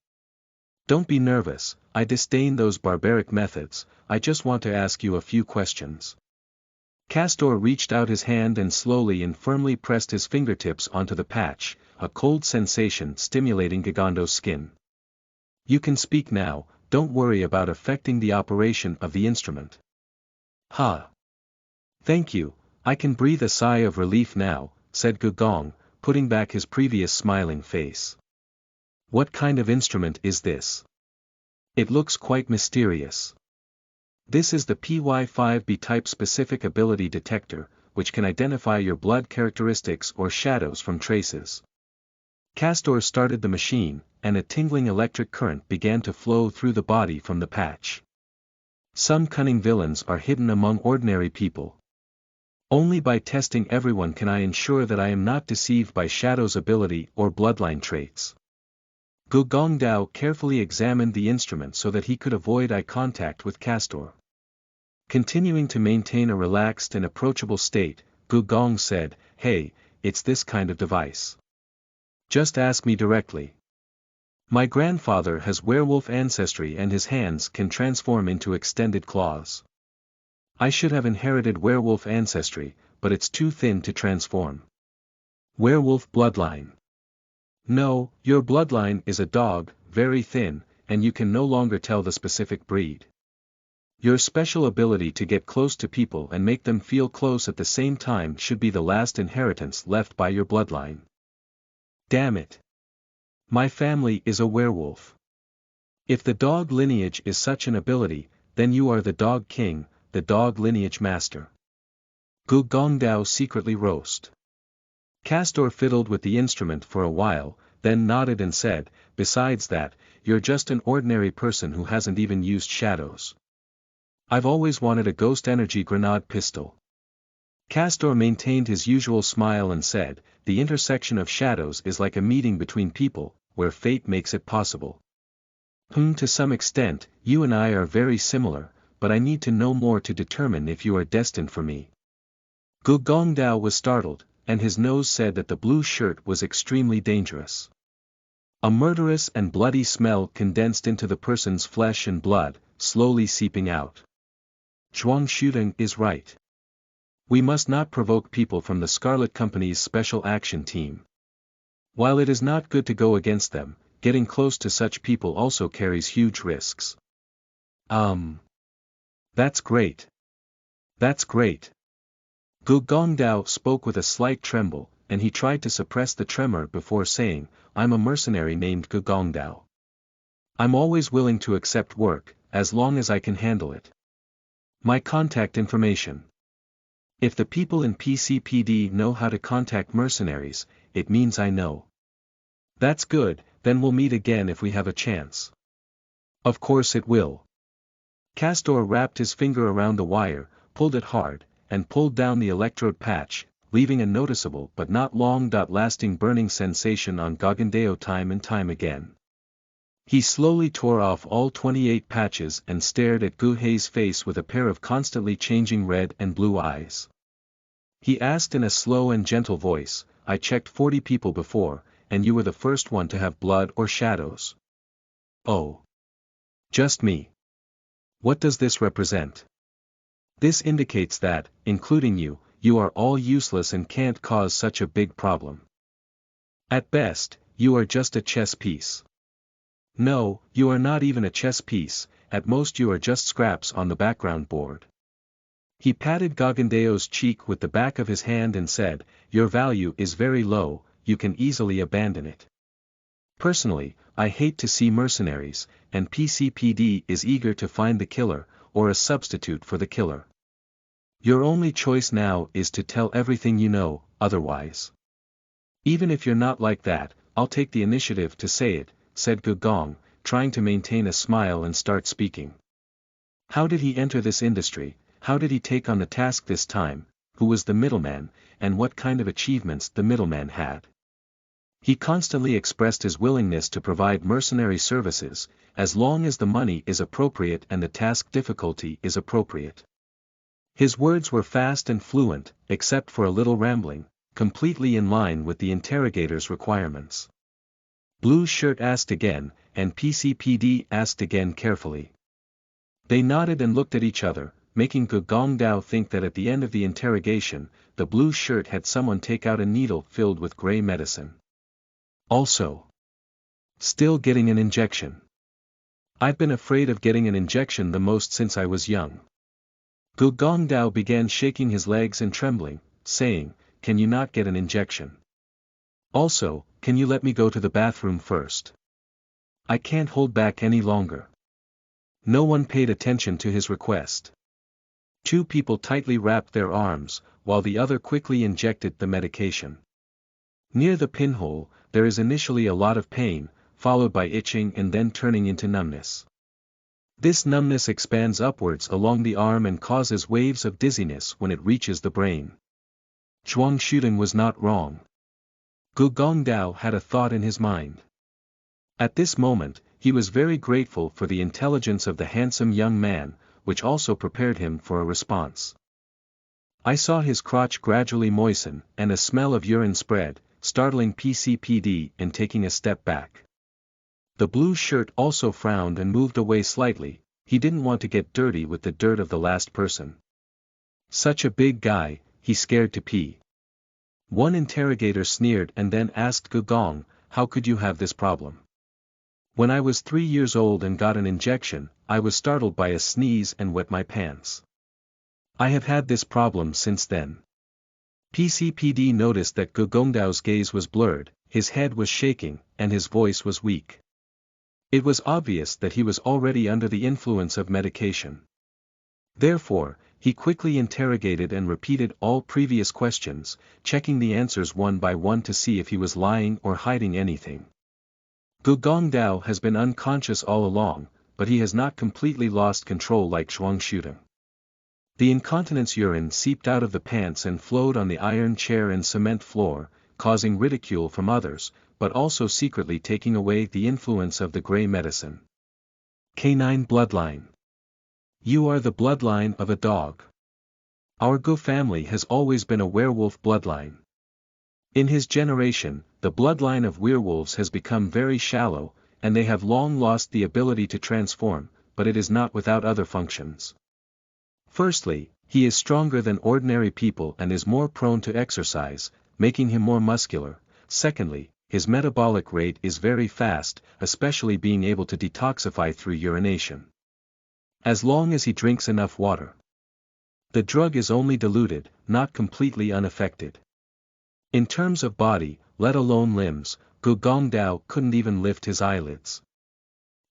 Don't be nervous, I disdain those barbaric methods, I just want to ask you a few questions." Castor reached out his hand and slowly and firmly pressed his fingertips onto the patch, a cold sensation stimulating Gogondo's skin. "You can speak now, don't worry about affecting the operation of the instrument." "Ha! Thank you, I can breathe a sigh of relief now," said Gugong, putting back his previous smiling face. "What kind of instrument is this? It looks quite mysterious." "This is the PY5B type specific ability detector, which can identify your blood characteristics or shadows from traces." Castor started the machine, and a tingling electric current began to flow through the body from the patch. "Some cunning villains are hidden among ordinary people. Only by testing everyone can I ensure that I am not deceived by Shadow's ability or bloodline traits." Gu Gongdao carefully examined the instrument so that he could avoid eye contact with Castor. Continuing to maintain a relaxed and approachable state, Gu Gong said, "Hey, it's this kind of device. Just ask me directly. My grandfather has werewolf ancestry and his hands can transform into extended claws. I should have inherited werewolf ancestry, but it's too thin to transform. Werewolf bloodline. No, your bloodline is a dog, very thin, and you can no longer tell the specific breed. Your special ability to get close to people and make them feel close at the same time should be the last inheritance left by your bloodline. Damn it. My family is a werewolf. If the dog lineage is such an ability, then you are the dog king, the dog lineage master. Gu Gongdao secretly roast. Castor fiddled with the instrument for a while, then nodded and said, besides that, you're just an ordinary person who hasn't even used shadows. I've always wanted a ghost energy grenade pistol. Castor maintained his usual smile and said, the intersection of shadows is like a meeting between people, where fate makes it possible. To some extent, you and I are very similar, but I need to know more to determine if you are destined for me. Gu Gongdao was startled, and his nose said that the blue shirt was extremely dangerous. A murderous and bloody smell condensed into the person's flesh and blood, slowly seeping out. Zhuang shooting is right. We must not provoke people from the Scarlet Company's Special Action Team. While it is not good to go against them, getting close to such people also carries huge risks. That's great. That's great. Gu Gongdao spoke with a slight tremble, and he tried to suppress the tremor before saying, I'm a mercenary named Gu Gongdao. I'm always willing to accept work, as long as I can handle it. My contact information. If the people in PCPD know how to contact mercenaries, it means I know. That's good, then we'll meet again if we have a chance. Of course it will. Castor wrapped his finger around the wire, pulled it hard, and pulled down the electrode patch, leaving a noticeable but not long-lasting burning sensation on Gogandeo time and time again. He slowly tore off all 28 patches and stared at Gu Hei's face with a pair of constantly changing red and blue eyes. He asked in a slow and gentle voice, I checked 40 people before, and you were the first one to have blood or shadows. Oh. Just me. What does this represent? This indicates that, including you, you are all useless and can't cause such a big problem. At best, you are just a chess piece. No, you are not even a chess piece, at most you are just scraps on the background board. He patted Gogandeo's cheek with the back of his hand and said, your value is very low, you can easily abandon it. Personally, I hate to see mercenaries, and PCPD is eager to find the killer, or a substitute for the killer. Your only choice now is to tell everything you know, otherwise. Even if you're not like that, I'll take the initiative to say it, said Gu Gong, trying to maintain a smile and start speaking. How did he enter this industry, how did he take on the task this time, who was the middleman, and what kind of achievements the middleman had? He constantly expressed his willingness to provide mercenary services, as long as the money is appropriate and the task difficulty is appropriate. His words were fast and fluent, except for a little rambling, completely in line with the interrogator's requirements. Blue Shirt asked again, and PCPD asked again carefully. They nodded and looked at each other, making Gu Gongdao think that at the end of the interrogation, the Blue Shirt had someone take out a needle filled with gray medicine. Also, still getting an injection. I've been afraid of getting an injection the most since I was young. Gu Gongdao began shaking his legs and trembling, saying, can you not get an injection? Also, can you let me go to the bathroom first? I can't hold back any longer. No one paid attention to his request. 2 people tightly wrapped their arms, while the other quickly injected the medication. Near the pinhole, there is initially a lot of pain, followed by itching and then turning into numbness. This numbness expands upwards along the arm and causes waves of dizziness when it reaches the brain. Zhuang shooting was not wrong. Gu Gongdao had a thought in his mind. At this moment, he was very grateful for the intelligence of the handsome young man, which also prepared him for a response. I saw his crotch gradually moisten, and a smell of urine spread, startling PCPD and taking a step back. The Blue Shirt also frowned and moved away slightly, he didn't want to get dirty with the dirt of the last person. Such a big guy, he's scared to pee. One interrogator sneered and then asked Gu Gong, how could you have this problem? When I was 3 years old and got an injection, I was startled by a sneeze and wet my pants. I have had this problem since then. PCPD noticed that Gu Gongdao's gaze was blurred, his head was shaking, and his voice was weak. It was obvious that he was already under the influence of medication. Therefore, he quickly interrogated and repeated all previous questions, checking the answers one by one to see if he was lying or hiding anything. Gugongdao has been unconscious all along, but he has not completely lost control like Zhuang shooting. The incontinence urine seeped out of the pants and flowed on the iron chair and cement floor, causing ridicule from others, but also secretly taking away the influence of the gray medicine. Canine bloodline. You are the bloodline of a dog. Our Gu family has always been a werewolf bloodline. In his generation, the bloodline of werewolves has become very shallow, and they have long lost the ability to transform, but it is not without other functions. Firstly, he is stronger than ordinary people and is more prone to exercise, making him more muscular. Secondly, his metabolic rate is very fast, especially being able to detoxify through urination. As long as he drinks enough water. The drug is only diluted, not completely unaffected. In terms of body, let alone limbs, Gugongdao couldn't even lift his eyelids.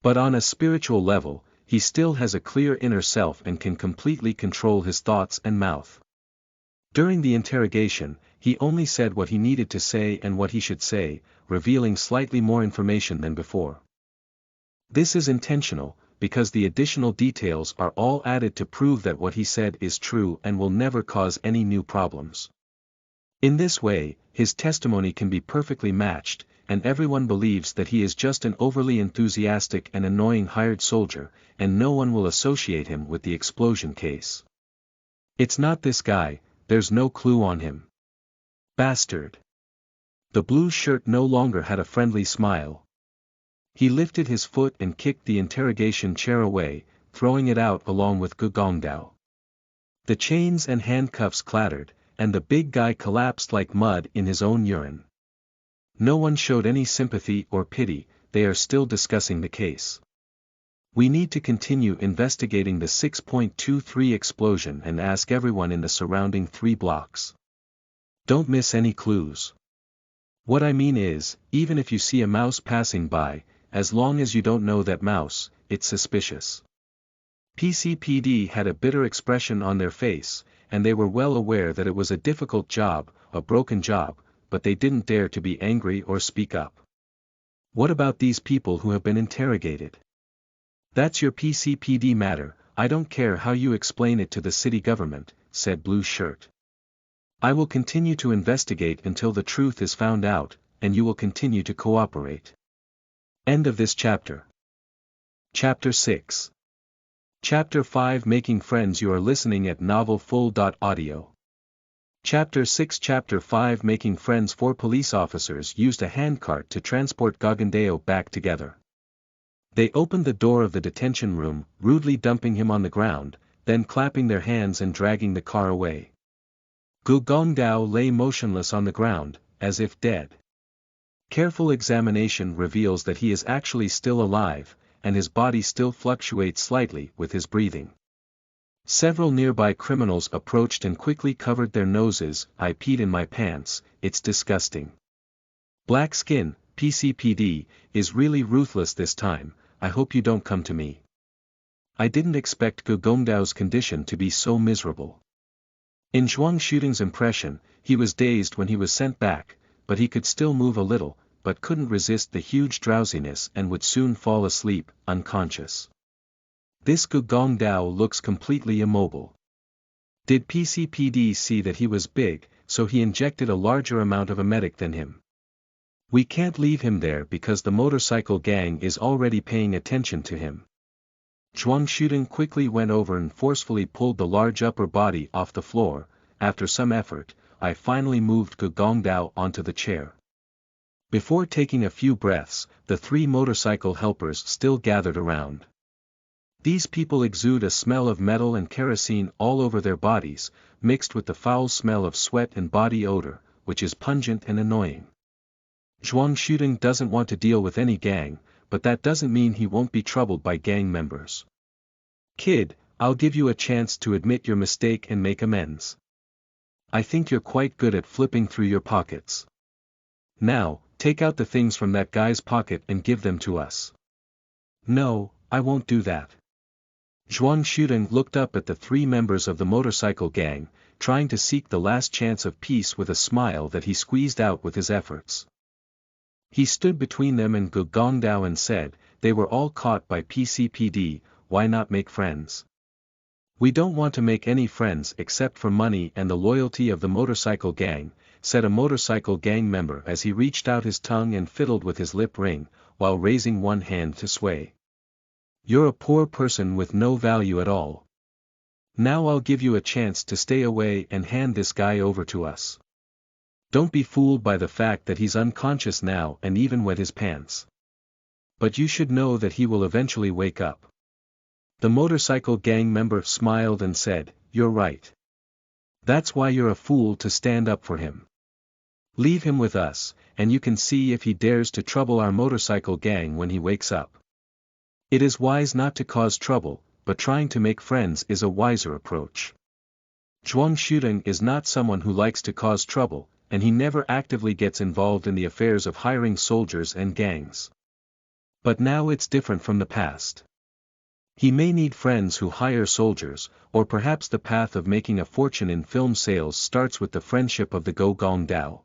But on a spiritual level, he still has a clear inner self and can completely control his thoughts and mouth. During the interrogation, he only said what he needed to say and what he should say, revealing slightly more information than before. This is intentional, because the additional details are all added to prove that what he said is true and will never cause any new problems. In this way, his testimony can be perfectly matched, and everyone believes that he is just an overly enthusiastic and annoying hired soldier, and no one will associate him with the explosion case. It's not this guy, there's no clue on him. Bastard. The blue shirt no longer had a friendly smile. He lifted his foot and kicked the interrogation chair away, throwing it out along with Gugongdao. The chains and handcuffs clattered, and the big guy collapsed like mud in his own urine. No one showed any sympathy or pity, they are still discussing the case. We need to continue investigating the 6.23 explosion and ask everyone in the surrounding 3 blocks. Don't miss any clues. What I mean is, even if you see a mouse passing by, as long as you don't know that mouse, it's suspicious. PCPD had a bitter expression on their face, and they were well aware that it was a difficult job, a broken job, but they didn't dare to be angry or speak up. What about these people who have been interrogated? That's your PCPD matter, I don't care how you explain it to the city government, said Blue Shirt. I will continue to investigate until the truth is found out, and you will continue to cooperate. End of this chapter. Chapter 6. Chapter 5 Making Friends. You are listening at novelfull.audio. Chapter 6 Chapter 5 Making Friends. 4 police officers used a handcart to transport Gugongdao back together. They opened the door of the detention room, rudely dumping him on the ground, then clapping their hands and dragging the car away. Gugongdao lay motionless on the ground, as if dead. Careful examination reveals that he is actually still alive, and his body still fluctuates slightly with his breathing. Several nearby criminals approached and quickly covered their noses. I peed in my pants, it's disgusting. Black skin, PCPD, is really ruthless this time, I hope you don't come to me. I didn't expect Gugongdao's condition to be so miserable. In Zhuang Shooting's impression, he was dazed when he was sent back, but he could still move a little, but couldn't resist the huge drowsiness and would soon fall asleep, unconscious. This Gugongdao looks completely immobile. Did PCPD see that he was big, so he injected a larger amount of emetic than him? We can't leave him there because the motorcycle gang is already paying attention to him. Zhuang Shooting quickly went over and forcefully pulled the large upper body off the floor. After some effort, I finally moved Gugongdao onto the chair. Before taking a few breaths, the 3 motorcycle helpers still gathered around. These people exude a smell of metal and kerosene all over their bodies, mixed with the foul smell of sweat and body odor, which is pungent and annoying. Zhuang Shooting doesn't want to deal with any gang, but that doesn't mean he won't be troubled by gang members. Kid, I'll give you a chance to admit your mistake and make amends. I think you're quite good at flipping through your pockets. Now, take out the things from that guy's pocket and give them to us. No, I won't do that. Zhuang shooting looked up at the three members of the motorcycle gang, trying to seek the last chance of peace with a smile that he squeezed out with his efforts. He stood between them and Gugongdao and said, "They were all caught by PCPD, why not make friends? We don't want to make any friends except for money and the loyalty of the motorcycle gang," said a motorcycle gang member as he reached out his tongue and fiddled with his lip ring, while raising one hand to sway. "You're a poor person with no value at all. Now I'll give you a chance to stay away and hand this guy over to us. Don't be fooled by the fact that he's unconscious now and even wet his pants. But you should know that he will eventually wake up." The motorcycle gang member smiled and said, "You're right. That's why you're a fool to stand up for him. Leave him with us, and you can see if he dares to trouble our motorcycle gang when he wakes up. It is wise not to cause trouble, but trying to make friends is a wiser approach." Zhuang shooting is not someone who likes to cause trouble, and he never actively gets involved in the affairs of hiring soldiers and gangs. But now it's different from the past. He may need friends who hire soldiers, or perhaps the path of making a fortune in film sales starts with the friendship of the Gugongdao.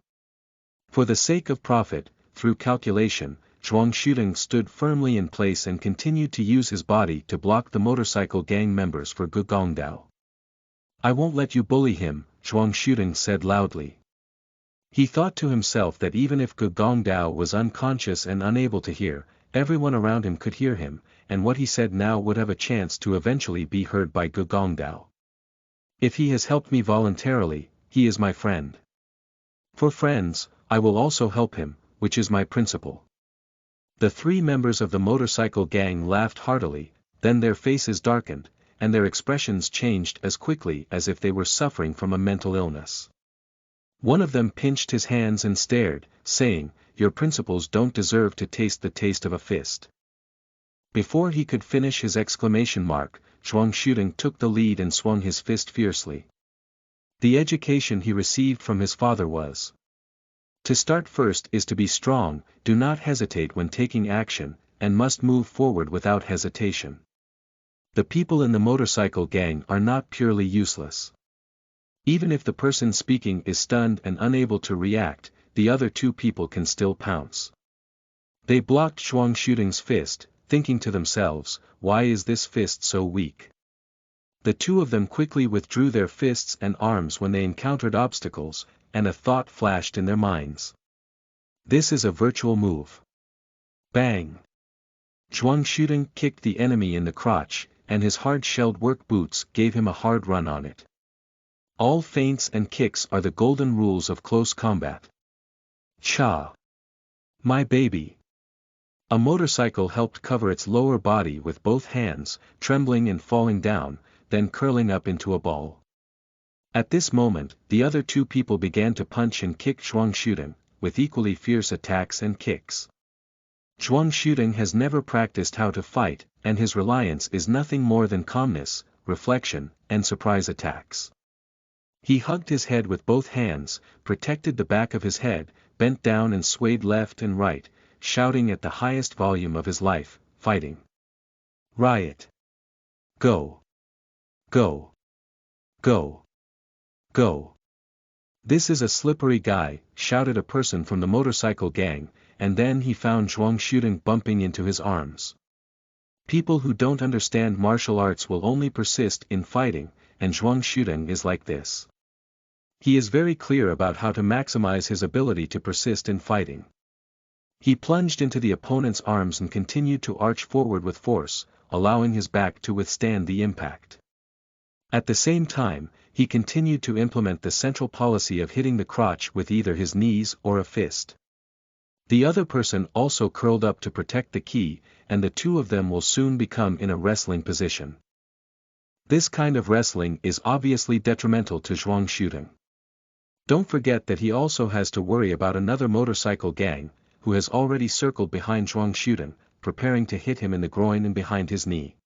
For the sake of profit, through calculation, Zhuang shooting stood firmly in place and continued to use his body to block the motorcycle gang members for Gugongdao. "I won't let you bully him," Zhuang shooting said loudly. He thought to himself that even if Gugongdao was unconscious and unable to hear, everyone around him could hear him, and what he said now would have a chance to eventually be heard by Gugongdao. "If he has helped me voluntarily, he is my friend. For friends, I will also help him, which is my principle." The three members of the motorcycle gang laughed heartily, then their faces darkened, and their expressions changed as quickly as if they were suffering from a mental illness. One of them pinched his hands and stared, saying, "Your principles don't deserve to taste the taste of a fist." Before he could finish his exclamation mark, Zhuang shooting took the lead and swung his fist fiercely. The education he received from his father was: to start first is to be strong, do not hesitate when taking action, and must move forward without hesitation. The people in the motorcycle gang are not purely useless. Even if the person speaking is stunned and unable to react, the other two people can still pounce. They blocked Zhuang shooting's fist, thinking to themselves, "Why is this fist so weak?" The two of them quickly withdrew their fists and arms when they encountered obstacles, and a thought flashed in their minds. This is a virtual move. Bang! Zhuang shooting kicked the enemy in the crotch, and his hard-shelled work boots gave him a hard run on it. All feints and kicks are the golden rules of close combat. Cha! My baby! A motorcycle helped cover its lower body with both hands, trembling and falling down, then curling up into a ball. At this moment, the other two people began to punch and kick Zhuang shooting, with equally fierce attacks and kicks. Zhuang shooting has never practiced how to fight, and his reliance is nothing more than calmness, reflection, and surprise attacks. He hugged his head with both hands, protected the back of his head, bent down and swayed left and right, shouting at the highest volume of his life, "Fighting! Riot! Go! Go! Go! Go!" "This is a slippery guy," shouted a person from the motorcycle gang, and then he found Zhuang shooting bumping into his arms. People who don't understand martial arts will only persist in fighting, and Zhuang shooting is like this. He is very clear about how to maximize his ability to persist in fighting. He plunged into the opponent's arms and continued to arch forward with force, allowing his back to withstand the impact. At the same time, he continued to implement the central policy of hitting the crotch with either his knees or a fist. The other person also curled up to protect the key, and the two of them will soon become in a wrestling position. This kind of wrestling is obviously detrimental to Zhuang shooting. Don't forget that he also has to worry about another motorcycle gang, who has already circled behind Zhuang shooting, preparing to hit him in the groin and behind his knee.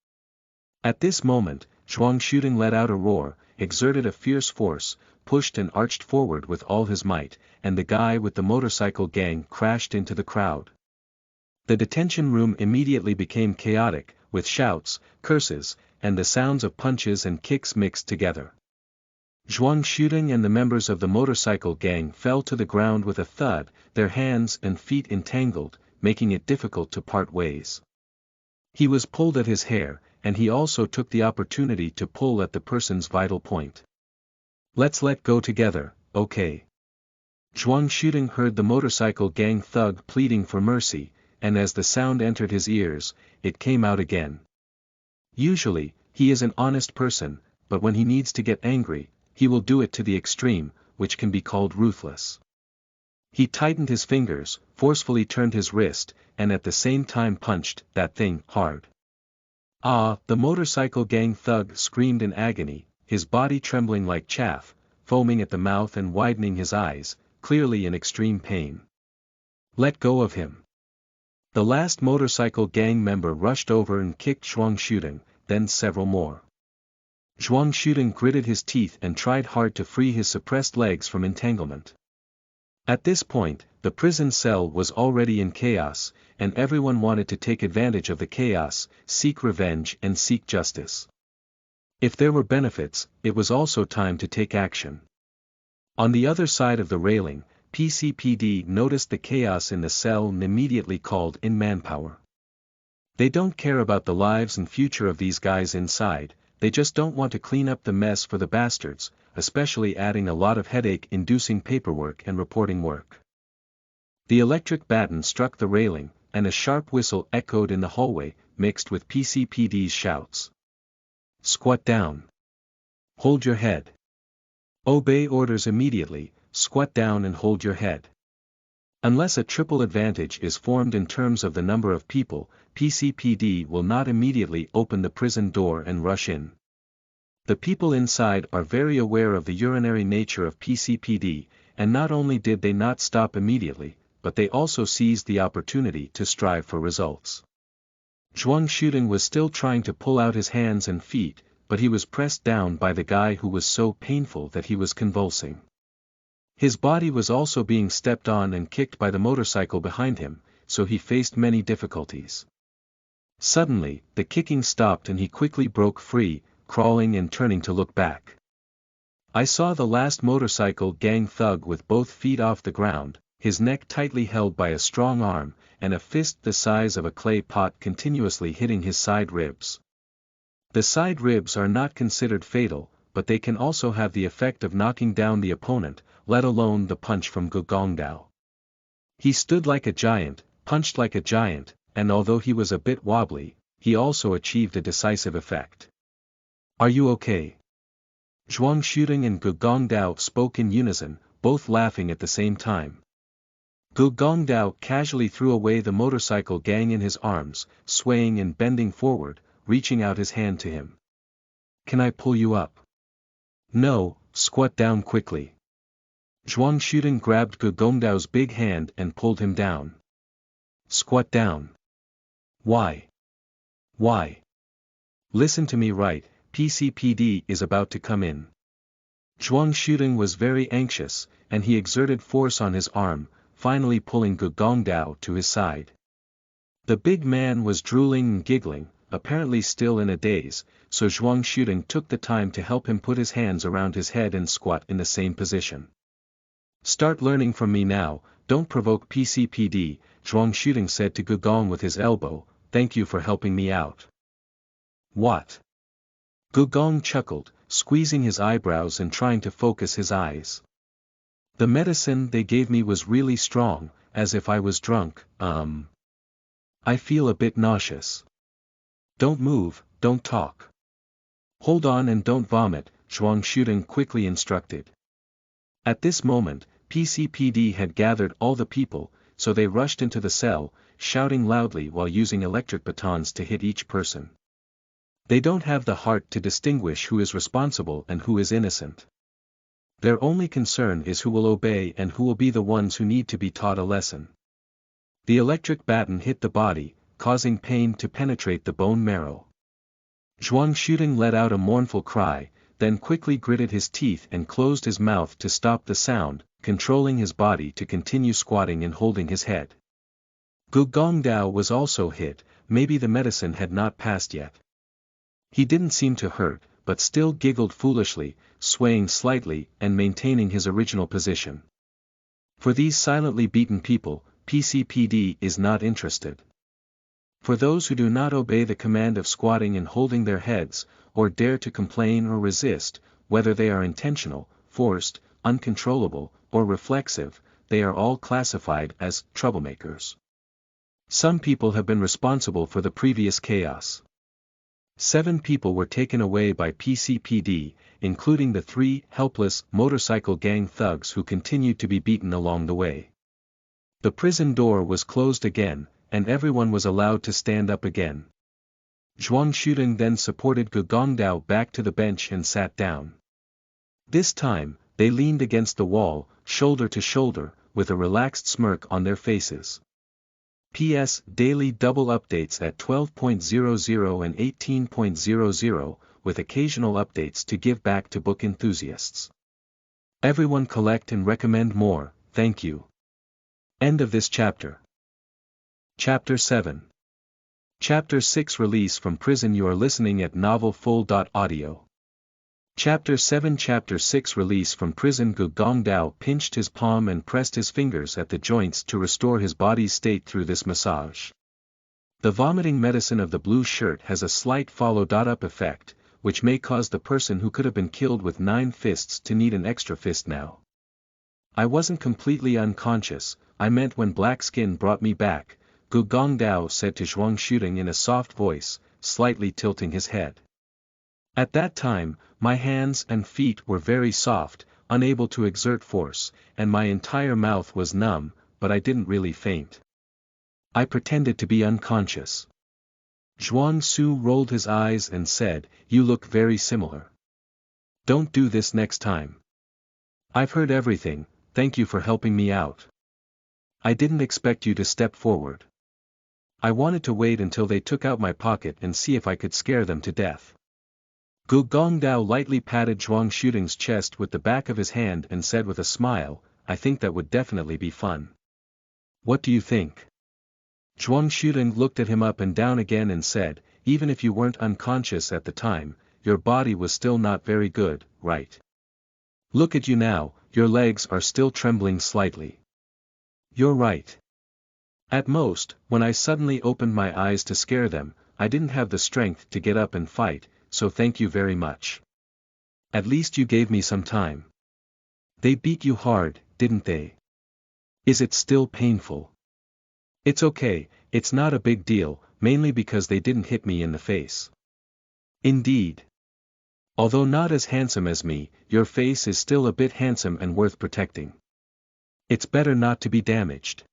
At this moment, Zhuang shooting let out a roar, exerted a fierce force, pushed and arched forward with all his might, and the guy with the motorcycle gang crashed into the crowd. The detention room immediately became chaotic, with shouts, curses, and the sounds of punches and kicks mixed together. Zhuang shooting and the members of the motorcycle gang fell to the ground with a thud, their hands and feet entangled, making it difficult to part ways. He was pulled at his hair, and he also took the opportunity to pull at the person's vital point. Let's let go together, okay? Zhuang shooting heard the motorcycle gang thug pleading for mercy, and as the sound entered his ears, it came out again. Usually, he is an honest person, but when he needs to get angry, he will do it to the extreme, which can be called ruthless. He tightened his fingers, forcefully turned his wrist, and at the same time punched that thing hard. Ah! The motorcycle gang thug screamed in agony, his body trembling like chaff, foaming at the mouth and widening his eyes, clearly in extreme pain. Let go of him. The last motorcycle gang member rushed over and kicked Zhuang shooting, then several more. Zhuang shooting gritted his teeth and tried hard to free his suppressed legs from entanglement. At this point, the prison cell was already in chaos, and everyone wanted to take advantage of the chaos, seek revenge and seek justice. If there were benefits, it was also time to take action. On the other side of the railing, PCPD noticed the chaos in the cell and immediately called in manpower. They don't care about the lives and future of these guys inside, they just don't want to clean up the mess for the bastards, especially adding a lot of headache-inducing paperwork and reporting work. The electric baton struck the railing, and a sharp whistle echoed in the hallway, mixed with PCPD's shouts. Squat down. Hold your head. Obey orders immediately, squat down and hold your head. Unless a triple advantage is formed in terms of the number of people, PCPD will not immediately open the prison door and rush in. The people inside are very aware of the urinary nature of PCPD, and not only did they not stop immediately, but they also seized the opportunity to strive for results. Zhuang shooting was still trying to pull out his hands and feet, but he was pressed down by the guy who was so painful that he was convulsing. His body was also being stepped on and kicked by the motorcycle behind him, so he faced many difficulties. Suddenly, the kicking stopped and he quickly broke free, crawling and turning to look back. I saw the last motorcycle gang thug with both feet off the ground, his neck tightly held by a strong arm, and a fist the size of a clay pot continuously hitting his side ribs. The side ribs are not considered fatal, but they can also have the effect of knocking down the opponent, let alone the punch from Gugongdao. He stood like a giant, punched like a giant, and although he was a bit wobbly, he also achieved a decisive effect. Are you okay? Zhuang shooting and Gugongdao spoke in unison, both laughing at the same time. Gugongdao casually threw away the motorcycle gang in his arms, swaying and bending forward, reaching out his hand to him. Can I pull you up? No, squat down quickly. Zhuang shooting grabbed Gugongdao's big hand and pulled him down. Squat down. Why? Why? Listen to me right, PCPD is about to come in. Zhuang shooting was very anxious, and he exerted force on his arm, finally pulling Gugongdao to his side. The big man was drooling and giggling, apparently still in a daze, so Zhuang shooting took the time to help him put his hands around his head and squat in the same position. Start learning from me now, don't provoke PCPD, Zhuang shooting said to Gugong with his elbow, thank you for helping me out. What? Gugong chuckled, squeezing his eyebrows and trying to focus his eyes. The medicine they gave me was really strong, as if I was drunk, I feel a bit nauseous. Don't move, don't talk. Hold on and don't vomit, Zhuang shooting quickly instructed. At this moment, PCPD had gathered all the people, so they rushed into the cell, shouting loudly while using electric batons to hit each person. They don't have the heart to distinguish who is responsible and who is innocent. Their only concern is who will obey and who will be the ones who need to be taught a lesson. The electric baton hit the body, causing pain to penetrate the bone marrow. Zhuang shooting let out a mournful cry, then quickly gritted his teeth and closed his mouth to stop the sound, controlling his body to continue squatting and holding his head. Gu Gongdao was also hit, maybe the medicine had not passed yet. He didn't seem to hurt, but still giggled foolishly, swaying slightly and maintaining his original position. For these silently beaten people, PCPD is not interested. For those who do not obey the command of squatting and holding their heads, or dare to complain or resist, whether they are intentional, forced, uncontrollable, or reflexive, they are all classified as troublemakers. Some people have been responsible for the previous chaos. 7 people were taken away by PCPD, including the 3 helpless motorcycle gang thugs who continued to be beaten along the way. The prison door was closed again, and everyone was allowed to stand up again. Zhuang Shudeng then supported Gu Gongdao back to the bench and sat down. This time, they leaned against the wall, shoulder to shoulder, with a relaxed smirk on their faces. PS Daily double updates at 12.00 and 18.00, with occasional updates to give back to book enthusiasts. Everyone collect and recommend more, thank you. End of this chapter. Chapter 7. Chapter 6 Release from Prison. You are listening at novelfull.audio. Chapter 7 Chapter 6 Release from Prison. Gu Gongdao pinched his palm and pressed his fingers at the joints to restore his body's state through this massage. The vomiting medicine of the blue shirt has a slight follow-up effect, which may cause the person who could have been killed with 9 fists to need an extra fist now. I wasn't completely unconscious, I meant when black skin brought me back, Gu Gongdao said to Zhuang Shudeng in a soft voice, slightly tilting his head. At that time, my hands and feet were very soft, unable to exert force, and my entire mouth was numb, but I didn't really faint. I pretended to be unconscious. Zhuang Su rolled his eyes and said, "You look very similar. Don't do this next time. I've heard everything, thank you for helping me out. I didn't expect you to step forward. I wanted to wait until they took out my pocket and see if I could scare them to death." Gu Gongdao lightly patted Zhuang Shudeng's chest with the back of his hand and said with a smile, "I think that would definitely be fun. What do you think?" Zhuang Shudeng looked at him up and down again and said, "Even if you weren't unconscious at the time, your body was still not very good, right? Look at you now, your legs are still trembling slightly." "You're right. At most, when I suddenly opened my eyes to scare them, I didn't have the strength to get up and fight, so thank you very much. At least you gave me some time. They beat you hard, didn't they? Is it still painful?" "It's okay, it's not a big deal, mainly because they didn't hit me in the face." "Indeed. Although not as handsome as me, your face is still a bit handsome and worth protecting. It's better not to be damaged."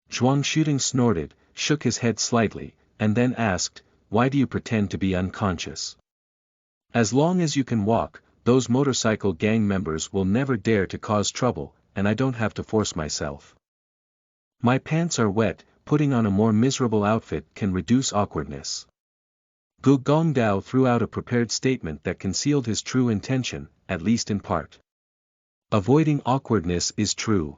Zhuang Shudeng snorted, shook his head slightly, and then asked, "Why do you pretend to be unconscious? As long as you can walk, those motorcycle gang members will never dare to cause trouble, and I don't have to force myself. My pants are wet, putting on a more miserable outfit can reduce awkwardness." Gu Gongdao threw out a prepared statement that concealed his true intention, at least in part. Avoiding awkwardness is true.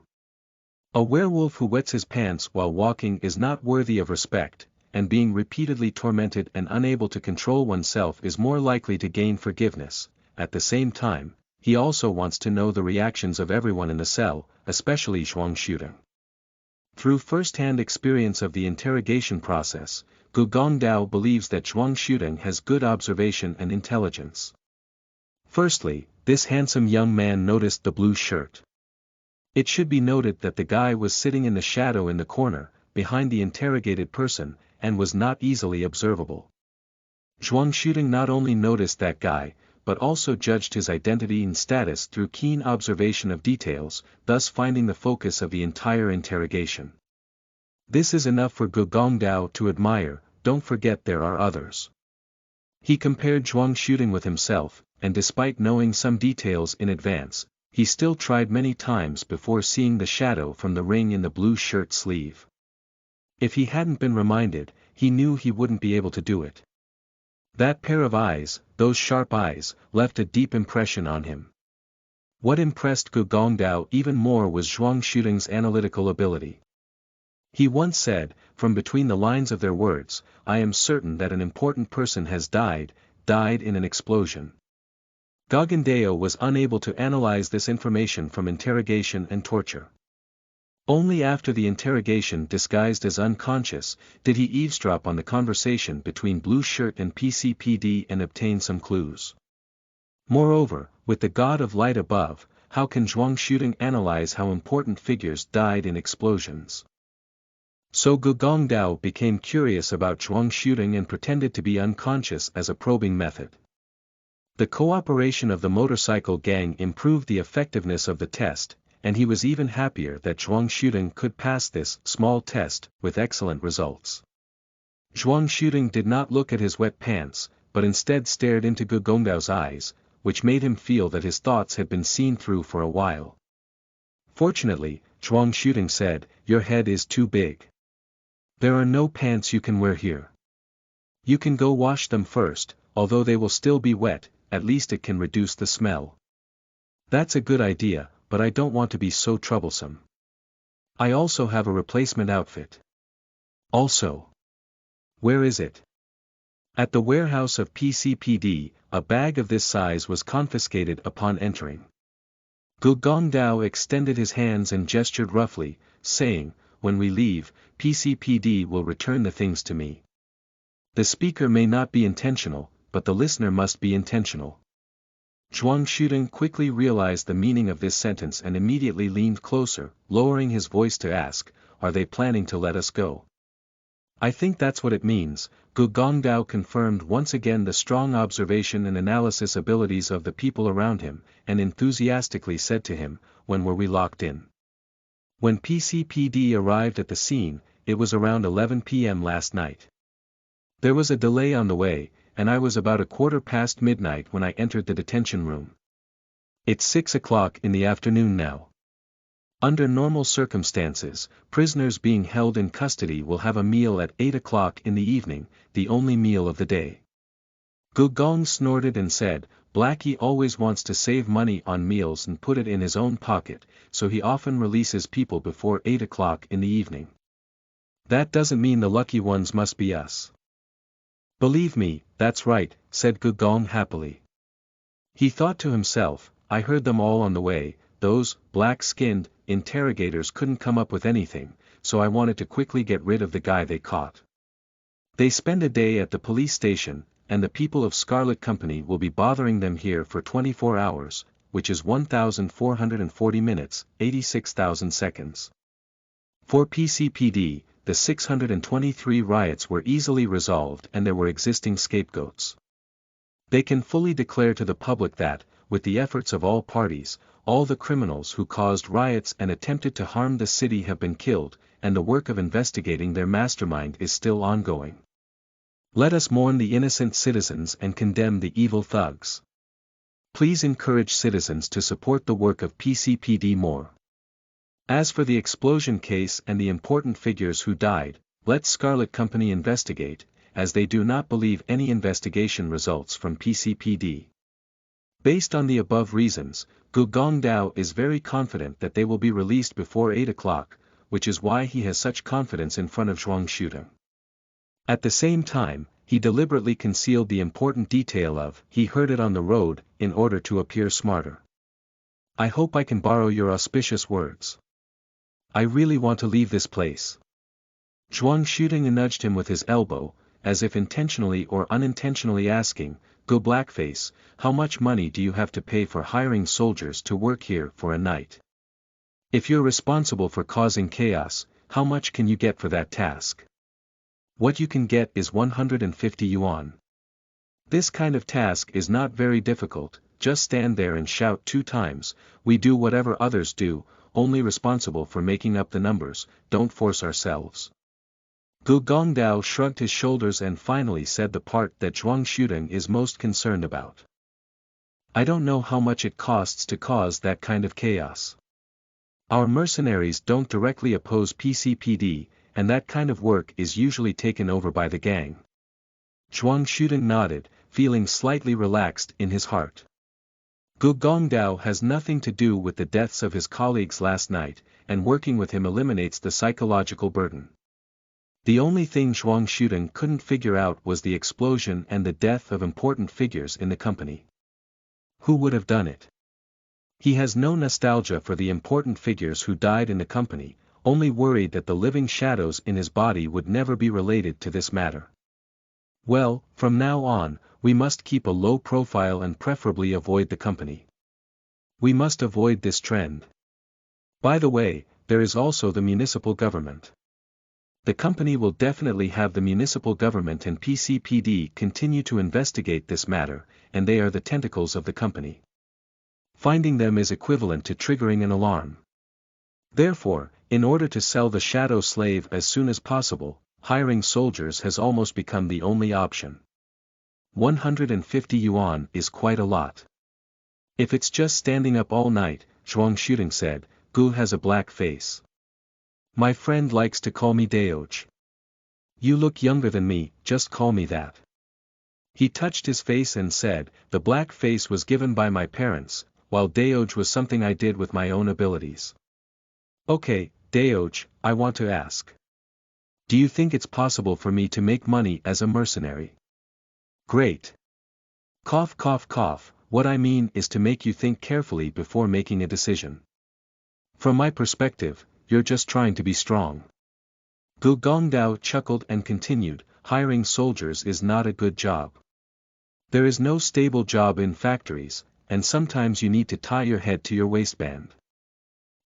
A werewolf who wets his pants while walking is not worthy of respect, and being repeatedly tormented and unable to control oneself is more likely to gain forgiveness. At the same time, he also wants to know the reactions of everyone in the cell, especially Zhuang Shudeng. Through first-hand experience of the interrogation process, Gu Gongdao believes that Zhuang Shudeng has good observation and intelligence. Firstly, this handsome young man noticed the blue shirt. It should be noted that the guy was sitting in the shadow in the corner, behind the interrogated person, and was not easily observable. Zhuang Shudeng not only noticed that guy, but also judged his identity and status through keen observation of details, thus finding the focus of the entire interrogation. This is enough for Gu Gongdao to admire, don't forget there are others. He compared Zhuang Shudeng with himself, and despite knowing some details in advance, he still tried many times before seeing the shadow from the ring in the blue shirt sleeve. If he hadn't been reminded, he knew he wouldn't be able to do it. That pair of eyes, those sharp eyes, left a deep impression on him. What impressed Gu Gongdao even more was Zhuang Shudeng's analytical ability. He once said, from between the lines of their words, I am certain that an important person has died in an explosion. Gogandeo was unable to analyze this information from interrogation and torture. Only after the interrogation disguised as unconscious, did he eavesdrop on the conversation between Blue Shirt and PCPD and obtain some clues. Moreover, with the god of light above, how can Zhuang shooting analyze how important figures died in explosions? So Gu Gongdao became curious about Zhuang shooting and pretended to be unconscious as a probing method. The cooperation of the motorcycle gang improved the effectiveness of the test, and he was even happier that Zhuang shooting could pass this small test with excellent results. Zhuang shooting did not look at his wet pants, but instead stared into Gu Gongdao's eyes, which made him feel that his thoughts had been seen through for a while. Fortunately, Zhuang shooting said, your head is too big. There are no pants you can wear here. You can go wash them first, although they will still be wet, at least it can reduce the smell. That's a good idea, but I don't want to be so troublesome. I also have a replacement outfit. Also. Where is it? At the warehouse of PCPD, a bag of this size was confiscated upon entering. Gu Gongdao extended his hands and gestured roughly, saying, when we leave, PCPD will return the things to me. The speaker may not be intentional, but the listener must be intentional. Zhuang shooting quickly realized the meaning of this sentence and immediately leaned closer, lowering his voice to ask, are they planning to let us go? I think that's what it means. Gu Gongdao confirmed once again the strong observation and analysis abilities of the people around him, and enthusiastically said to him, when were we locked in? When PCPD arrived at the scene, it was around 11 p.m. last night. There was a delay on the way, and I was about midnight midnight when I entered the detention room. It's 6 o'clock in the afternoon now. Under normal circumstances, prisoners being held in custody will have a meal at 8 o'clock in the evening, the only meal of the day. Gu Gong snorted and said, Blackie always wants to save money on meals and put it in his own pocket, so he often releases people before 8 o'clock in the evening. That doesn't mean the lucky ones must be us. Believe me, that's right, said Gu Gong happily. He thought to himself, I heard them all on the way, those black-skinned interrogators couldn't come up with anything, so I wanted to quickly get rid of the guy they caught. They spend a day at the police station, and the people of Scarlet Company will be bothering them here for 24 hours, which is 1,440 minutes, 86,000 seconds. For PCPD, the 623 riots were easily resolved and there were existing scapegoats. They can fully declare to the public that, with the efforts of all parties, all the criminals who caused riots and attempted to harm the city have been killed, and the work of investigating their mastermind is still ongoing. Let us mourn the innocent citizens and condemn the evil thugs. Please encourage citizens to support the work of PCPD more. As for the explosion case and the important figures who died, let Scarlet Company investigate, as they do not believe any investigation results from PCPD. Based on the above reasons, Gu Gongdao is very confident that they will be released before 8 o'clock, which is why he has such confidence in front of Zhuang shooting. At the same time, he deliberately concealed the important detail of, he heard it on the road, in order to appear smarter. I hope I can borrow your auspicious words. I really want to leave this place. Zhuang shooting nudged him with his elbow, as if intentionally or unintentionally asking, Go Blackface, how much money do you have to pay for hiring soldiers to work here for a night? If you're responsible for causing chaos, how much can you get for that task? What you can get is 150 yuan. This kind of task is not very difficult, just stand there and shout 2 times, we do whatever others do, only responsible for making up the numbers, don't force ourselves. Gu Gongdao shrugged his shoulders and finally said the part that Zhuang shooting is most concerned about. I don't know how much it costs to cause that kind of chaos. Our mercenaries don't directly oppose PCPD, and that kind of work is usually taken over by the gang. Zhuang shooting nodded, feeling slightly relaxed in his heart. Gu Gongdao has nothing to do with the deaths of his colleagues last night, and working with him eliminates the psychological burden. The only thing Zhuang Shudeng couldn't figure out was the explosion and the death of important figures in the company. Who would have done it? He has no nostalgia for the important figures who died in the company, only worried that the living shadows in his body would never be related to this matter. Well, from now on, we must keep a low profile and preferably avoid the company. We must avoid this trend. By the way, there is also the municipal government. The company will definitely have the municipal government and PCPD continue to investigate this matter, and they are the tentacles of the company. Finding them is equivalent to triggering an alarm. Therefore, in order to sell the shadow slave as soon as possible, hiring soldiers has almost become the only option. 150 yuan is quite a lot. If it's just standing up all night, Zhuang Shudeng said, Gu has a black face. My friend likes to call me Daoj. You look younger than me, just call me that. He touched his face and said, the black face was given by my parents, while Daoj was something I did with my own abilities. Okay, Daoj, I want to ask. Do you think it's possible for me to make money as a mercenary? Great. Cough cough cough, what I mean is to make you think carefully before making a decision. From my perspective, you're just trying to be strong. Gu Gongdao chuckled and continued, hiring soldiers is not a good job. There is no stable job in factories, and sometimes you need to tie your head to your waistband.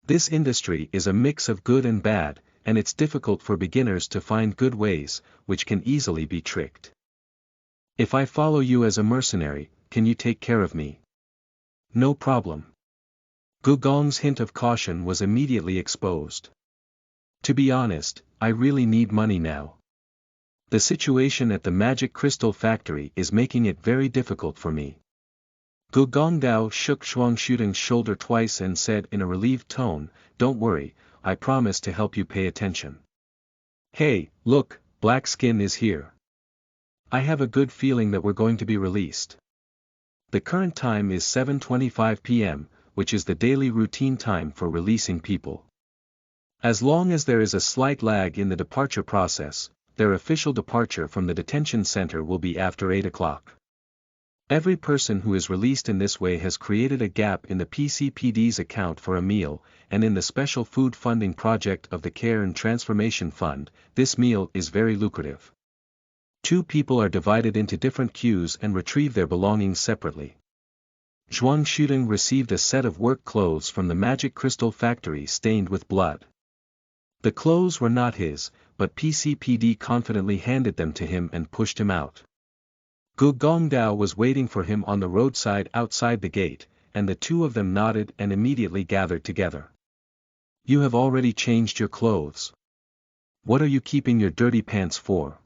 This industry is a mix of good and bad, and it's difficult for beginners to find good ways, which can easily be tricked. If I follow you as a mercenary, can you take care of me? No problem. Gu Gong's hint of caution was immediately exposed. To be honest, I really need money now. The situation at the magic crystal factory is making it very difficult for me. Gu Gongdao shook Zhuang Shudeng's shoulder twice and said in a relieved tone, don't worry, I promise to help you pay attention. Hey, look, Black Skin is here. I have a good feeling that we're going to be released. The current time is 7:25 p.m., which is the daily routine time for releasing people. As long as there is a slight lag in the departure process, their official departure from the detention center will be after 8 o'clock. Every person who is released in this way has created a gap in the PCPD's account for a meal, and in the special food funding project of the Care and Transformation Fund, this meal is very lucrative. 2 people are divided into different queues and retrieve their belongings separately. Zhuang Shudeng received a set of work clothes from the magic crystal factory stained with blood. The clothes were not his, but PCPD confidently handed them to him and pushed him out. Gu Gongdao was waiting for him on the roadside outside the gate, and the 2 of them nodded and immediately gathered together. You have already changed your clothes. What are you keeping your dirty pants for?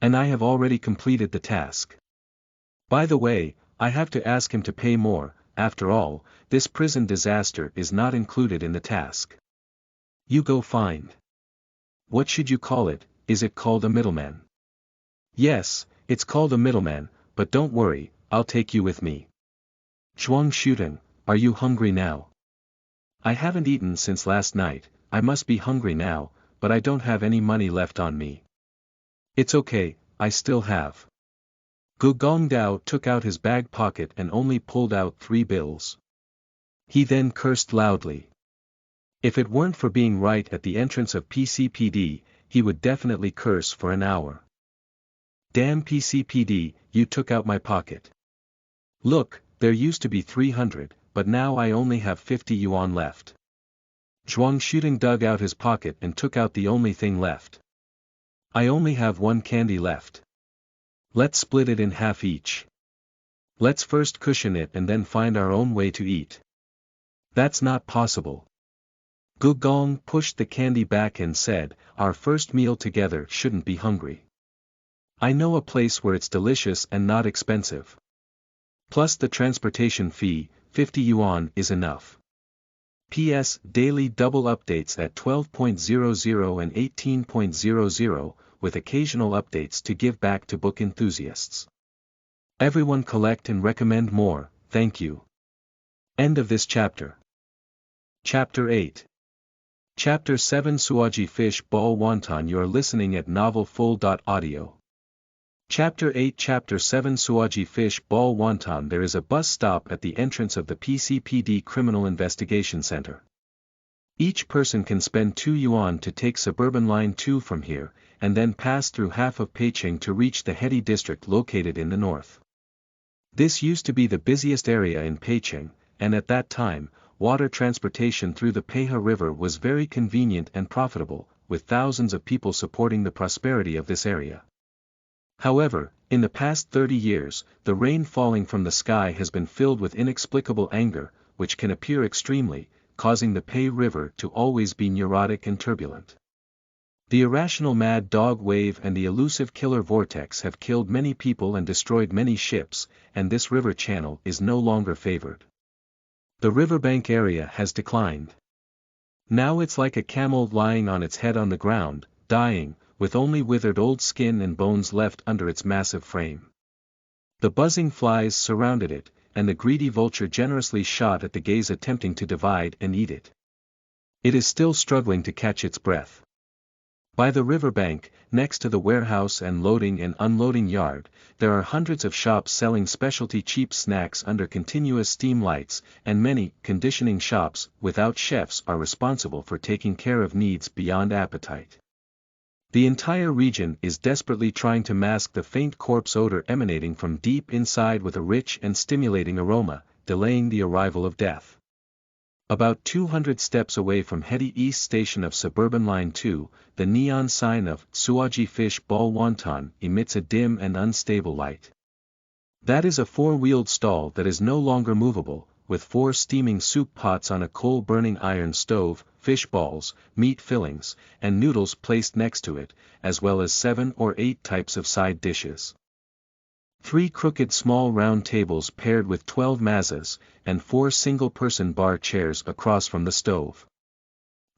And I have already completed the task. By the way, I have to ask him to pay more, after all, this prison disaster is not included in the task. You go find. What should you call it, is it called a middleman? Yes, it's called a middleman, but don't worry, I'll take you with me. Zhuang Shudeng, are you hungry now? I haven't eaten since last night, I must be hungry now, but I don't have any money left on me. It's okay, I still have. Gu Gongdao took out his bag pocket and only pulled out 3 bills. He then cursed loudly. If it weren't for being right at the entrance of PCPD, he would definitely curse for an hour. Damn PCPD, you took out my pocket. Look, there used to be 300, but now I only have 50 yuan left. Zhuang Shudeng dug out his pocket and took out the only thing left. I only have 1 candy left. Let's split it in half each. Let's first cushion it and then find our own way to eat. That's not possible. Gu Gong pushed the candy back and said, our first meal together shouldn't be hungry. I know a place where it's delicious and not expensive. Plus the transportation fee, 50 yuan is enough. P.S. Daily double updates at 12.00 and 18.00, with occasional updates to give back to book enthusiasts. Everyone collect and recommend more, thank you. End of this chapter. Chapter 8. Chapter 7 Suoji Fish Ball Wonton. You are listening at novelfull.audio. Chapter 8 Chapter 7 Suoji Fish Ball Wonton. There is a bus stop at the entrance of the PCPD Criminal Investigation Center. Each person can spend 2 yuan to take Suburban Line 2 from here, and then pass through half of Peicheng to reach the Hedi district located in the north. This used to be the busiest area in Peicheng, and at that time, water transportation through the Peihe River was very convenient and profitable, with thousands of people supporting the prosperity of this area. However, in the past 30 years, the rain falling from the sky has been filled with inexplicable anger, which can appear extremely, causing the Pei River to always be neurotic and turbulent. The irrational mad dog wave and the elusive killer vortex have killed many people and destroyed many ships, and this river channel is no longer favored. The riverbank area has declined. Now it's like a camel lying on its head on the ground, dying, with only withered old skin and bones left under its massive frame. The buzzing flies surrounded it, and the greedy vulture generously shot at the gaze attempting to divide and eat it. It is still struggling to catch its breath. By the riverbank, next to the warehouse and loading and unloading yard, there are hundreds of shops selling specialty cheap snacks under continuous steam lights, and many conditioning shops without chefs are responsible for taking care of needs beyond appetite. The entire region is desperately trying to mask the faint corpse odor emanating from deep inside with a rich and stimulating aroma, delaying the arrival of death. About 200 steps away from Hedi East Station of Suburban Line 2, the neon sign of Suoji Fish Ball Wonton emits a dim and unstable light. That is a 4-wheeled stall that is no longer movable, with 4 steaming soup pots on a coal-burning iron stove, fish balls, meat fillings, and noodles placed next to it, as well as 7 or 8 types of side dishes. 3 crooked small round tables paired with 12 mazas, and 4 single-person bar chairs across from the stove.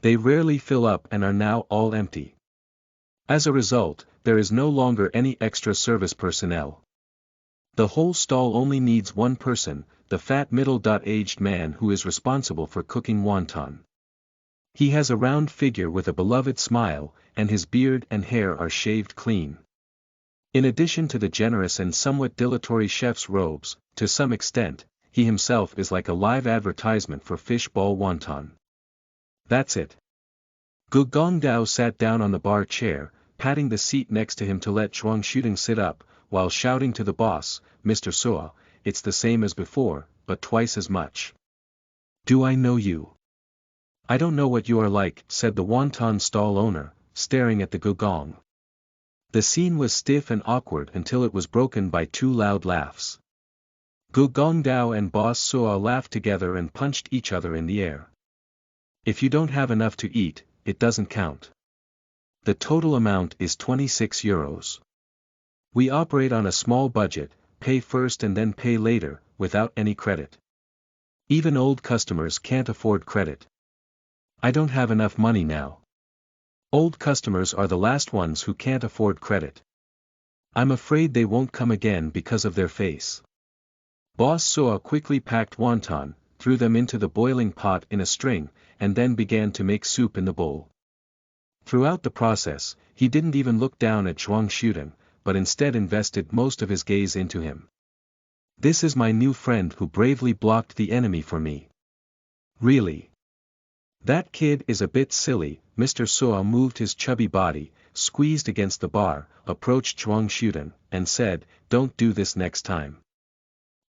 They rarely fill up and are now all empty. As a result, there is no longer any extra service personnel. The whole stall only needs one person, the fat middle-aged man who is responsible for cooking wonton. He has a round figure with a beloved smile, and his beard and hair are shaved clean. In addition to the generous and somewhat dilatory chef's robes, to some extent, he himself is like a live advertisement for fish ball wonton. That's it. Gu Gongdao sat down on the bar chair, patting the seat next to him to let Zhuang shooting sit up, while shouting to the boss, Mr. Suo, it's the same as before, but twice as much. Do I know you? I don't know what you are like, said the wonton stall owner, staring at the Gugong. The scene was stiff and awkward until it was broken by 2 loud laughs. Gu Gongdao and Boss Suo laughed together and punched each other in the air. If you don't have enough to eat, it doesn't count. The total amount is 26 euros. We operate on a small budget, pay first and then pay later, without any credit. Even old customers can't afford credit. I don't have enough money now. Old customers are the last ones who can't afford credit. I'm afraid they won't come again because of their face. Boss Suo quickly packed wonton, threw them into the boiling pot in a string, and then began to make soup in the bowl. Throughout the process, he didn't even look down at Zhuang shooting, but instead invested most of his gaze into him. This is my new friend who bravely blocked the enemy for me. Really? That kid is a bit silly. Mr. Suo moved his chubby body, squeezed against the bar, approached Zhuang shooting, and said, don't do this next time.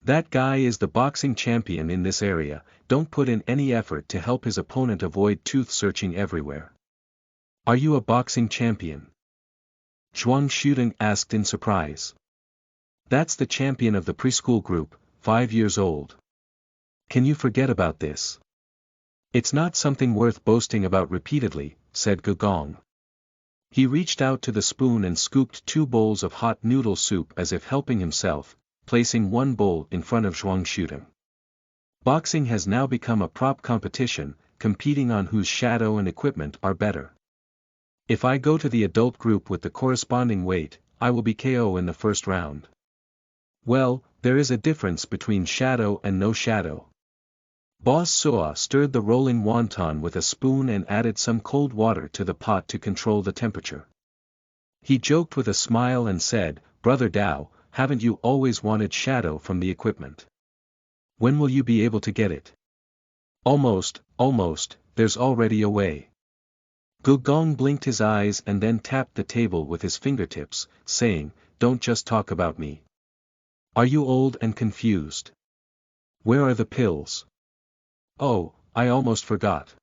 That guy is the boxing champion in this area, don't put in any effort to help his opponent avoid tooth searching everywhere. Are you a boxing champion? Zhuang shooting asked in surprise. That's the champion of the preschool group, 5 years old. Can you forget about this? It's not something worth boasting about repeatedly, said Gugong. He reached out to the spoon and scooped 2 bowls of hot noodle soup as if helping himself, placing 1 bowl in front of Zhuang shooting. Boxing has now become a prop competition, competing on whose shadow and equipment are better. If I go to the adult group with the corresponding weight, I will be KO in the first round. Well, there is a difference between shadow and no shadow. Boss Suo stirred the rolling wonton with a spoon and added some cold water to the pot to control the temperature. He joked with a smile and said, "Brother Dao, haven't you always wanted shadow from the equipment? When will you be able to get it?" Almost, there's already a way." Gugong blinked his eyes and then tapped the table with his fingertips, saying, "Don't just talk about me. Are you old and confused? Where are the pills? Oh, I almost forgot."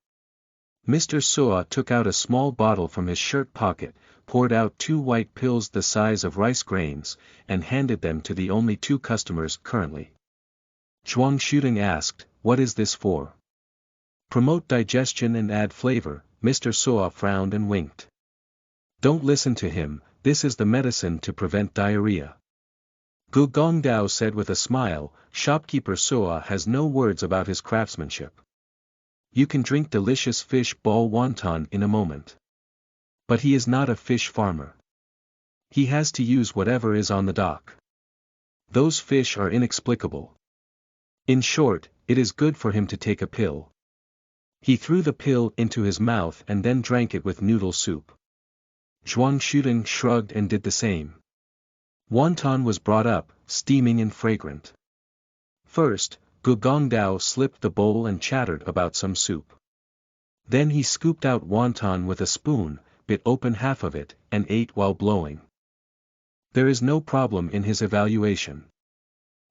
Mr. Suo took out a small bottle from his shirt pocket, poured out 2 white pills the size of rice grains, and handed them to the only 2 customers currently. Zhuang shooting asked, "What is this for?" "Promote digestion and add flavor," Mr. Suo frowned and winked. "Don't listen to him, this is the medicine to prevent diarrhea." Gu Gongdao said with a smile, "Shopkeeper Suo has no words about his craftsmanship. You can drink delicious fish ball wonton in a moment. But he is not a fish farmer. He has to use whatever is on the dock. Those fish are inexplicable. In short, it is good for him to take a pill." He threw the pill into his mouth and then drank it with noodle soup. Zhuang shooting shrugged and did the same. Wonton was brought up, steaming and fragrant. First, Gu Gongdao slipped the bowl and chattered about some soup. Then he scooped out wonton with a spoon, bit open half of it, and ate while blowing. There is no problem in his evaluation.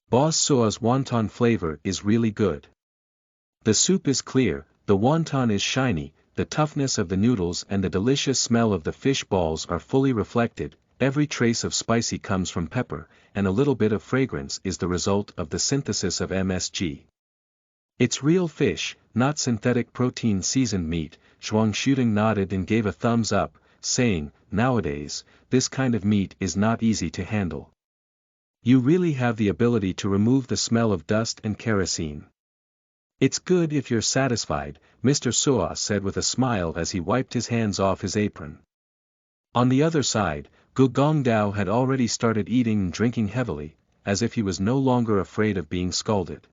Boss Suo's wonton flavor is really good. The soup is clear, the wonton is shiny, the toughness of the noodles and the delicious smell of the fish balls are fully reflected, every trace of spicy comes from pepper, and a little bit of fragrance is the result of the synthesis of MSG. It's real fish, not synthetic protein seasoned meat. Zhuang shooting nodded and gave a thumbs up, saying, "Nowadays, this kind of meat is not easy to handle. You really have the ability to remove the smell of dust and kerosene." "It's good if you're satisfied," Mr. Suo said with a smile as he wiped his hands off his apron. On the other side, Gu Gongdao had already started eating and drinking heavily, as if he was no longer afraid of being scalded.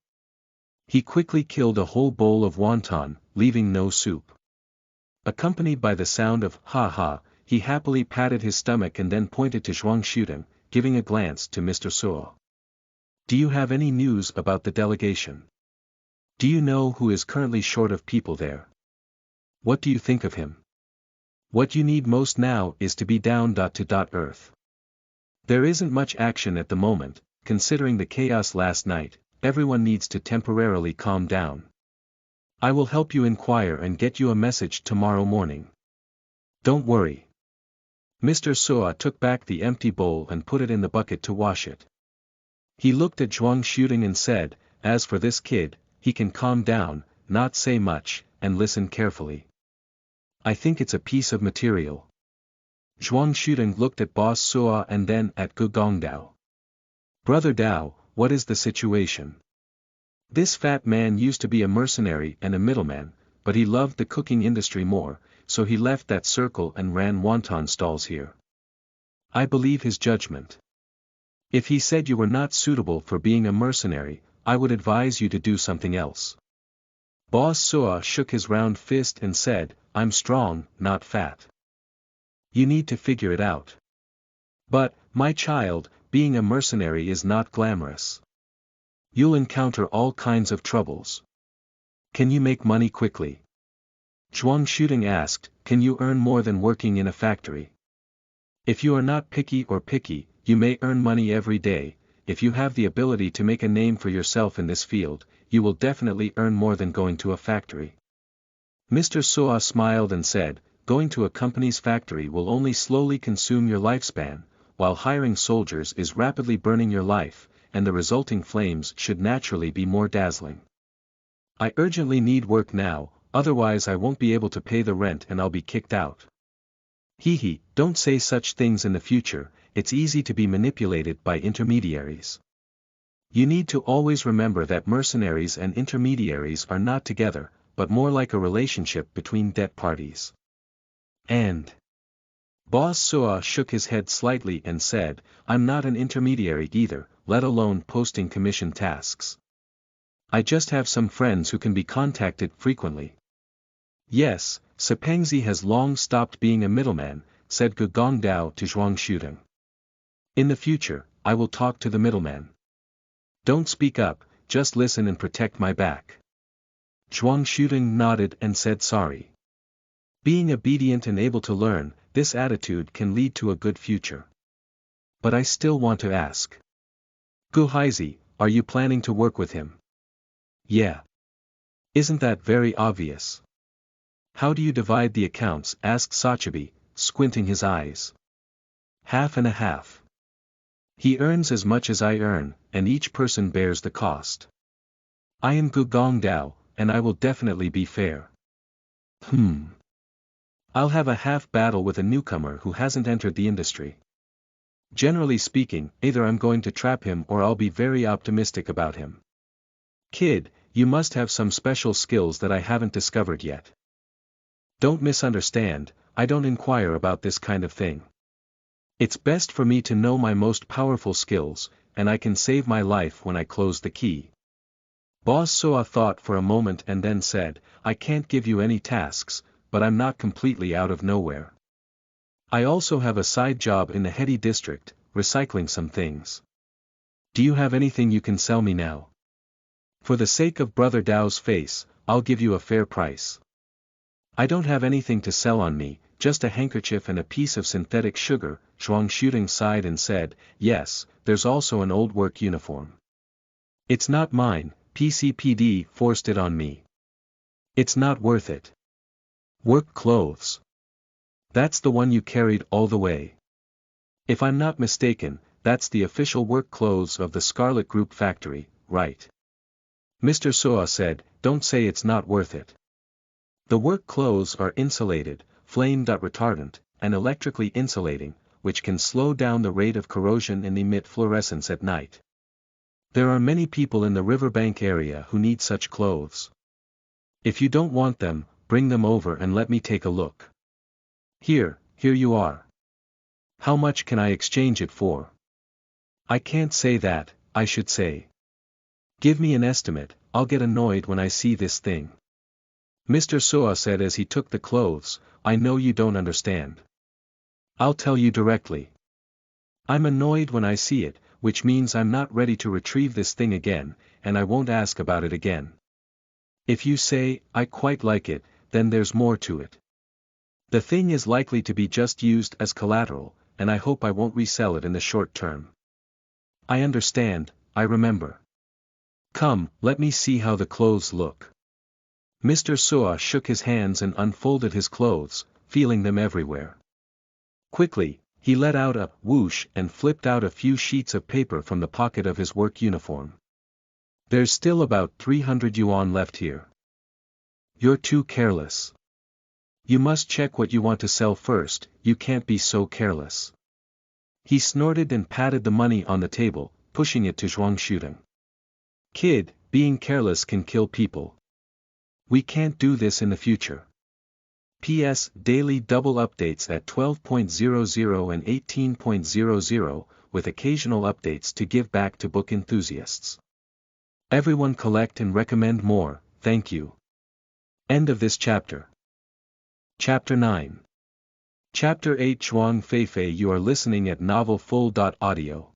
He quickly killed a whole bowl of wonton, leaving no soup. Accompanied by the sound of "ha ha," he happily patted his stomach and then pointed to Zhuang shooting, giving a glance to Mr. Suo. "Do you have any news about the delegation? Do you know who is currently short of people there? What do you think of him? What you need most now is to be down to earth. There isn't much action at the moment, considering the chaos last night, everyone needs to temporarily calm down. I will help you inquire and get you a message tomorrow morning. Don't worry." Mr. Suo took back the empty bowl and put it in the bucket to wash it. He looked at Zhuang shooting and said, "As for this kid, he can calm down, not say much, and listen carefully. I think it's a piece of material." Zhuang shooting looked at Boss Suo and then at Gu Gongdao. "Brother Dao, what is the situation? This fat man used to be a mercenary and a middleman, but he loved the cooking industry more, so he left that circle and ran wonton stalls here. I believe his judgment. If he said you were not suitable for being a mercenary, I would advise you to do something else." Boss Suo shook his round fist and said, "I'm strong, not fat. You need to figure it out. But, my child, being a mercenary is not glamorous. You'll encounter all kinds of troubles. Can you make money quickly?" Zhuang shooting asked, "Can you earn more than working in a factory? If you are not picky, you may earn money every day. If you have the ability to make a name for yourself in this field, you will definitely earn more than going to a factory." Mr. Suo smiled and said, "Going to a company's factory will only slowly consume your lifespan, while hiring soldiers is rapidly burning your life, and the resulting flames should naturally be more dazzling. I urgently need work now, otherwise I won't be able to pay the rent and I'll be kicked out." "Hee, don't say such things in the future, it's easy to be manipulated by intermediaries. You need to always remember that mercenaries and intermediaries are not together, but more like a relationship between debt parties. And Boss Suo shook his head slightly and said, "I'm not an intermediary either, let alone posting commission tasks. I just have some friends who can be contacted frequently. Yes, Sepengzi has long stopped being a middleman, said Gugongdao to Zhuang shooting. In the future, I will talk to the middleman. Don't speak up, just listen and protect my back. Zhuang shooting nodded and said sorry. Being obedient and able to learn, this attitude can lead to a good future. But I still want to ask. Gu hazy, are you planning to work with him? Yeah. Isn't that very obvious? How do you divide the accounts? Asked Suoji, squinting his eyes. Half and a half. He earns as much as I earn, and each person bears the cost. I am Gugongdao, and I will definitely be fair. I'll have a half battle with a newcomer who hasn't entered the industry. Generally speaking, either I'm going to trap him or I'll be very optimistic about him. Kid, you must have some special skills that I haven't discovered yet. Don't misunderstand, I don't inquire about this kind of thing. It's best for me to know my most powerful skills, and I can save my life when I close the key. Boss Soa thought for a moment and then said, I can't give you any tasks, but I'm not completely out of nowhere. I also have a side job in the heady district, recycling some things. Do you have anything you can sell me now? For the sake of Brother Dao's face, I'll give you a fair price. I don't have anything to sell on me, just a handkerchief and a piece of synthetic sugar. Zhuang shooting sighed and said, yes, there's also an old work uniform. It's not mine, PCPD forced it on me. It's not worth it. Work clothes. That's the one you carried all the way. If I'm not mistaken, that's the official work clothes of the Scarlet Group factory, right? Mr. Soa said, don't say it's not worth it. The work clothes are insulated, flame-retardant, and electrically insulating, which can slow down the rate of corrosion and emit fluorescence at night. There are many people in the riverbank area who need such clothes. If you don't want them, bring them over and let me take a look. Here you are. How much can I exchange it for? I can't say that, I should say. Give me an estimate, I'll get annoyed when I see this thing. Mr. Soa said as he took the clothes, I know you don't understand. I'll tell you directly. I'm annoyed when I see it, which means I'm not ready to retrieve this thing again, and I won't ask about it again. If you say, I quite like it, then there's more to it. The thing is likely to be just used as collateral, and I hope I won't resell it in the short term. I understand, I remember. Come, let me see how the clothes look. Mr. Soa shook his hands and unfolded his clothes, feeling them everywhere. Quickly, he let out a whoosh and flipped out a few sheets of paper from the pocket of his work uniform. There's still about 300 yuan left here. You're too careless. You must check what you want to sell first, you can't be so careless. He snorted and patted the money on the table, pushing it to Zhuang shooting. Kid, being careless can kill people. We can't do this in the future. P.S. Daily double updates at 12.00 and 18.00, with occasional updates to give back to book enthusiasts. Everyone collect and recommend more, thank you. End of this chapter. Chapter 9. Chapter 8 Zhuang Feifei. You are listening at novelfull.audio.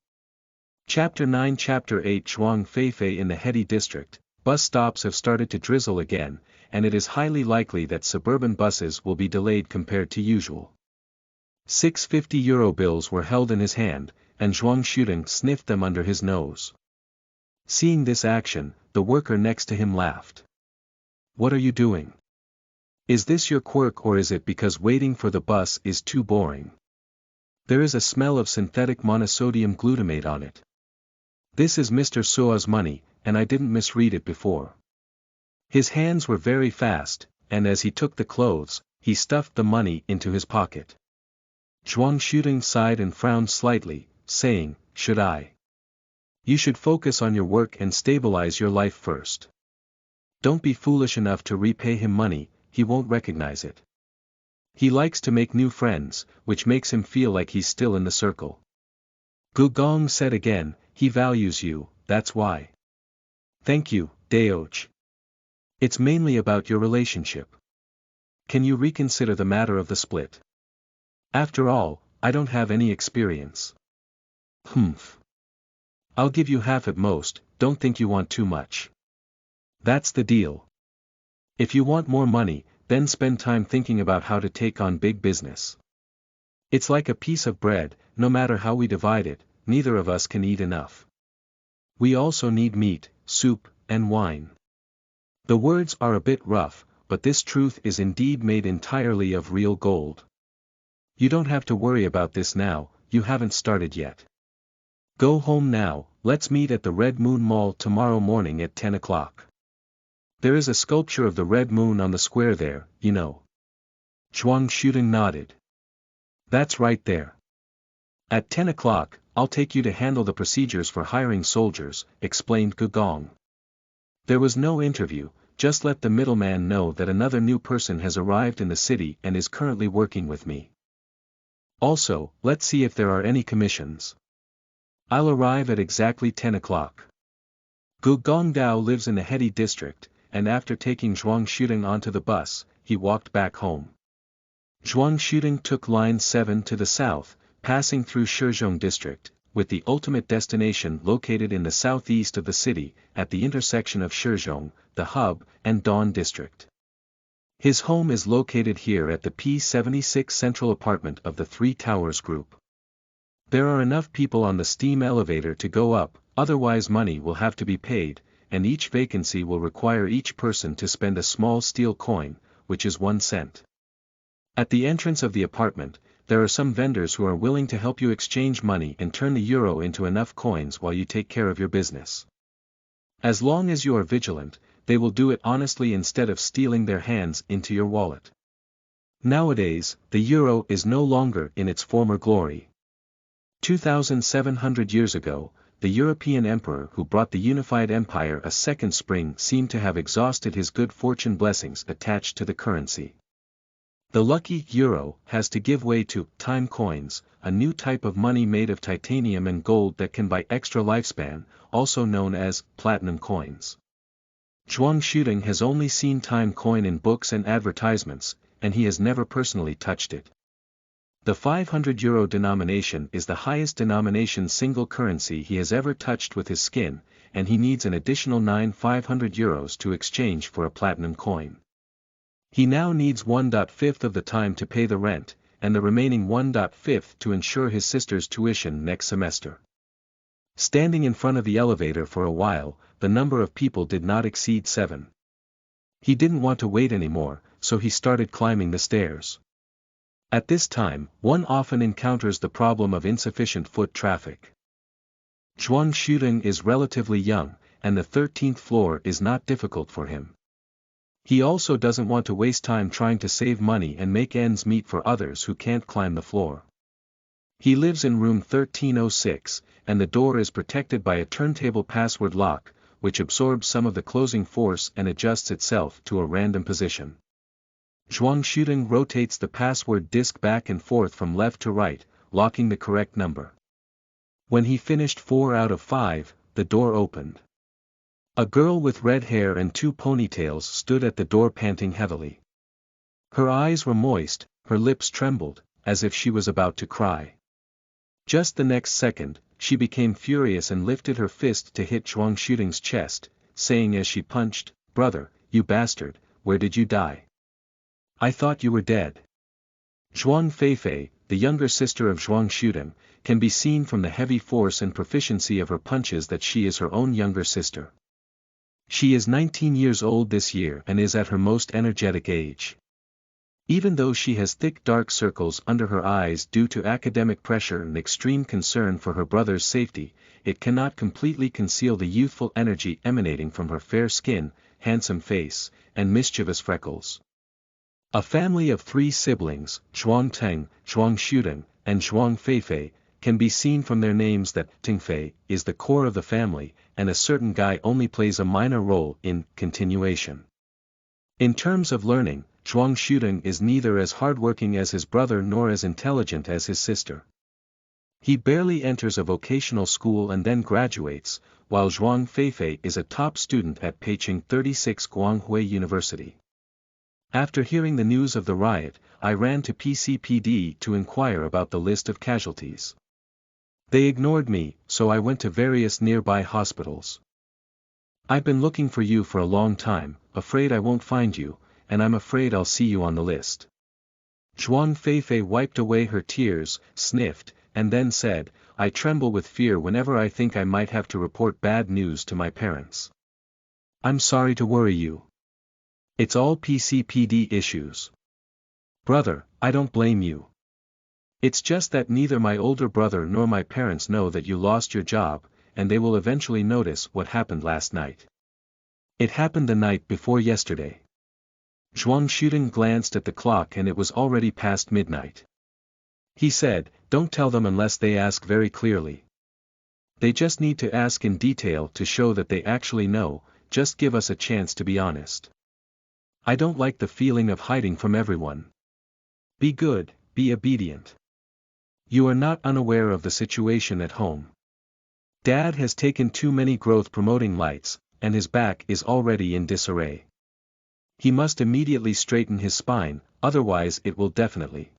Chapter 9 Chapter 8 Zhuang Feifei. In the heady district, bus stops have started to drizzle again, and it is highly likely that suburban buses will be delayed compared to usual. 650 euro bills were held in his hand, and Zhuang shooting sniffed them under his nose. Seeing this action, the worker next to him laughed. What are you doing? Is this your quirk or is it because waiting for the bus is too boring? There is a smell of synthetic monosodium glutamate on it. This is Mr. Soa's money, and I didn't misread it before. His hands were very fast, and as he took the clothes, he stuffed the money into his pocket. Zhuang shooting sighed and frowned slightly, saying, should I? You should focus on your work and stabilize your life first. Don't be foolish enough to repay him money, he won't recognize it. He likes to make new friends, which makes him feel like he's still in the circle. Gu Gong said again, he values you, that's why. Thank you, Daoj. It's mainly about your relationship. Can you reconsider the matter of the split? After all, I don't have any experience. Humph. I'll give you half at most, don't think you want too much. That's the deal. If you want more money, then spend time thinking about how to take on big business. It's like a piece of bread, no matter how we divide it, neither of us can eat enough. We also need meat, soup, and wine. The words are a bit rough, but this truth is indeed made entirely of real gold. You don't have to worry about this now, you haven't started yet. Go home now, let's meet at the Red Moon Mall tomorrow morning at 10 o'clock. There is a sculpture of the Red Moon on the square there, you know. Zhuang shooting nodded. That's right there. At 10 o'clock, I'll take you to handle the procedures for hiring soldiers, explained Gugong. There was no interview, just let the middleman know that another new person has arrived in the city and is currently working with me. Also, let's see if there are any commissions. I'll arrive at exactly 10 o'clock. Gugong Dao lives in the Hedi district, and after taking Zhuang shooting onto the bus, he walked back home. Zhuang shooting took line 7 to the south, passing through Shizhong district, with the ultimate destination located in the southeast of the city, at the intersection of Shizhong, the hub, and Dawn district. His home is located here at the P76 Central Apartment of the Three Towers Group. There are enough people on the steam elevator to go up, otherwise money will have to be paid, and each vacancy will require each person to spend a small steel coin, which is 1 cent. At the entrance of the apartment, there are some vendors who are willing to help you exchange money and turn the euro into enough coins while you take care of your business. As long as you are vigilant, they will do it honestly instead of stealing their hands into your wallet. Nowadays, the euro is no longer in its former glory. 2,700 years ago, the European emperor who brought the unified empire a second spring seemed to have exhausted his good fortune blessings attached to the currency. The lucky euro has to give way to time coins, a new type of money made of titanium and gold that can buy extra lifespan, also known as platinum coins. Zhuang shooting has only seen time coin in books and advertisements, and he has never personally touched it. The 500 euro denomination is the highest denomination single currency he has ever touched with his skin, and he needs an additional 500 euros to exchange for a platinum coin. He now needs 1/5 of the time to pay the rent, and the remaining 1/5 to ensure his sister's tuition next semester. Standing in front of the elevator for a while, the number of people did not exceed 7. He didn't want to wait anymore, so he started climbing the stairs. At this time, one often encounters the problem of insufficient foot traffic. Zhuang shooting is relatively young, and the 13th floor is not difficult for him. He also doesn't want to waste time trying to save money and make ends meet for others who can't climb the floor. He lives in room 1306, and the door is protected by a turntable password lock, which absorbs some of the closing force and adjusts itself to a random position. Zhuang shooting rotates the password disk back and forth from left to right, locking the correct number. When he finished 4 out of 5, the door opened. A girl with red hair and 2 ponytails stood at the door panting heavily. Her eyes were moist, her lips trembled, as if she was about to cry. Just the next second, she became furious and lifted her fist to hit Zhuang shooting's chest, saying as she punched, "Brother, you bastard, where did you die? I thought you were dead." Zhuang Feifei, the younger sister of Zhuang shooting, can be seen from the heavy force and proficiency of her punches that she is her own younger sister. She is 19 years old this year and is at her most energetic age. Even though she has thick dark circles under her eyes due to academic pressure and extreme concern for her brother's safety, it cannot completely conceal the youthful energy emanating from her fair skin, handsome face, and mischievous freckles. A family of 3 siblings, Zhuang Teng, Zhuang Shooting, and Zhuang Feifei, can be seen from their names that Tengfei is the core of the family, and a certain guy only plays a minor role in continuation. In terms of learning, Zhuang Shooting is neither as hardworking as his brother nor as intelligent as his sister. He barely enters a vocational school and then graduates, while Zhuang Feifei is a top student at Peicing 36 Guanghui University. After hearing the news of the riot, I ran to PCPD to inquire about the list of casualties. They ignored me, so I went to various nearby hospitals. I've been looking for you for a long time, afraid I won't find you, and I'm afraid I'll see you on the list. Zhuang Feifei wiped away her tears, sniffed, and then said, I tremble with fear whenever I think I might have to report bad news to my parents. I'm sorry to worry you. It's all PCPD issues. Brother, I don't blame you. It's just that neither my older brother nor my parents know that you lost your job, and they will eventually notice what happened last night. It happened the night before yesterday. Zhuang Shuding glanced at the clock and it was already past midnight. He said, don't tell them unless they ask very clearly. They just need to ask in detail to show that they actually know, just give us a chance to be honest. I don't like the feeling of hiding from everyone. Be good, be obedient. You are not unaware of the situation at home. Dad has taken too many growth-promoting lights, and his back is already in disarray. He must immediately straighten his spine, otherwise it will definitely.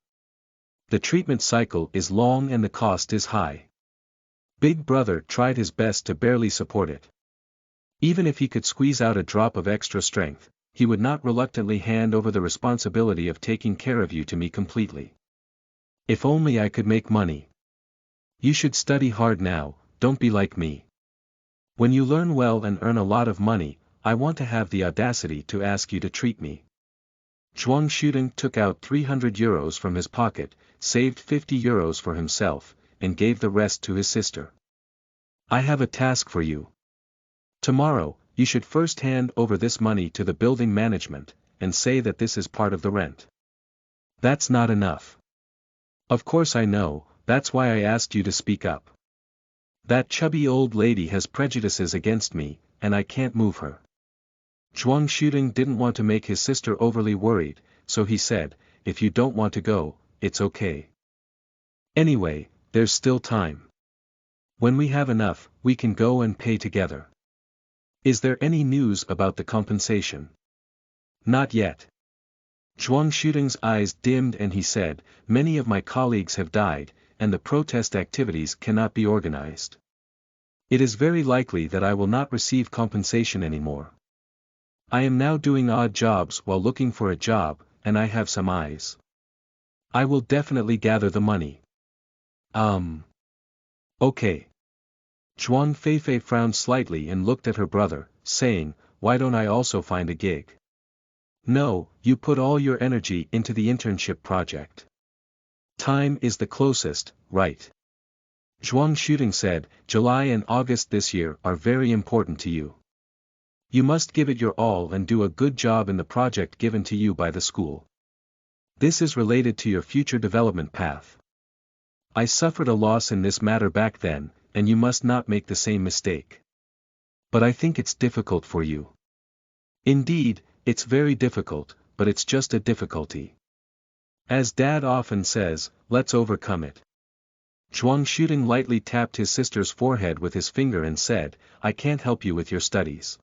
The treatment cycle is long and the cost is high. Big brother tried his best to barely support it. Even if he could squeeze out a drop of extra strength, he would not reluctantly hand over the responsibility of taking care of you to me completely. If only I could make money. You should study hard now, don't be like me. When you learn well and earn a lot of money, I want to have the audacity to ask you to treat me. Zhuang Shuding took out 300 euros from his pocket, saved 50 euros for himself, and gave the rest to his sister. I have a task for you. Tomorrow, you should first hand over this money to the building management, and say that this is part of the rent. That's not enough. Of course I know, that's why I asked you to speak up. That chubby old lady has prejudices against me, and I can't move her. Zhuang Shuding didn't want to make his sister overly worried, so he said, if you don't want to go, it's okay. Anyway, there's still time. When we have enough, we can go and pay together. Is there any news about the compensation? Not yet. Zhuang Shuding's eyes dimmed and he said, many of my colleagues have died, and the protest activities cannot be organized. It is very likely that I will not receive compensation anymore. I am now doing odd jobs while looking for a job, and I have some eyes. I will definitely gather the money. Okay. Zhuang Feifei frowned slightly and looked at her brother, saying, why don't I also find a gig? No, you put all your energy into the internship project. Time is the closest, right? Zhuang Shuding said, July and August this year are very important to you. You must give it your all and do a good job in the project given to you by the school. This is related to your future development path. I suffered a loss in this matter back then, and you must not make the same mistake. But I think it's difficult for you. Indeed, it's very difficult, but it's just a difficulty. As Dad often says, let's overcome it. Zhuang Shuding lightly tapped his sister's forehead with his finger and said, I can't help you with your studies.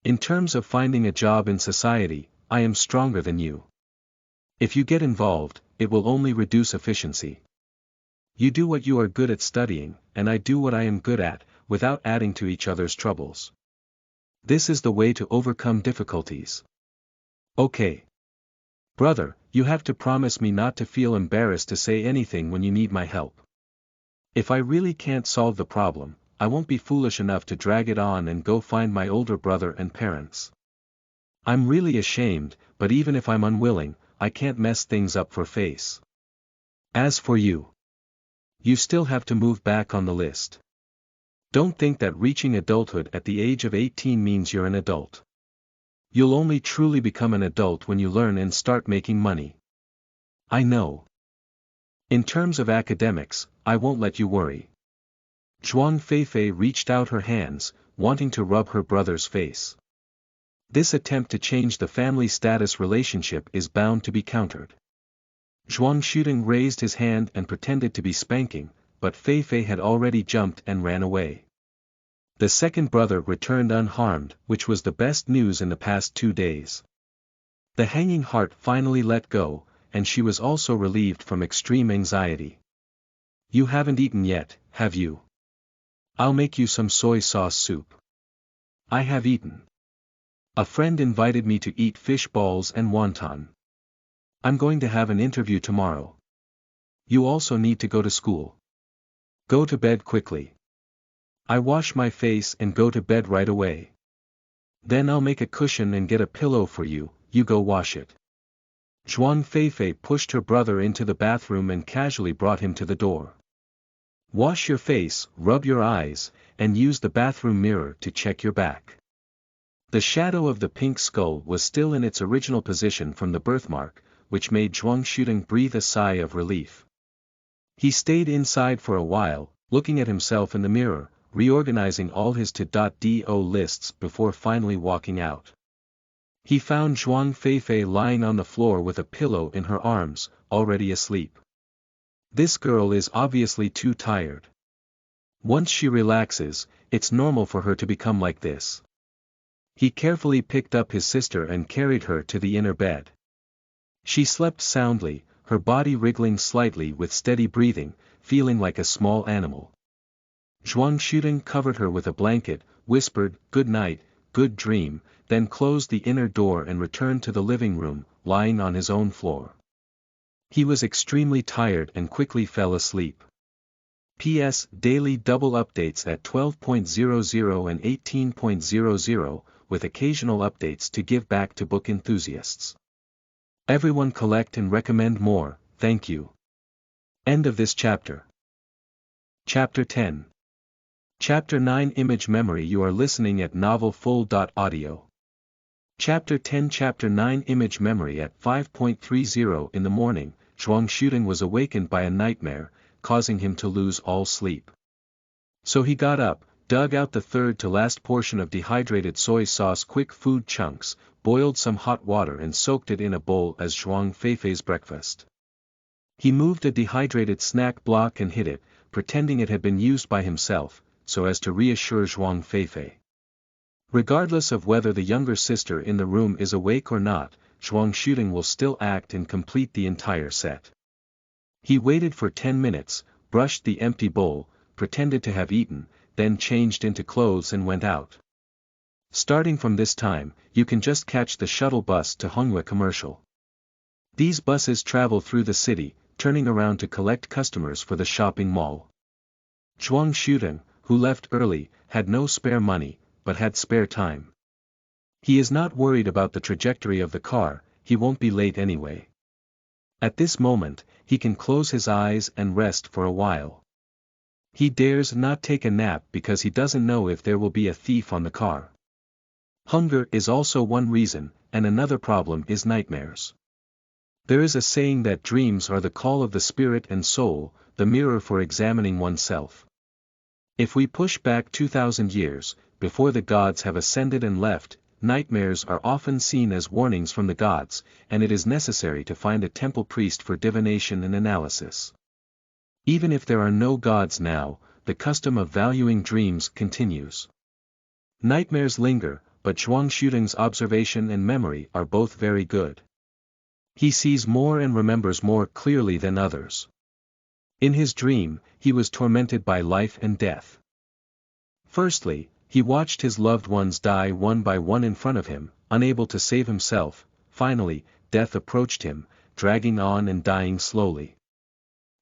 In terms of finding a job in society, I am stronger than you. If you get involved, it will only reduce efficiency. You do what you are good at studying, and I do what I am good at, without adding to each other's troubles. This is the way to overcome difficulties. Okay. Brother, you have to promise me not to feel embarrassed to say anything when you need my help. If I really can't solve the problem, I won't be foolish enough to drag it on and go find my older brother and parents. I'm really ashamed, but even if I'm unwilling, I can't mess things up for Face. As for you, you still have to move back on the list. Don't think that reaching adulthood at the age of 18 means you're an adult. You'll only truly become an adult when you learn and start making money. I know. In terms of academics, I won't let you worry. Zhuang Feifei reached out her hands, wanting to rub her brother's face. This attempt to change the family status relationship is bound to be countered. Zhuang Shuding raised his hand and pretended to be spanking, but Feifei had already jumped and ran away. The second brother returned unharmed, which was the best news in the past 2 days. The hanging heart finally let go, and she was also relieved from extreme anxiety. You haven't eaten yet, have you? I'll make you some soy sauce soup. I have eaten. A friend invited me to eat fish balls and wonton. I'm going to have an interview tomorrow. You also need to go to school. Go to bed quickly. I wash my face and go to bed right away. Then I'll make a cushion and get a pillow for you, you go wash it. Zhuang Feifei pushed her brother into the bathroom and casually brought him to the door. Wash your face, rub your eyes, and use the bathroom mirror to check your back. The shadow of the pink skull was still in its original position from the birthmark, which made Zhuang Shudeng breathe a sigh of relief. He stayed inside for a while, looking at himself in the mirror, reorganizing all his to-do lists before finally walking out. He found Zhuang Feifei lying on the floor with a pillow in her arms, already asleep. This girl is obviously too tired. Once she relaxes, it's normal for her to become like this. He carefully picked up his sister and carried her to the inner bed. She slept soundly, her body wriggling slightly with steady breathing, feeling like a small animal. Zhuang Shudeng covered her with a blanket, whispered, "Good night, good dream," then closed the inner door and returned to the living room, lying on his own floor. He was extremely tired and quickly fell asleep. P.S. Daily double updates at 12.00 and 18.00, with occasional updates to give back to book enthusiasts. Everyone collect and recommend more, thank you. End of this chapter. Chapter 10. Chapter 9 Image Memory. You are listening at novelfull.audio. Chapter 10 Chapter 9 Image Memory. At 5:30 in the morning, Zhuang Shudeng was awakened by a nightmare, causing him to lose all sleep. So he got up, dug out the third to last portion of dehydrated soy sauce quick food chunks, boiled some hot water and soaked it in a bowl as Zhuang Feifei's breakfast. He moved a dehydrated snack block and hid it, pretending it had been used by himself, so as to reassure Zhuang Feifei. Regardless of whether the younger sister in the room is awake or not, Zhuang Shudeng will still act and complete the entire set. He waited for 10 minutes, brushed the empty bowl, pretended to have eaten, then changed into clothes and went out. Starting from this time, you can just catch the shuttle bus to Honghua Commercial. These buses travel through the city, turning around to collect customers for the shopping mall. Zhuang Shudeng, who left early, had no spare money, but had spare time. He is not worried about the trajectory of the car, he won't be late anyway. At this moment, he can close his eyes and rest for a while. He dares not take a nap because he doesn't know if there will be a thief on the car. Hunger is also one reason, and another problem is nightmares. There is a saying that dreams are the call of the spirit and soul, the mirror for examining oneself. If we push back 2,000 years, before the gods have ascended and left, nightmares are often seen as warnings from the gods, and it is necessary to find a temple priest for divination and analysis. Even if there are no gods now, the custom of valuing dreams continues. Nightmares linger, but Zhuang Shudeng's observation and memory are both very good. He sees more and remembers more clearly than others. In his dream, he was tormented by life and death. Firstly, he watched his loved ones die one by one in front of him, unable to save himself. Finally, death approached him, dragging on and dying slowly.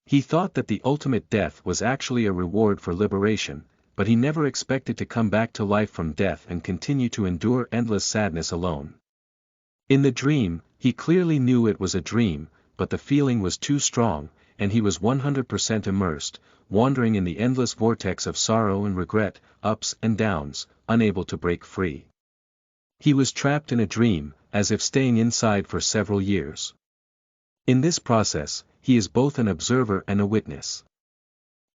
He thought that the ultimate death was actually a reward for liberation, but he never expected to come back to life from death and continue to endure endless sadness alone. In the dream, he clearly knew it was a dream, but the feeling was too strong, and he was 100% immersed, wandering in the endless vortex of sorrow and regret, ups and downs, unable to break free. He was trapped in a dream, as if staying inside for several years. In this process, he is both an observer and a witness.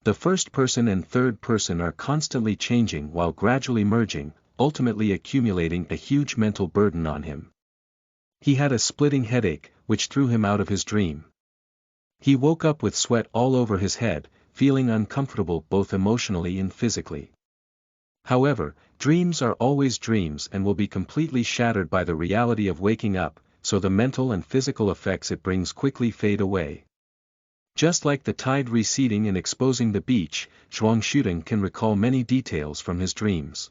The first person and third person are constantly changing while gradually merging, ultimately accumulating a huge mental burden on him. He had a splitting headache, which threw him out of his dream. He woke up with sweat all over his head, feeling uncomfortable both emotionally and physically. However, dreams are always dreams and will be completely shattered by the reality of waking up, so the mental and physical effects it brings quickly fade away. Just like the tide receding and exposing the beach, Zhuang can recall many details from his dreams.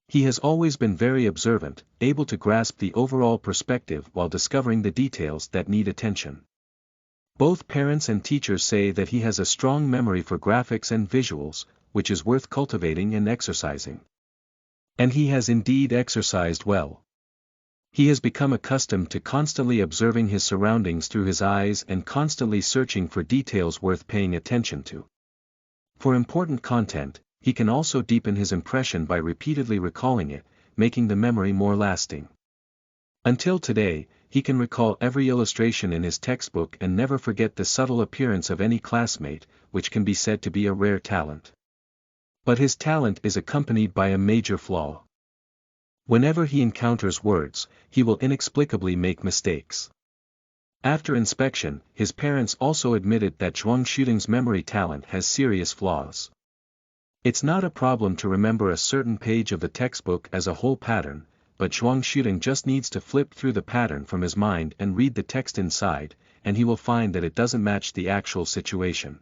He has always been very observant, able to grasp the overall perspective while discovering the details that need attention. Both parents and teachers say that he has a strong memory for graphics and visuals, which is worth cultivating and exercising. And he has indeed exercised well. He has become accustomed to constantly observing his surroundings through his eyes and constantly searching for details worth paying attention to. For important content, he can also deepen his impression by repeatedly recalling it, making the memory more lasting. Until today, he can recall every illustration in his textbook and never forget the subtle appearance of any classmate, which can be said to be a rare talent. But his talent is accompanied by a major flaw. Whenever he encounters words, he will inexplicably make mistakes. After inspection, his parents also admitted that Zhuang's memory talent has serious flaws. It's not a problem to remember a certain page of the textbook as a whole pattern, but Zhuang just needs to flip through the pattern from his mind and read the text inside, and he will find that it doesn't match the actual situation.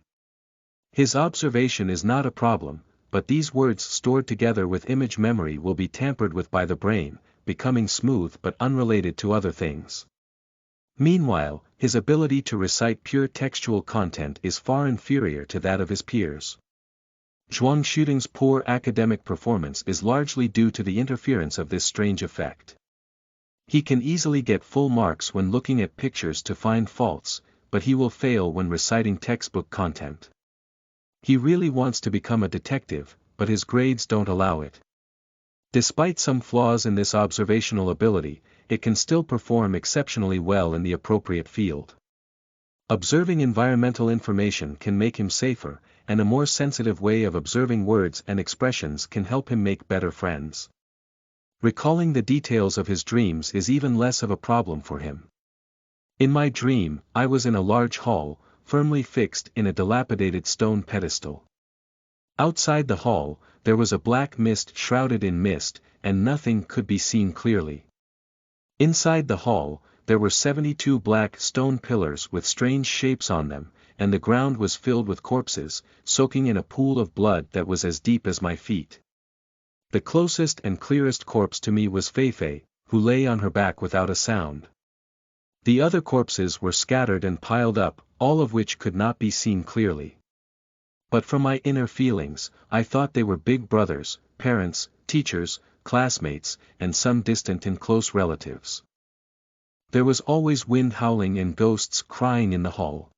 His observation is not a problem, but these words stored together with image memory will be tampered with by the brain, becoming smooth but unrelated to other things. Meanwhile, his ability to recite pure textual content is far inferior to that of his peers. Zhuang's poor academic performance is largely due to the interference of this strange effect. He can easily get full marks when looking at pictures to find faults, but he will fail when reciting textbook content. He really wants to become a detective, but his grades don't allow it. Despite some flaws in this observational ability, it can still perform exceptionally well in the appropriate field. Observing environmental information can make him safer, and a more sensitive way of observing words and expressions can help him make better friends. Recalling the details of his dreams is even less of a problem for him. In my dream, I was in a large hall, firmly fixed in a dilapidated stone pedestal. Outside the hall, there was a black mist shrouded in mist, and nothing could be seen clearly. Inside the hall, there were 72 black stone pillars with strange shapes on them, and the ground was filled with corpses, soaking in a pool of blood that was as deep as my feet. The closest and clearest corpse to me was Feifei, who lay on her back without a sound. The other corpses were scattered and piled up, all of which could not be seen clearly. But from my inner feelings, I thought they were big brothers, parents, teachers, classmates, and some distant and close relatives. There was always wind howling and ghosts crying in the hall.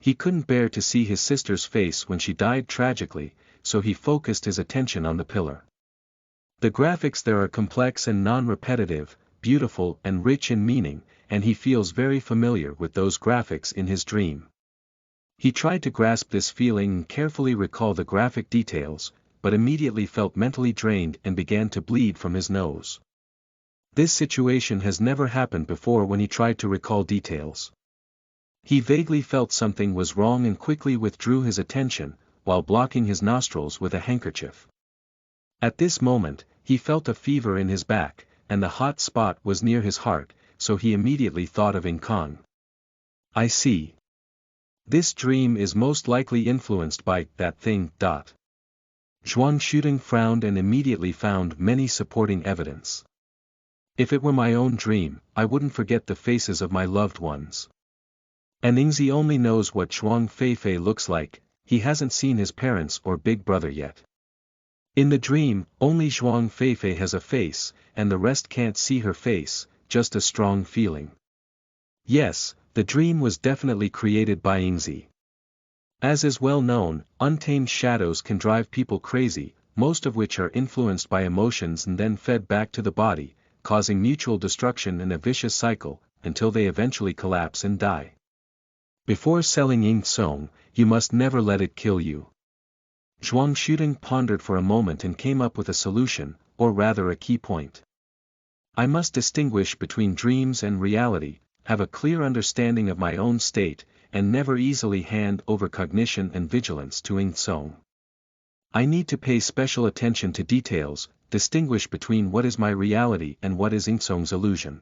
He couldn't bear to see his sister's face when she died tragically, so he focused his attention on the pillar. The graphics there are complex and non-repetitive, beautiful and rich in meaning, and he feels very familiar with those graphics in his dream. He tried to grasp this feeling and carefully recall the graphic details, but immediately felt mentally drained and began to bleed from his nose. This situation has never happened before when he tried to recall details. He vaguely felt something was wrong and quickly withdrew his attention, while blocking his nostrils with a handkerchief. At this moment, he felt a fever in his back, and the hot spot was near his heart, so he immediately thought of Kong. I see. This dream is most likely influenced by that thing. Zhuang frowned and immediately found many supporting evidence. If it were my own dream, I wouldn't forget the faces of my loved ones. And Yingzi only knows what Zhuang Feifei looks like, he hasn't seen his parents or big brother yet. In the dream, only Zhuang Feifei has a face, and the rest can't see her face, just a strong feeling. Yes, the dream was definitely created by Yingzi. As is well known, untamed shadows can drive people crazy, most of which are influenced by emotions and then fed back to the body, causing mutual destruction in a vicious cycle, until they eventually collapse and die. Before selling Ying-Tsong, you must never let it kill you. Zhuang pondered for a moment and came up with a solution, or rather a key point. I must distinguish between dreams and reality, have a clear understanding of my own state, and never easily hand over cognition and vigilance to Ying-Tsong. I need to pay special attention to details, distinguish between what is my reality and what is Ingsong's illusion.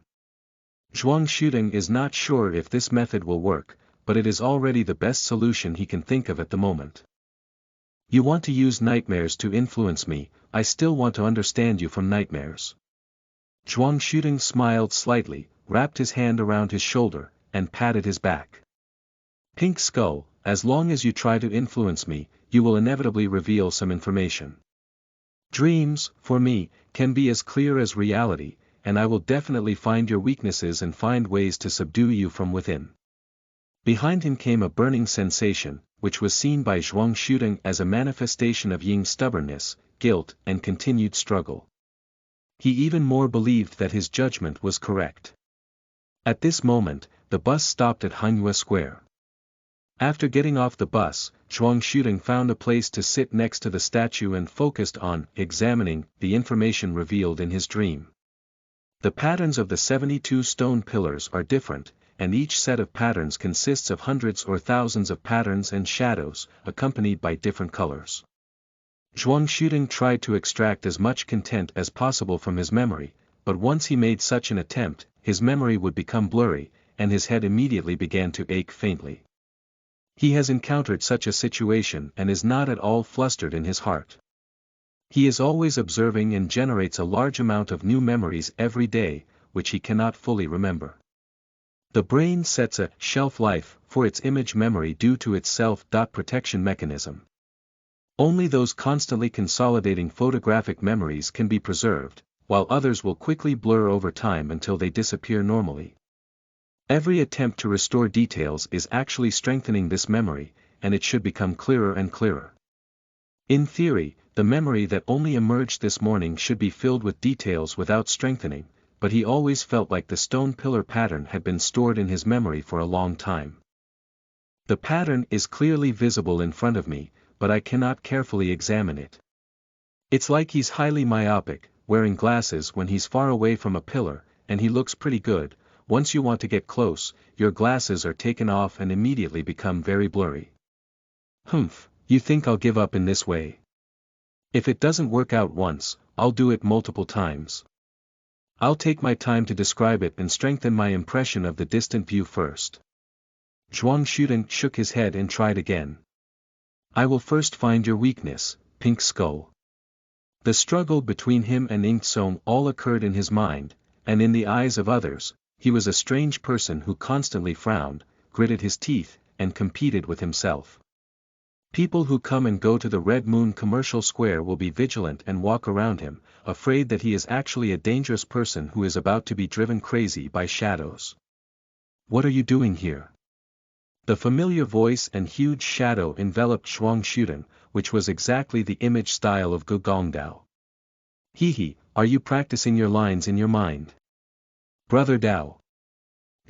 Zhuang Shuding is not sure if this method will work, but it is already the best solution he can think of at the moment. You want to use nightmares to influence me, I still want to understand you from nightmares. Zhuang Shuding smiled slightly, wrapped his hand around his shoulder, and patted his back. Pink Skull, as long as you try to influence me, you will inevitably reveal some information. Dreams, for me, can be as clear as reality, and I will definitely find your weaknesses and find ways to subdue you from within. Behind him came a burning sensation, which was seen by Zhuang Shuding as a manifestation of Ying's stubbornness, guilt, and continued struggle. He even more believed that his judgment was correct. At this moment, the bus stopped at Hangyue Square. After getting off the bus, Zhuang Shuding found a place to sit next to the statue and focused on examining the information revealed in his dream. The patterns of the 72 stone pillars are different, and each set of patterns consists of hundreds or thousands of patterns and shadows, accompanied by different colors. Zhuang Shuding tried to extract as much content as possible from his memory, but once he made such an attempt, his memory would become blurry, and his head immediately began to ache faintly. He has encountered such a situation and is not at all flustered in his heart. He is always observing and generates a large amount of new memories every day, which he cannot fully remember. The brain sets a shelf life for its image memory due to its self-protection mechanism. Only those constantly consolidating photographic memories can be preserved, while others will quickly blur over time until they disappear normally. Every attempt to restore details is actually strengthening this memory, and it should become clearer and clearer. In theory, the memory that only emerged this morning should be filled with details without strengthening, but he always felt like the stone pillar pattern had been stored in his memory for a long time. The pattern is clearly visible in front of me, but I cannot carefully examine it. It's like he's highly myopic, wearing glasses when he's far away from a pillar, and he looks pretty good. Once you want to get close, your glasses are taken off and immediately become very blurry. Humph, you think I'll give up in this way? If it doesn't work out once, I'll do it multiple times. I'll take my time to describe it and strengthen my impression of the distant view first. Zhuang Shuding shook his head and tried again. I will first find your weakness, Pink Skull. The struggle between him and Ingsong all occurred in his mind, and in the eyes of others, he was a strange person who constantly frowned, gritted his teeth, and competed with himself. People who come and go to the Red Moon Commercial Square will be vigilant and walk around him, afraid that he is actually a dangerous person who is about to be driven crazy by shadows. What are you doing here? The familiar voice and huge shadow enveloped Zhuang Shuding, which was exactly the image style of Gugongdao. Hehe, are you practicing your lines in your mind? Brother Dao.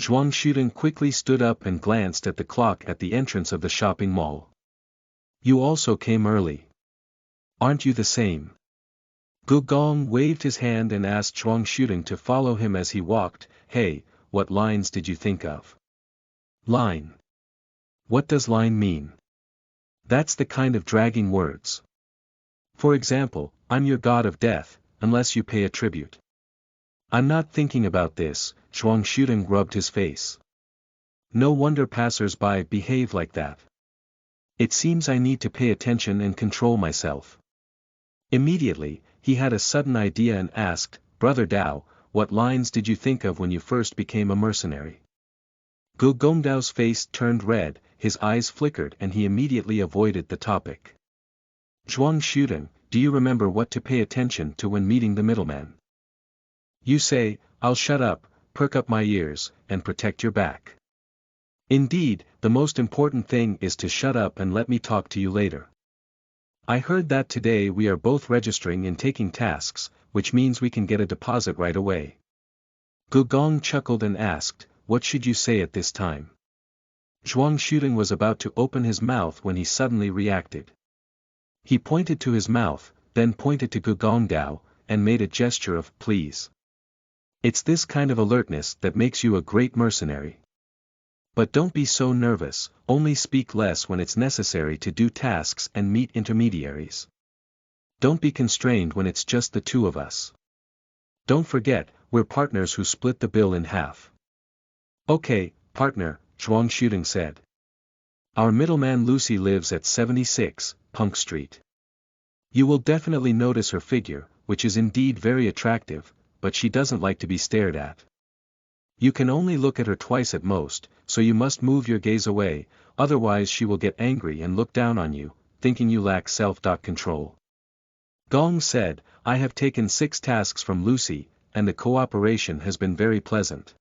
Zhuang Shuding quickly stood up and glanced at the clock at the entrance of the shopping mall. You also came early. Aren't you the same? Gugong waved his hand and asked Zhuang Shuding to follow him as he walked. Hey, what lines did you think of? Line. What does line mean? That's the kind of dragging words. For example, I'm your god of death, unless you pay a tribute. I'm not thinking about this, Zhuang Shuding rubbed his face. No wonder passers-by behave like that. It seems I need to pay attention and control myself. Immediately, he had a sudden idea and asked, Brother Dao, what lines did you think of when you first became a mercenary? Gugongdao's face turned red, his eyes flickered and he immediately avoided the topic. Zhuang Shuding, do you remember what to pay attention to when meeting the middleman? You say, I'll shut up, perk up my ears, and protect your back. Indeed, the most important thing is to shut up and let me talk to you later. I heard that today we are both registering and taking tasks, which means we can get a deposit right away. Gugong chuckled and asked, what should you say at this time? Zhuang Shuding was about to open his mouth when he suddenly reacted. He pointed to his mouth, then pointed to Gugongdao, and made a gesture of please. It's this kind of alertness that makes you a great mercenary. But don't be so nervous, only speak less when it's necessary to do tasks and meet intermediaries. Don't be constrained when it's just the two of us. Don't forget, we're partners who split the bill in half. Okay, partner, Zhuang Shooting said. Our middleman Lucy lives at 76, Punk Street. You will definitely notice her figure, which is indeed very attractive, but she doesn't like to be stared at. You can only look at her twice at most, so you must move your gaze away, otherwise she will get angry and look down on you, thinking you lack self-control. Gong said, I have taken 6 tasks from Lucy, and the cooperation has been very pleasant.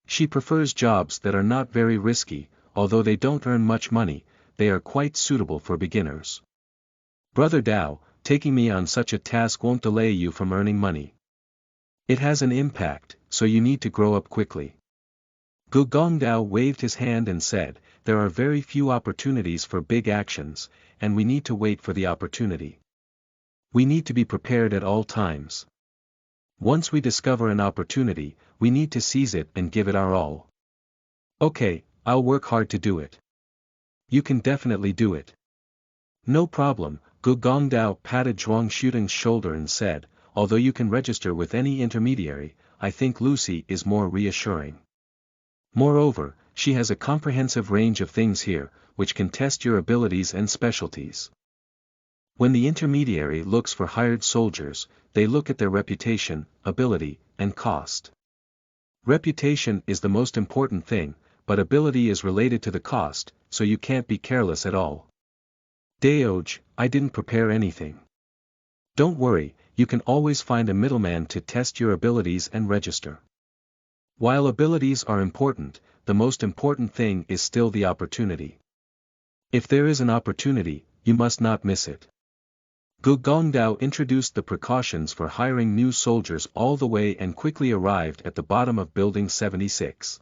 She prefers jobs that are not very risky, although they don't earn much money, they are quite suitable for beginners. Brother Dao, taking me on such a task won't delay you from earning money. It has an impact, so you need to grow up quickly. Gu Gongdao waved his hand and said, there are very few opportunities for big actions, and we need to wait for the opportunity. We need to be prepared at all times. Once we discover an opportunity, we need to seize it and give it our all. Okay, I'll work hard to do it. You can definitely do it. No problem, Gu Gongdao patted Zhuang Shooting's shoulder and said, although you can register with any intermediary, I think Lucy is more reassuring. Moreover, she has a comprehensive range of things here, which can test your abilities and specialties. When the intermediary looks for hired soldiers, they look at their reputation, ability, and cost. Reputation is the most important thing, but ability is related to the cost, so you can't be careless at all. Daoj, I didn't prepare anything. Don't worry, you can always find a middleman to test your abilities and register. While abilities are important, the most important thing is still the opportunity. If there is an opportunity, you must not miss it. Gu Gongdao introduced the precautions for hiring new soldiers all the way and quickly arrived at the bottom of Building 76.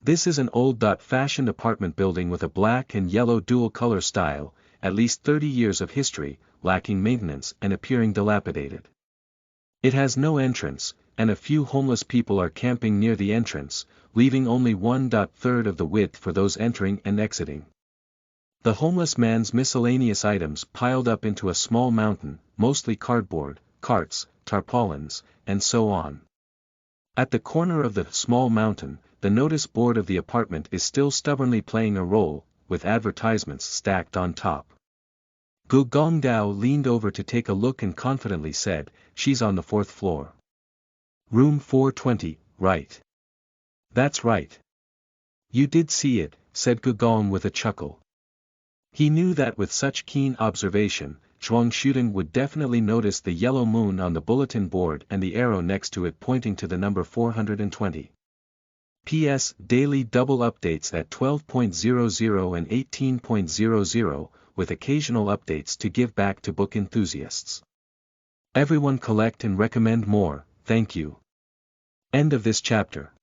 This is an old-fashioned apartment building with a black and yellow dual-color style, at least 30 years of history, lacking maintenance and appearing dilapidated. It has no entrance, and a few homeless people are camping near the entrance, leaving only 1/3 of the width for those entering and exiting. The homeless man's miscellaneous items piled up into a small mountain, mostly cardboard, carts, tarpaulins, and so on. At the corner of the small mountain, the notice board of the apartment is still stubbornly playing a role, with advertisements stacked on top. Gu Gongdao leaned over to take a look and confidently said, she's on the 4th floor. Room 420, right. That's right. You did see it, said Gu Gong with a chuckle. He knew that with such keen observation, Zhuang Shooting would definitely notice the yellow moon on the bulletin board and the arrow next to it pointing to the number 420. P.S. Daily double updates at 12.00 and 18.00, with occasional updates to give back to book enthusiasts. Everyone collect and recommend more, thank you. End of this chapter.